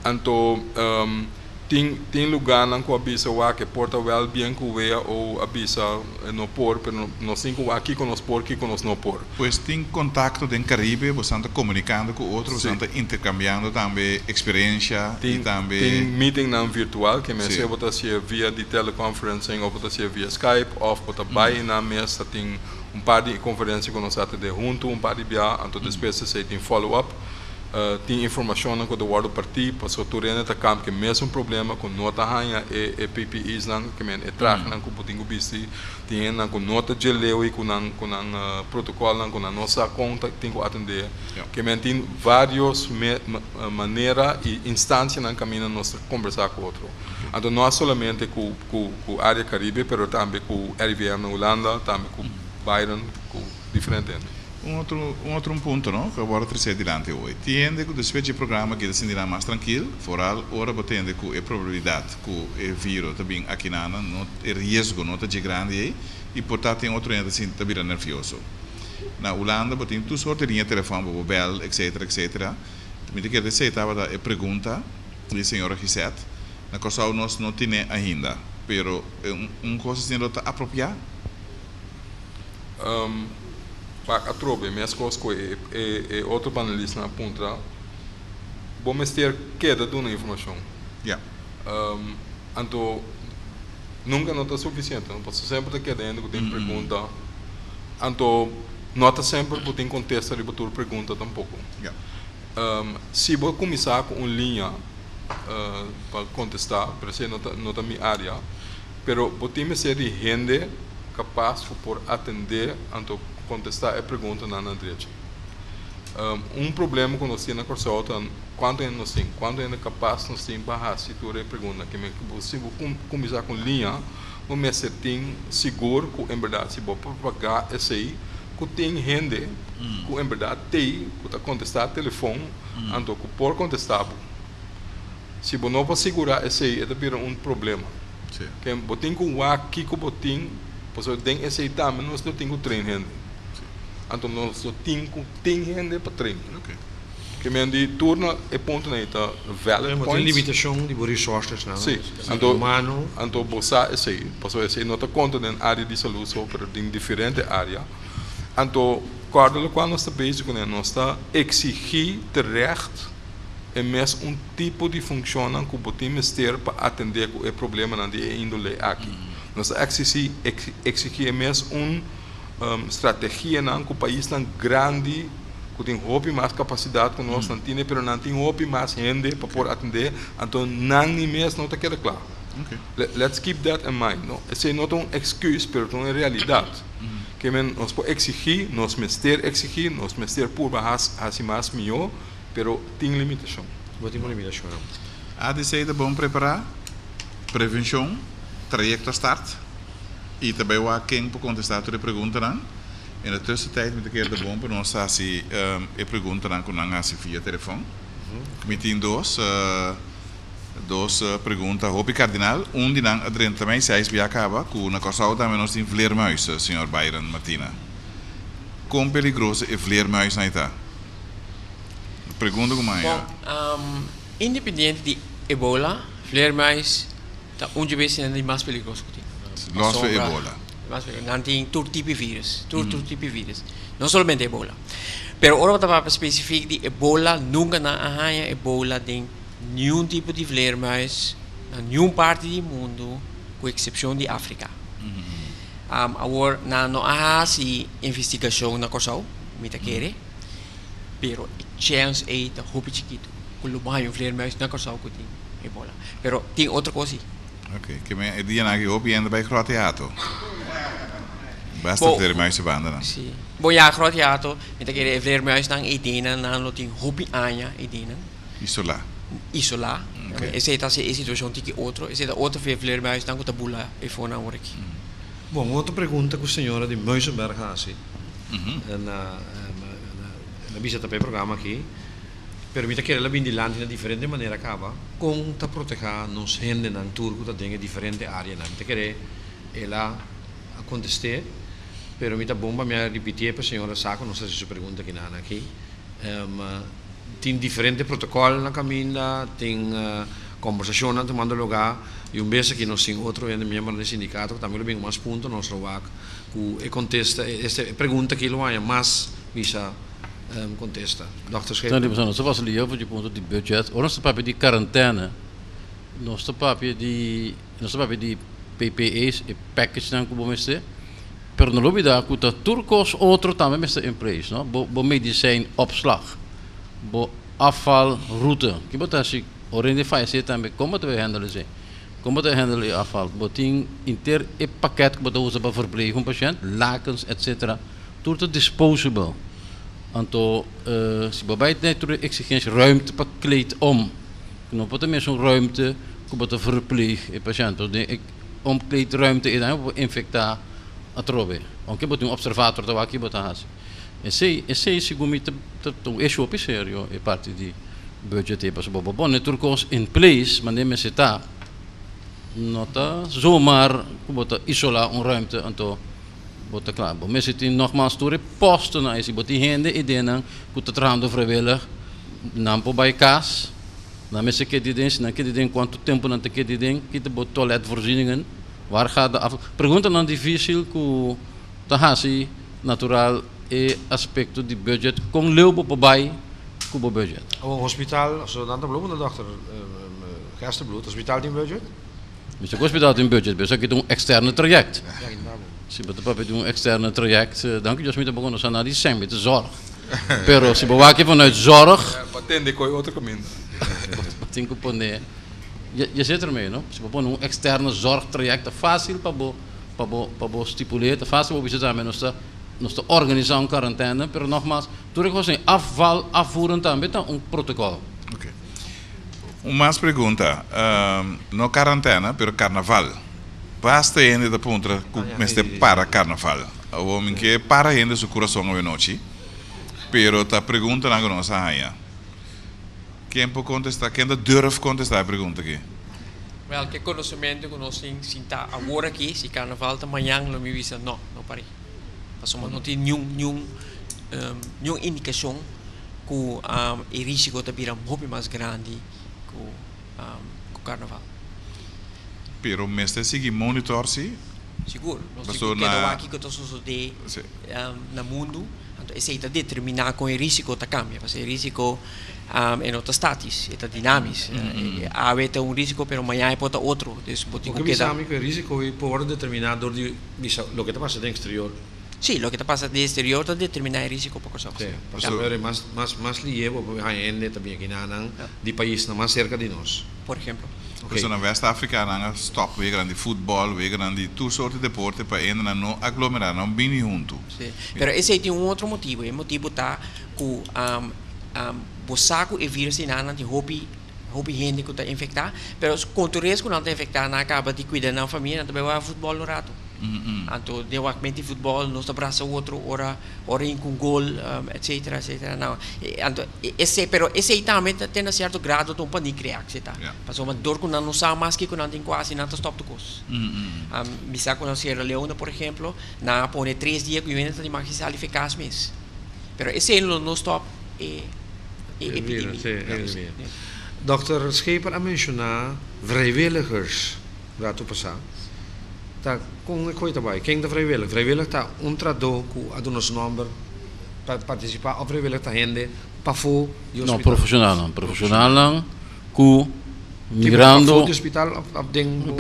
então tem lugar na que avisa que porta well bem que veia ou avisa no por, pero não sei que aqui com nós por, aqui com nós não por. Pois tem contato do Caribe, você está comunicando com outros, você está intercambiando também experiência e também tem meeting na virtual que me se bota se via de teleconferencing ou bota se via Skype ou bota by na mesa tem par de conferências que nós atende junto, par de via, então depois se tem follow up. Tem informação que do guardo partir para o turno da campo que mesmo problema com nota hanha e PPIs não que men é traje não com putinho bici tem não com nota de lei com protocolo não com nossa conta tem que atender que men tem vários maneiras e instâncias no caminho nós conversar com outro então não somente com área Caribe pero também com RVM na Holanda também com Byron com diferente outro ponto, não? Que agora trazer adiante hoje. Tiende que depois do programa que se sentirá mais tranquilo, foral, ora batendo com a probabilidade que o vírus também aqui na não é risco não está de grande e portanto tem outro ainda assim também nervioso. Na Holanda batendo tu sorte linha telefone, mobile, etc. Me diga que você estava a pergunta de senhora Gisette, na qual nós não temos ainda, pero coisa assim não está apropriada. A trobe, minhas coisas e outro panelista na ponta, vamos ter queda de uma informação. Então, nunca não está suficiente, não posso sempre ter queda ainda que tem pergunta. Então, não está sempre que tem contexto de botar pergunta tampouco. Se vou começar com uma linha, para contestar, pero se nota mi área, pero botime ser de gente capaz por atender anto contestar a pergunta na direita. Problema que nós temos na Corsauta, quanto nós temos, quanto é capaz nós temos para se tu pergunta que se começar com linha, o mês tem seguro que em verdade se vou pagar esse aí, que tem gente que em verdade tem que tá contestar telefone, anto que por contestar. Se você não pode segurar esse aí, é vira problema. Que botin com o aqui que botin, pois tem esse aí também, nós não temos treino gente. Então nós não temos gente para treinar. Que me andi turno é ponto na ita valid points. Tem limitação de resources, não? Sim. Então bossa esse aí, pois esse aí não está conta na área de saúde, só para em diferente área. Então quando nós está bezig com nós está exigir terecht é mesmo tipo de função que podemos ter para atender o problema na índole aqui. Nós exigir é mesmo estratégia que o país tão grande, que tem mais capacidade que nós não temos, mas não tem mais gente para poder atender, então não mesmo não está claro. Let's keep that in mind. Esse não é uma excuse, mas é uma realidade. Que nós podemos exigir, nós mesmo por fazer mais melhor, pero tem limitação. Wat tem limitação? A DC é bom preparar, prevenção, trajecto start, e também o quem para contestar a pergunta não. E na tussentijd met een keer de bom para nós assim e pergunta não com nós assim via telefone. Me tem duas perguntas, hopi cardinal, de nós adrente também se aí acaba, com na Corsau também nós tem vleermuizen, senhor Byron Martina. Como perigoso é vleermuis na Ita? Pergunta como é? Independente de Ebola, vleermuis está onde vez é mais perigoso que tem. Los de Ebola. Não tem todo tipo de vírus, todo tipo de vírus. Não somente Ebola. Pero ora para específico de Ebola, nunca na arranha Ebola tem nenhum tipo de vleermuis, na nenhuma parte do mundo, com exceção de África. Agora, não há investigação na Corsau, me quer, pero chance é da roupa chiquito, com o banho vleermuis na Corsau que tem Ebola. Pero tem outra coisa. Ok, que me dia na que hopi ainda bij groot teatro. Basta vleermuis se banda não. Sim. Bom, ja, groot teatro, me quer vleermuis nang idena, nang tem roupa anya idena. Isolar. Essa é a situação que outro, essa é outra vleermuis nang kutabula e fona work. Bom, outra pergunta que a senhora de Muizenberg faz, na visita para o programa aqui, permite que ela vem de land de diferente maneira acaba, com ta proteger nos gente na turco ta tem diferente área na, te querer ela contestar, pero mita bomba me repetir para a senhora saco, não sei se pergunta que nada aqui, tem diferente protocolo na caminha, tem conversação na tomando lugar. E vez que nós temos outro membro do sindicato que também tem mais pontos nós roubamos que contesta esta pergunta que ele vai mais visa contesta. Dr. Scheper. Então, nós vamos ali over de ponto de budget. O nosso papel de quarentena, nosso papel de PPEs e package não como você, pero não olvidar que o turcos outro também está em place, não? Bo medicijn opslag, bo afvalroute. Que botar assim, oriënteer faz também como te handelen ze. Como te handelen je afval? Botin inter e pakket que botar usa para verpleegen um patiënt, lakens etc. Tudo disposable. Anto se bij het net exigência ruimte para kleed om. Não pode meer zo'n ruimte que botar verpleeg e patiënt. Dus omkleed ruimte e dan infectar a trove. Onde botar observator da aqui botar has. Esse segundo é show sério é parte de budget e para bom net turcos in place, maar nemen ze daar. Nota zomaar bota isolar ruimte anto bota klaar. Bo mensen die nogmaals toe posten na isi boti hende idenen kuta trando vrijwillig nampo bij kaas. Na mensen ke die ding, na ke die ding quanto tempo na te ke die ding, kita bot toiletvoorzieningen. Waar gaat de af? Pergunta dan difícil ku tahasi natural e aspecto di budget com leubo bij kubo budget. O hospitaal, zo dan de bloemen dokter Gerstenbloed, hospitaal die budget? Dus het hospitaal in budget, dus ik doe een externe traject. Si betul papi doe een externe traject, dan kun je dus met de begonnen naar die zijn met de zorg. Pero si bewaken vanuit zorg. Patente kon je ook tem que pôr je zit ermee, no? Se pôr um externo zorgtraject, é fácil para estipular, é fácil para visitar, mas nós organizar uma quarentena, mas nogmaals, tudo é assim, afvoeren também tem protocolo. Ok. Mais pergunta, no quarentena, pero carnaval, basta ainda da ponta que para carnaval, o homem que para ainda seu coração a noite, pero tá pergunta na nossa rainha. Quem pode contestar, quem durf contestar a pergunta aqui? Well, que conhecimento que nós temos, se está agora aqui, se carnaval está amanhã, não me avisa, não parei. Mas não tem nenhuma indicação que o risco está virando muito mais grande que o carnaval. Pero mestre seguir monitor-se? Seguro. Nós temos que aqui que está sucedendo no mundo, então esse está determinar com o risco está cambia, porque o risco é não statis, é dinâmico. Há risco, mas amanhã pode outro. O que sabe que o risco pode determinar do que está passando no exterior. Sí, lo que te pasa de exterior te determina el riesgo por cosas. Sí, pero más lievo porque hay gente también que nanan de países más cerca de nosotros. Por ejemplo. Okay. Na West-Afrika nanga stop weer aan die voetbal, weer aan die soorten deporten para ainda não aglomerar, não bem junto. Sí. Pero ese tem outro motivo. O motivo está que bosaco e vírus nana de hobby gente que está infectada, pero quando o risco não está infectado, acaba de cuidar da família, também vai futebol no rato. Então, de wakmente futebol, nós abraça outro, ora em com gol, etc. Não, então, esse também tem um certo grado de panic reaction, tá? Passou uma dor que não sabe mais que não tem quase nada stop to course. Misa com a Sierra Leone, por exemplo, na pone 3 dias que vem de mais eficaz mês. Pero esse não stop epidemia. Dr. Scheper mencionou vrijwilligers, rato passado. Tá com a coisa também. Quem é vrijwillig? Vrijwillig tá trador com a nosso nome para participar. Ou vrijwillig tá gente para fora do hospital. Não, profissional com migrando. Do hospital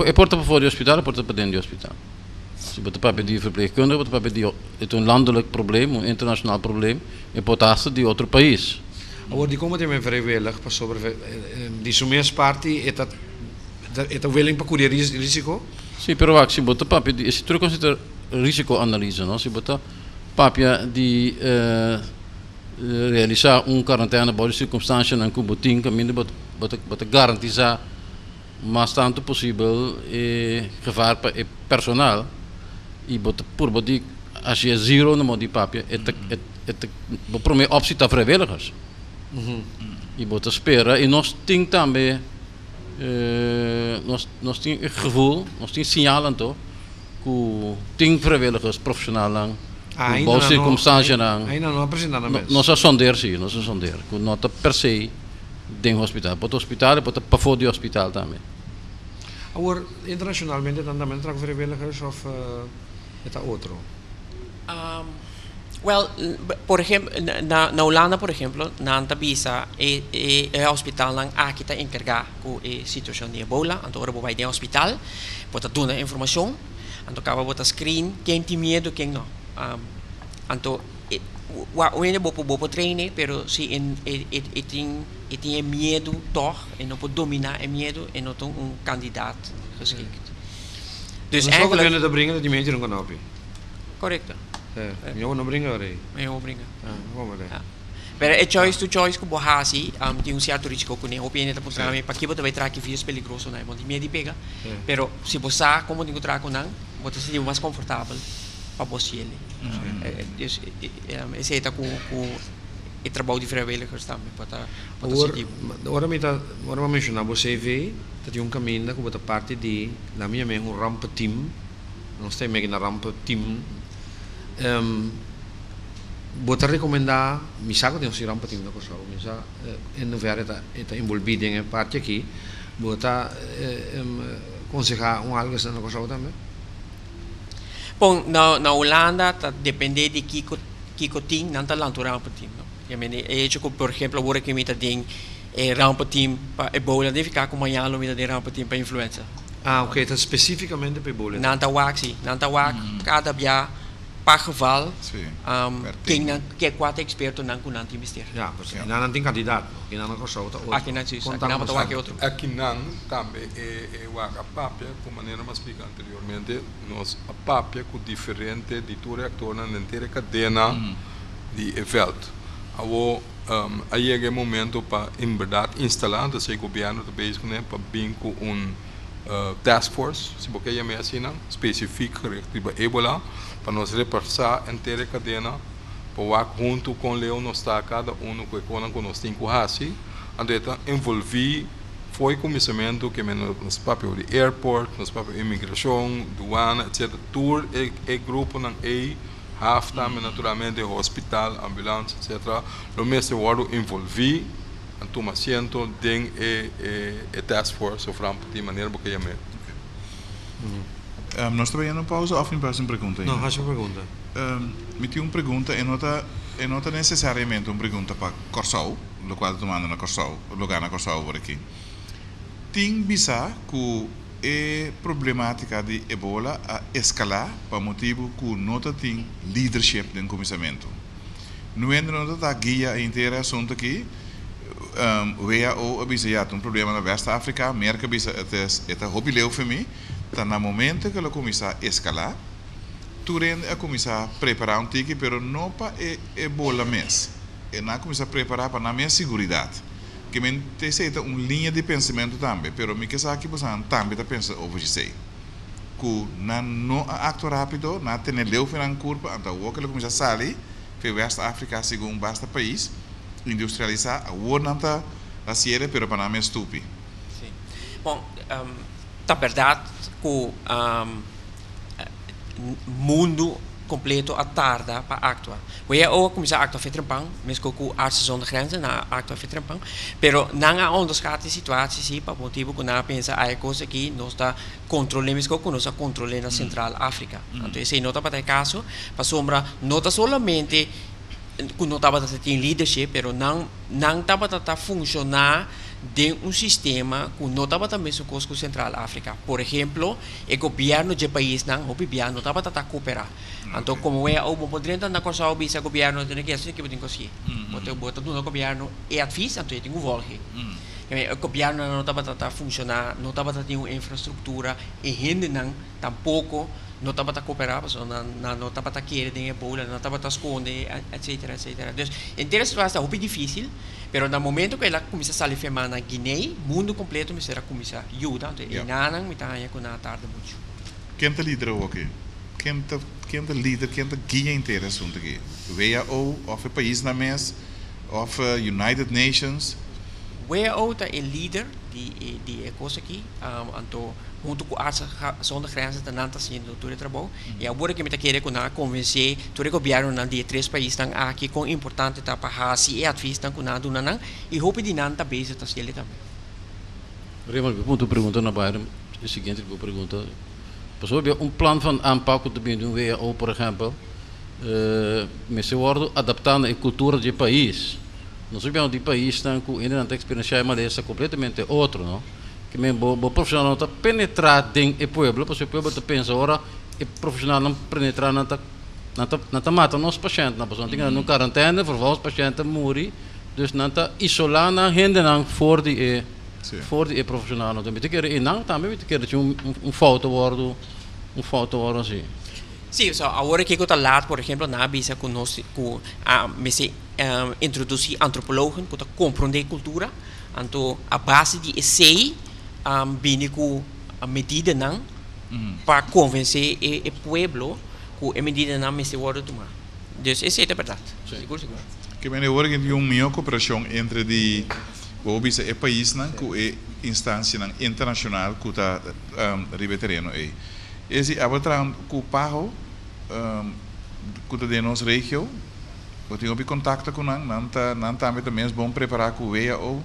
é porta para fora do hospital, é porta para dentro do hospital. Se você para pedir verpleegkundige, você para pedir é landelijk probleem, internacional probleem, é portasse de outro país. Agora, de como tem vrijwillig para sobre de sua parte é willing para cobrir risco? Sim, pero se você para pedir, se tu considera risco analisa, não? Se você para de realizar quarentena por circunstância em que você caminho, você garantizar mais tanto possível gevaar para o personal e você por você als zero no modo papia é a primeira opção para vrijwilligers. E você espera e nós temos também nós temos gevoel, nós temos sinal então que tem vrijwilligers profissionais com boas circunstâncias nós a sonder sim, nós a sonder que não está per se dentro do hospital, para o hospital e para fora do hospital também. Agora, internacionalmente também traz vrijwilligers ou é outro? Well, por exemplo, na Holanda, por exemplo, na Antabisa, o hospital aqui está encarregado com a situação de Ebola. Então, agora vai ao hospital, pode dar a informação, então acaba botar screen, quem tem medo, quem não. Então, o ainda pode treinar, mas se tem medo, toch, e não pode dominar o medo, e não tem candidato geschikt. Dus eigenlijk kunnen dat brengen dat die mensen gaan op. Correcto. Eu não brinco aí. Eu brinco. Vamos lá. Pero é choice to choice que bohasi, tem certo risco que nem opinião da posição, para que você vai trazer vírus perigoso, não é? Você medo pega. Pero se você como tem que trazer com você se sente mais confortável para você ele. Esse é o trabalho de vrijwilligers também para positivo. Agora me mencionar você vê que tem caminho que você parte de na minha mesmo rampa team, nós temos na rampa team. Vou recomendar, me saco de um rampa team na coisa, me saco em ver está envolvido em parte aqui, vou aconselhar algo assim na coisa também. Bom, na Holanda depende de que tem não está lá no rampa team. É que por exemplo agora que me está tem rampa team para Ebola deve ficar com amanhã lo me tem rampa team para influenza. Ah, ok, está especificamente para Ebola. Não está wax, cada dia para geval, que quatro expertos não kunang investir. Ja, porque não tem candidato, que não consegue outro. Aqui não existe, aqui não pode ter outro. Aqui não também a papia, como maneira mais explica anteriormente, nós a papia com diferente de todo actor na inteira cadena de evento. Aí é o momento para, em verdade, instalar, então o governo está bezig para vir com task force, se você quer assim, específico relativo a Ebola, para nós repassar a inteira cadena, para junto com o Leão nós está cada com nós tem que fazer, então envolver foi começamento que nos papel de airport, nos papel de imigração, douana, etc. Tour é grupo não é half time naturalmente hospital, ambulância, etc. Lo mesmo word envolver en toma asiento den task force of de maneira porque já me. Nós também não pausa ou faz uma pergunta? Não, faz uma pergunta. Me tinha uma pergunta e não é necessariamente uma pergunta para Corsau, lo qual tomando na Corsau, lugar na Corsau por aqui. Tem bisa que a problemática de Ebola a escalar para motivo que não tem leadership do comissamento. No entanto, não está guia inteira assunto aqui. WHO avisa já um problema na West África, América avisa é hobileu para mim. Está no momento que ela começa a escalar, tu rende a começar a preparar um tique, pero não para Ebola mesmo. E não começa a preparar para a minha segurança. Que me tem uma linha de pensamento também, pero me que sabe que você também está pensando over isso. Que não acto rápido, não tem leu finan curva, então o que ele começa a sair, que West África segundo basta país industrializar, a o não está a ser, pero para não é estúpido. Sim. Bom, tá verdade que o mundo completo a tarda para actuar. We ook começar a actuar vetrempang, mesmo com artsen zonder grenzen na actuar vetrempang, pero não há onderscheid de situatie sim, para motivo que nós pensa a coisa que nós está controlemos com nós a controle na Central África. Então esse nota para caso, para sombra nota solamente que não estava tem leadership, pero não estava a funcionar de um sistema que não estava também com a Central África. Por exemplo, o governo de país não, o governo estava a cooperar. Então, como é o poderia na coisa o vice governo tem que assim que tem que ser. Bota no governo é advies, então tem que voltar. O governo não estava a funcionar, não estava a ter uma infraestrutura e gente não tampouco não estava a cooperar, não estava a querer ter Ebola, não estava a esconder, etc, etc. Então, inteira situação é muito difícil, mas no momento que ela começa a sair firmar na Guiné, o mundo completo começa a ajudar, então, e não me está com a tarde muito. Quem é o líder aqui? Quem é o líder, quem é o guia inteiro assunto aqui? WHO, of o país na mesa, of United Nations? WHO é o líder de coisa aqui, então junto com a zona de grenzen da nanta sendo todo o trabalho e agora que me está querendo convencer todo o governo de três países aqui com importante tá para se é advies tá com nada não e hope de nanta base tá ele também. Raymond, eu ponto pergunta na bairro, o seguinte que eu pergunto, pessoal, plan van aanpak te doen WHO, por exemplo, met se worden adaptando a cultura de país. Nós sabemos de país que ainda não experienciar uma dessa completamente outro, não? Que mesmo o profissional não está penetrado em pueblo, porque o pueblo está pensa agora o profissional não penetrar não está matando os pacientes, não pessoa tem que no quarentena, vervolgens os pacientes morrem, dus não está isolando a gente não for de profissional, não tem que querer e não também tem que querer foto assim. Sim, so agora que eu estou lá, por exemplo, na visa com nós, com introduzir antropólogos, que compreender cultura, então a base de essay, bem com a medida não, para convencer o povo que a medida não me se pode tomar. Então essa é a verdade. Seguro. Que me agora que tem uma cooperação entre de o país não, com a instância internacional que está ribetereno aí. Esse agora com o parro que está de nossa região, eu tenho contato com não também também bom preparar com o WHO.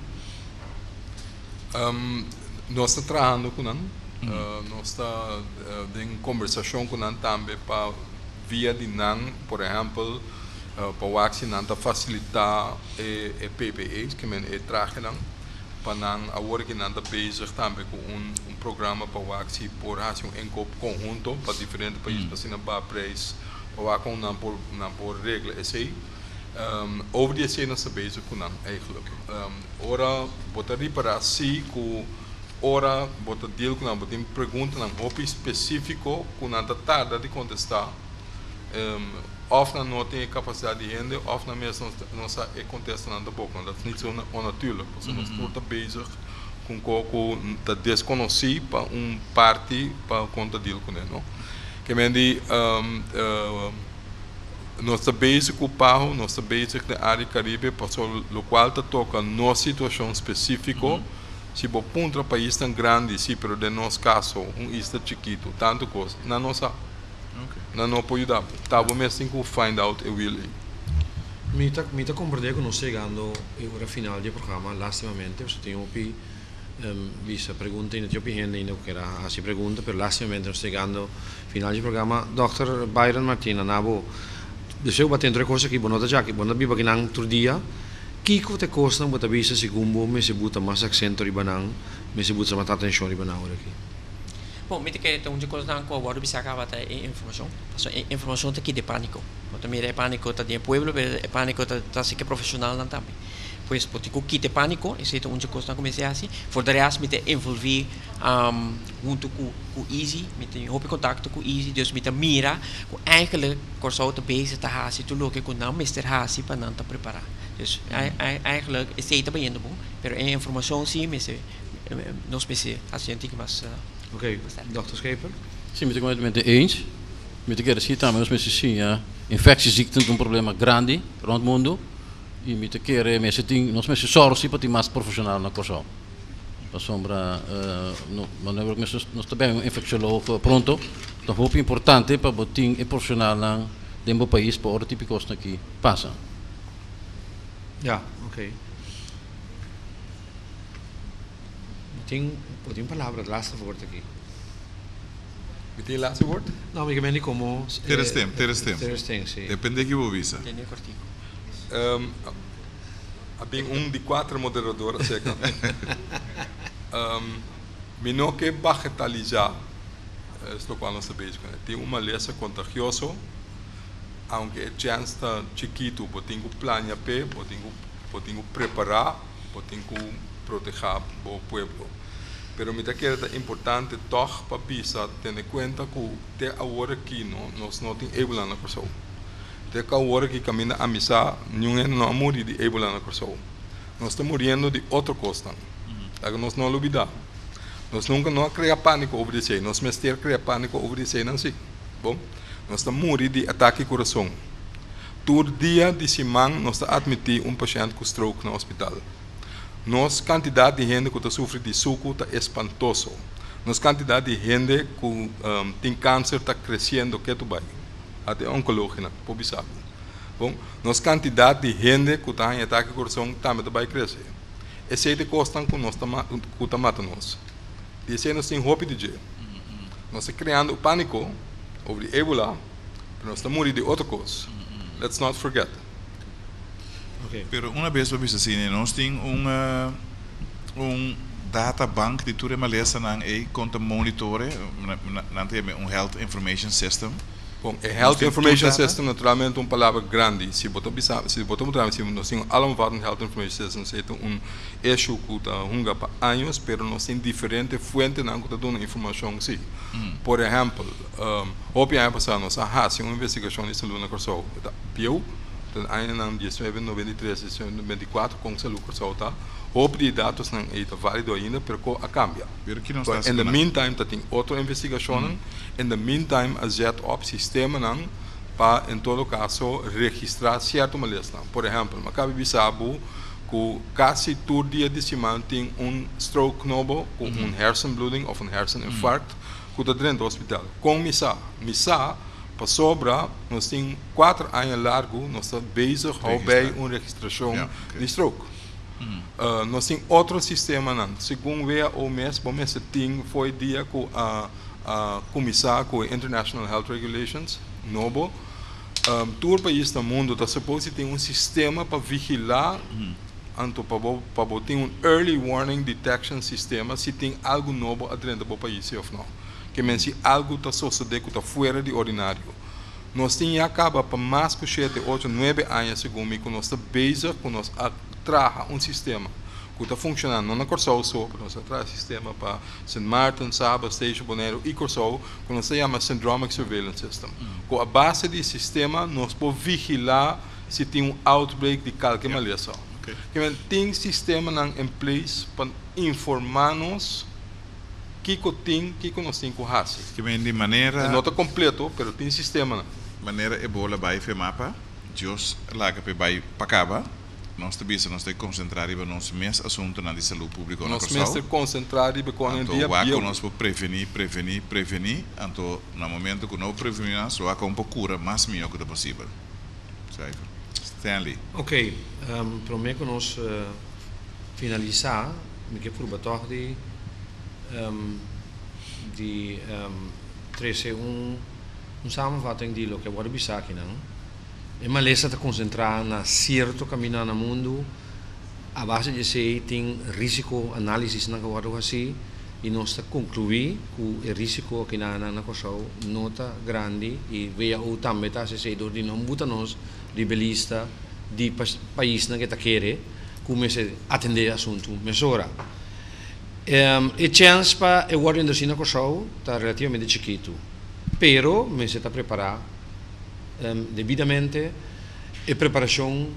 Nós estamos trabalhando com nós estamos em conversação com nós também para via de nós, por exemplo, para o facilitar o PPE, que é trabalhar para nós agora que nós estamos bezig também com programa para o por um encontro conjunto para diferentes países para ser na preço waar kon dan voor regelen is hij. Over die zijn we bezig kunnen eigenlijk. Ora bota reparatie ku ora bota deal kunnen bota pergunta na hobby específico kunnen dat tarda de contestar. Of na não tem capacidade de render, of na mesma nossa contesta na boca. Dat is niet zo onnatuurlijk. Dus nós estamos bezig com coco da desconhecido para party para conta deal com ele, não? Que mendi nós estamos bezig com o Pajo, nós estamos bezig na área Caribe, para o qual toca nossa situação específica. Se o ponto do país tão grande, sim, pero de nosso caso, está chiquito, tanto coisa, na nossa na não pode dar. Tá, vamos assim que find out e will. Mita compreender que nós chegando agora final do programa, lastimamente, você tem opi visa pergunta ainda tinha gente ainda que era assim pergunta, pero lastimamente nós chegando final do programa, Dr. Byron Martina, nabo, deseo batendo coisa que bonota já que bonota biba que nang outro dia, que te costa bota visa segundo me se buta mais accento ribanang, me se buta mais atenção ribanang aqui. Bom, met que tem coisa não com agora bisa acaba tá informação. Só informação tá aqui de pânico. Mas também é pânico tá de pueblo, é pânico tá se que profissional não também. Pois pode com que pânico, esse é coisa não comecei assim. For the rest me te envolver junto com Easy, me te houve contato com Easy, dus me te mira, com eigenlijk corso te bezig te hasi, tu loke com não Mr. Hasi para não te preparar. Dus eigenlijk is het bem bom, pero a informação sim, me se nós pense assim que mas Oké, Dr. Scheper? Sim, ik ben het eens. Met de zie je met zien, ja, infectieziekten is een probleem grande rond het mundo. E met de keren mensen die nos mensen zorgen dat die mas profissional na corso. Para sombra, mas não é que nós também infecciologo pronto. Então é importante para botar profissional na dentro do país para o tipo de coisa que passa. Ja, oké. Tem palavra, het laatste woord aqui. Meteen het laatste woord? Nou, ik ben niet como... Terestem, sim. Depende de que você visa. Bem de 4 moderadores, zeker. Não que bagatelizar, é o qual nós estamos bezig. Tem uma doença contagiosa, aunque a chance está chiquito, tem que planear, tem que preparar, tem que proteger o pueblo. Pero me que é importante toch para bisa ter em conta que até agora aqui nós não tem ebola na pessoa. Até agora que camina a missa, ninguém não morre de ebola na pessoa. Nós estamos morrendo de outra coisa. Nós não olvidamos. Nós nunca não criamos pânico over isso. Nós mestre criar pânico over isso não sei. Bom, nós estamos morrendo de ataque ao coração. Todo dia de semana nós estamos admitir paciente com stroke no hospital. Nossa quantidade de gente que sofre de suco está espantoso. Nossa quantidade de gente que tem câncer está crescendo, que é tudo bem. Até oncológica, por bizarro. Bom, nossa quantidade de gente que está em ataque ao coração também vai crescer. Esse é de costa que nós está matando nós. E esse nós temos roupa de dia. Nós estamos criando pânico sobre ebola, mas nós estamos morrendo de outra coisa. Let's not forget. Okay. Pero uma vez we bisa zien, nós tem databank die toere malesa nang conta monitore, não tem health information system. Bom, health information system naturalmente palavra grande. Se botamos nós temos alomvatten health information system, é issue que está hunga para anos, pero nós temos diferentes fontes não que dão informação sim. Por exemplo, hoje ano passado nós fizemos uma investigação nessa luna corso, piu. Ainda em 1993 e 1994 com essa lucro solta, houve de dados não é válido ainda, porque a cambia. In the meantime, tem outra investigação. In the meantime, a zet op sistema não para em todo caso registrar certo malestar. Por exemplo, Maccabi Bissau que quase todo dia de semana tem stroke novo, com hersenbloeding ou herseninfarct, que está dentro do hospital. Com missa para sobra, nós temos 4 anos largo, nós estamos bezig bij uma registração de stroke. Nós temos outro sistema, não. Segundo o mês, foi dia que a comissão com International Health Regulations, novo, todo país do mundo está suposto ter sistema para vigilar, para ter early warning detection sistema, se tem algo novo dentro do país ou não. Que se algo está sucedendo que está fora de ordinário. Nós tínhamos acaba para mais que 7, 8, 9 anos segundo que nós estamos bezig com nós traga sistema que está funcionando não na Corsol só, nós traz sistema para St. Martin, Saba, Station, Bonaire e Corsol, que nós chama Syndromic Surveillance System. Com a base desse sistema, nós podemos vigilar se tem outbreak de qualquer maleza. Que tem sistema em place para informar-nos que nós temos que fazer. Que vem de maneira... Não está completo, mas tem sistema. Maneira ebola vai FEMAPA, Jos lá que vai Pacaba, nós também nos concentrar em nosso mês assunto na saúde pública. Nós mesmo concentrar em então nós podemos prevenir, então no momento que não prevenir, só há uma cura mais melhor que possível. Certo? Stanley. Ok, para mim que nós finalizar, me que por batok de trazer samenvatting die lo que agora bisa aqui não. É uma lista de concentrar na certo caminho no mundo, a base de ser tem risco análise na que agora assim e nós está concluir que o risco aqui na coisa nota grande e veja o também tá se do de não botar nós libelista de país na que tá querer como se atender assunto mesora. E chance para o guarda na coisa tá relativamente chiquito. Pero me se está preparar devidamente e preparação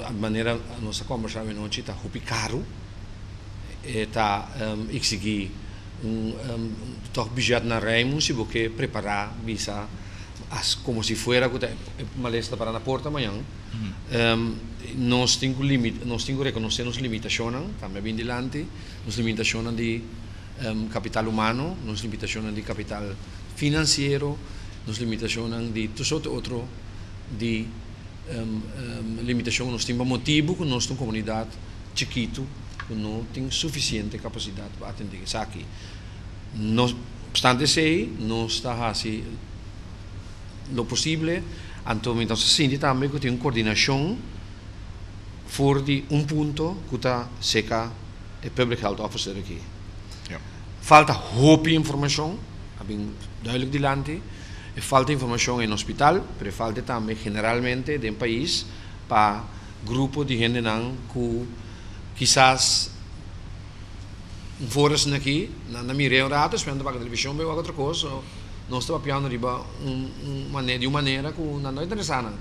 a maneira nossa conversa hoje noite está muito caro e está exigir toch budget na Raimundo se você preparar visa como se fuera uma lista para na porta amanhã nós temos limite nós temos que reconhecer as limitações também bem dilante as limitações de capital humano as limitações de capital financeiro, nos limitações de tudo outro de limitação nós temos motivo que nós temos comunidade chiquito que não tem suficiente capacidade para atender isso aqui. Não obstante sei, nós está assim lo possível, então se sente também que tem uma coordenação for de ponto que está seca e public health officer aqui. Falta hoop informação, bem duidelijk dilante, falta informação em hospital, mas falta também generalmente de país para grupo de gente que quizás fora aqui, na minha rata, esperando para a televisão, veio outra coisa, nós estamos piando de uma maneira que não é interessante.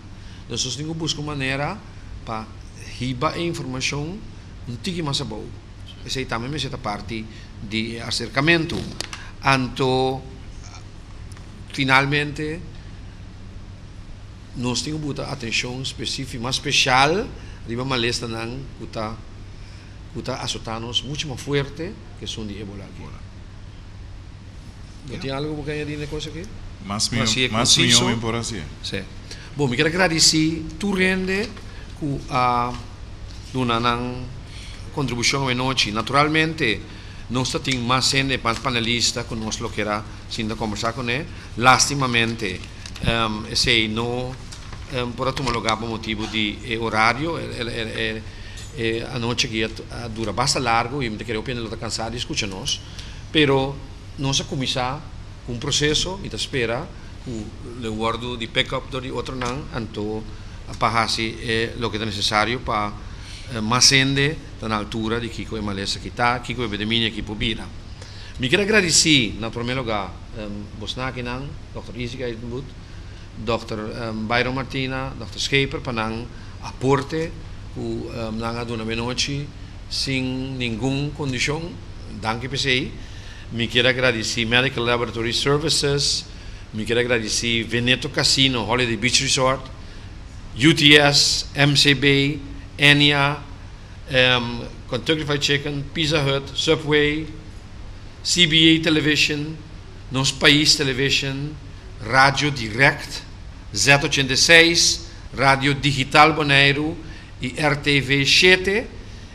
Nós temos que buscar uma maneira para riba a informação um tique mais boa. Essa também é parte de acercamento. Então, finalmente, nós temos que botar atenção específica, mais especial, riba uma lista que está azotando-nos muito mais forte que são de ebola aqui. Não tem algo que añadir na coisa aqui? Mais milhão por assim. Sim. Bom, me quero agradecer tu rende que a dona contribuição à noite. Naturalmente, nós temos mais gente panelista que nós lo queira sin conversar com ele. Lastimamente, se não por tomar lugar por motivo de horário, a noite que dura bastante largo e me quero opinar está cansado de escutar-nos, pero nós começar com processo e espera que o guardo de pick-up do outro não, então para fazer o que é necessário para mais gente na altura de Kiko e Malesa que está, Kiko e Bedeminha que pobira. Me quero agradecer, na primeiro lugar, Bosnaki Nang, Dr. Isika Edenwood, Dr. Byron Martina, Dr. Scheper, para nang aporte que nang aduna benoche sem nenhuma condição. Danke PCI. Me quero agradecer Medical Laboratory Services, me quero agradecer Veneto Casino, Holiday Beach Resort, UTS, MCB, Enya, Kentucky Fried Chicken, Pizza Hut, Subway, CBA Television, Nos País Television, Rádio Direct, Z86, Rádio Digital Bonaire e RTV 7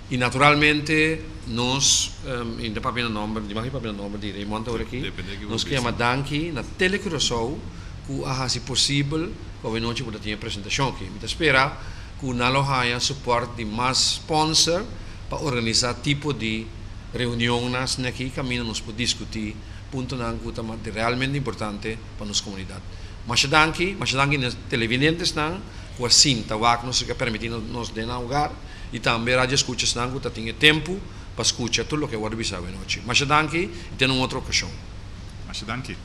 e naturalmente nós, ainda para ver o nome, de Raymond aqui, nós queremos danke na Telecurosou que se possível que a noite pode ter apresentação aqui. Me espera que não haja suporte de mais sponsor para organizar tipo de reuniões aqui, caminho nos para discutir ponto que é realmente importante para nossa comunidade. Mas danke nos televidentes não, com a cinta que nos permite nos de lugar e também rádio escutas não, que tem tempo para escutar tudo o que eu vou dizer hoje. Mas danke e tem outra ocasião. Mas danke.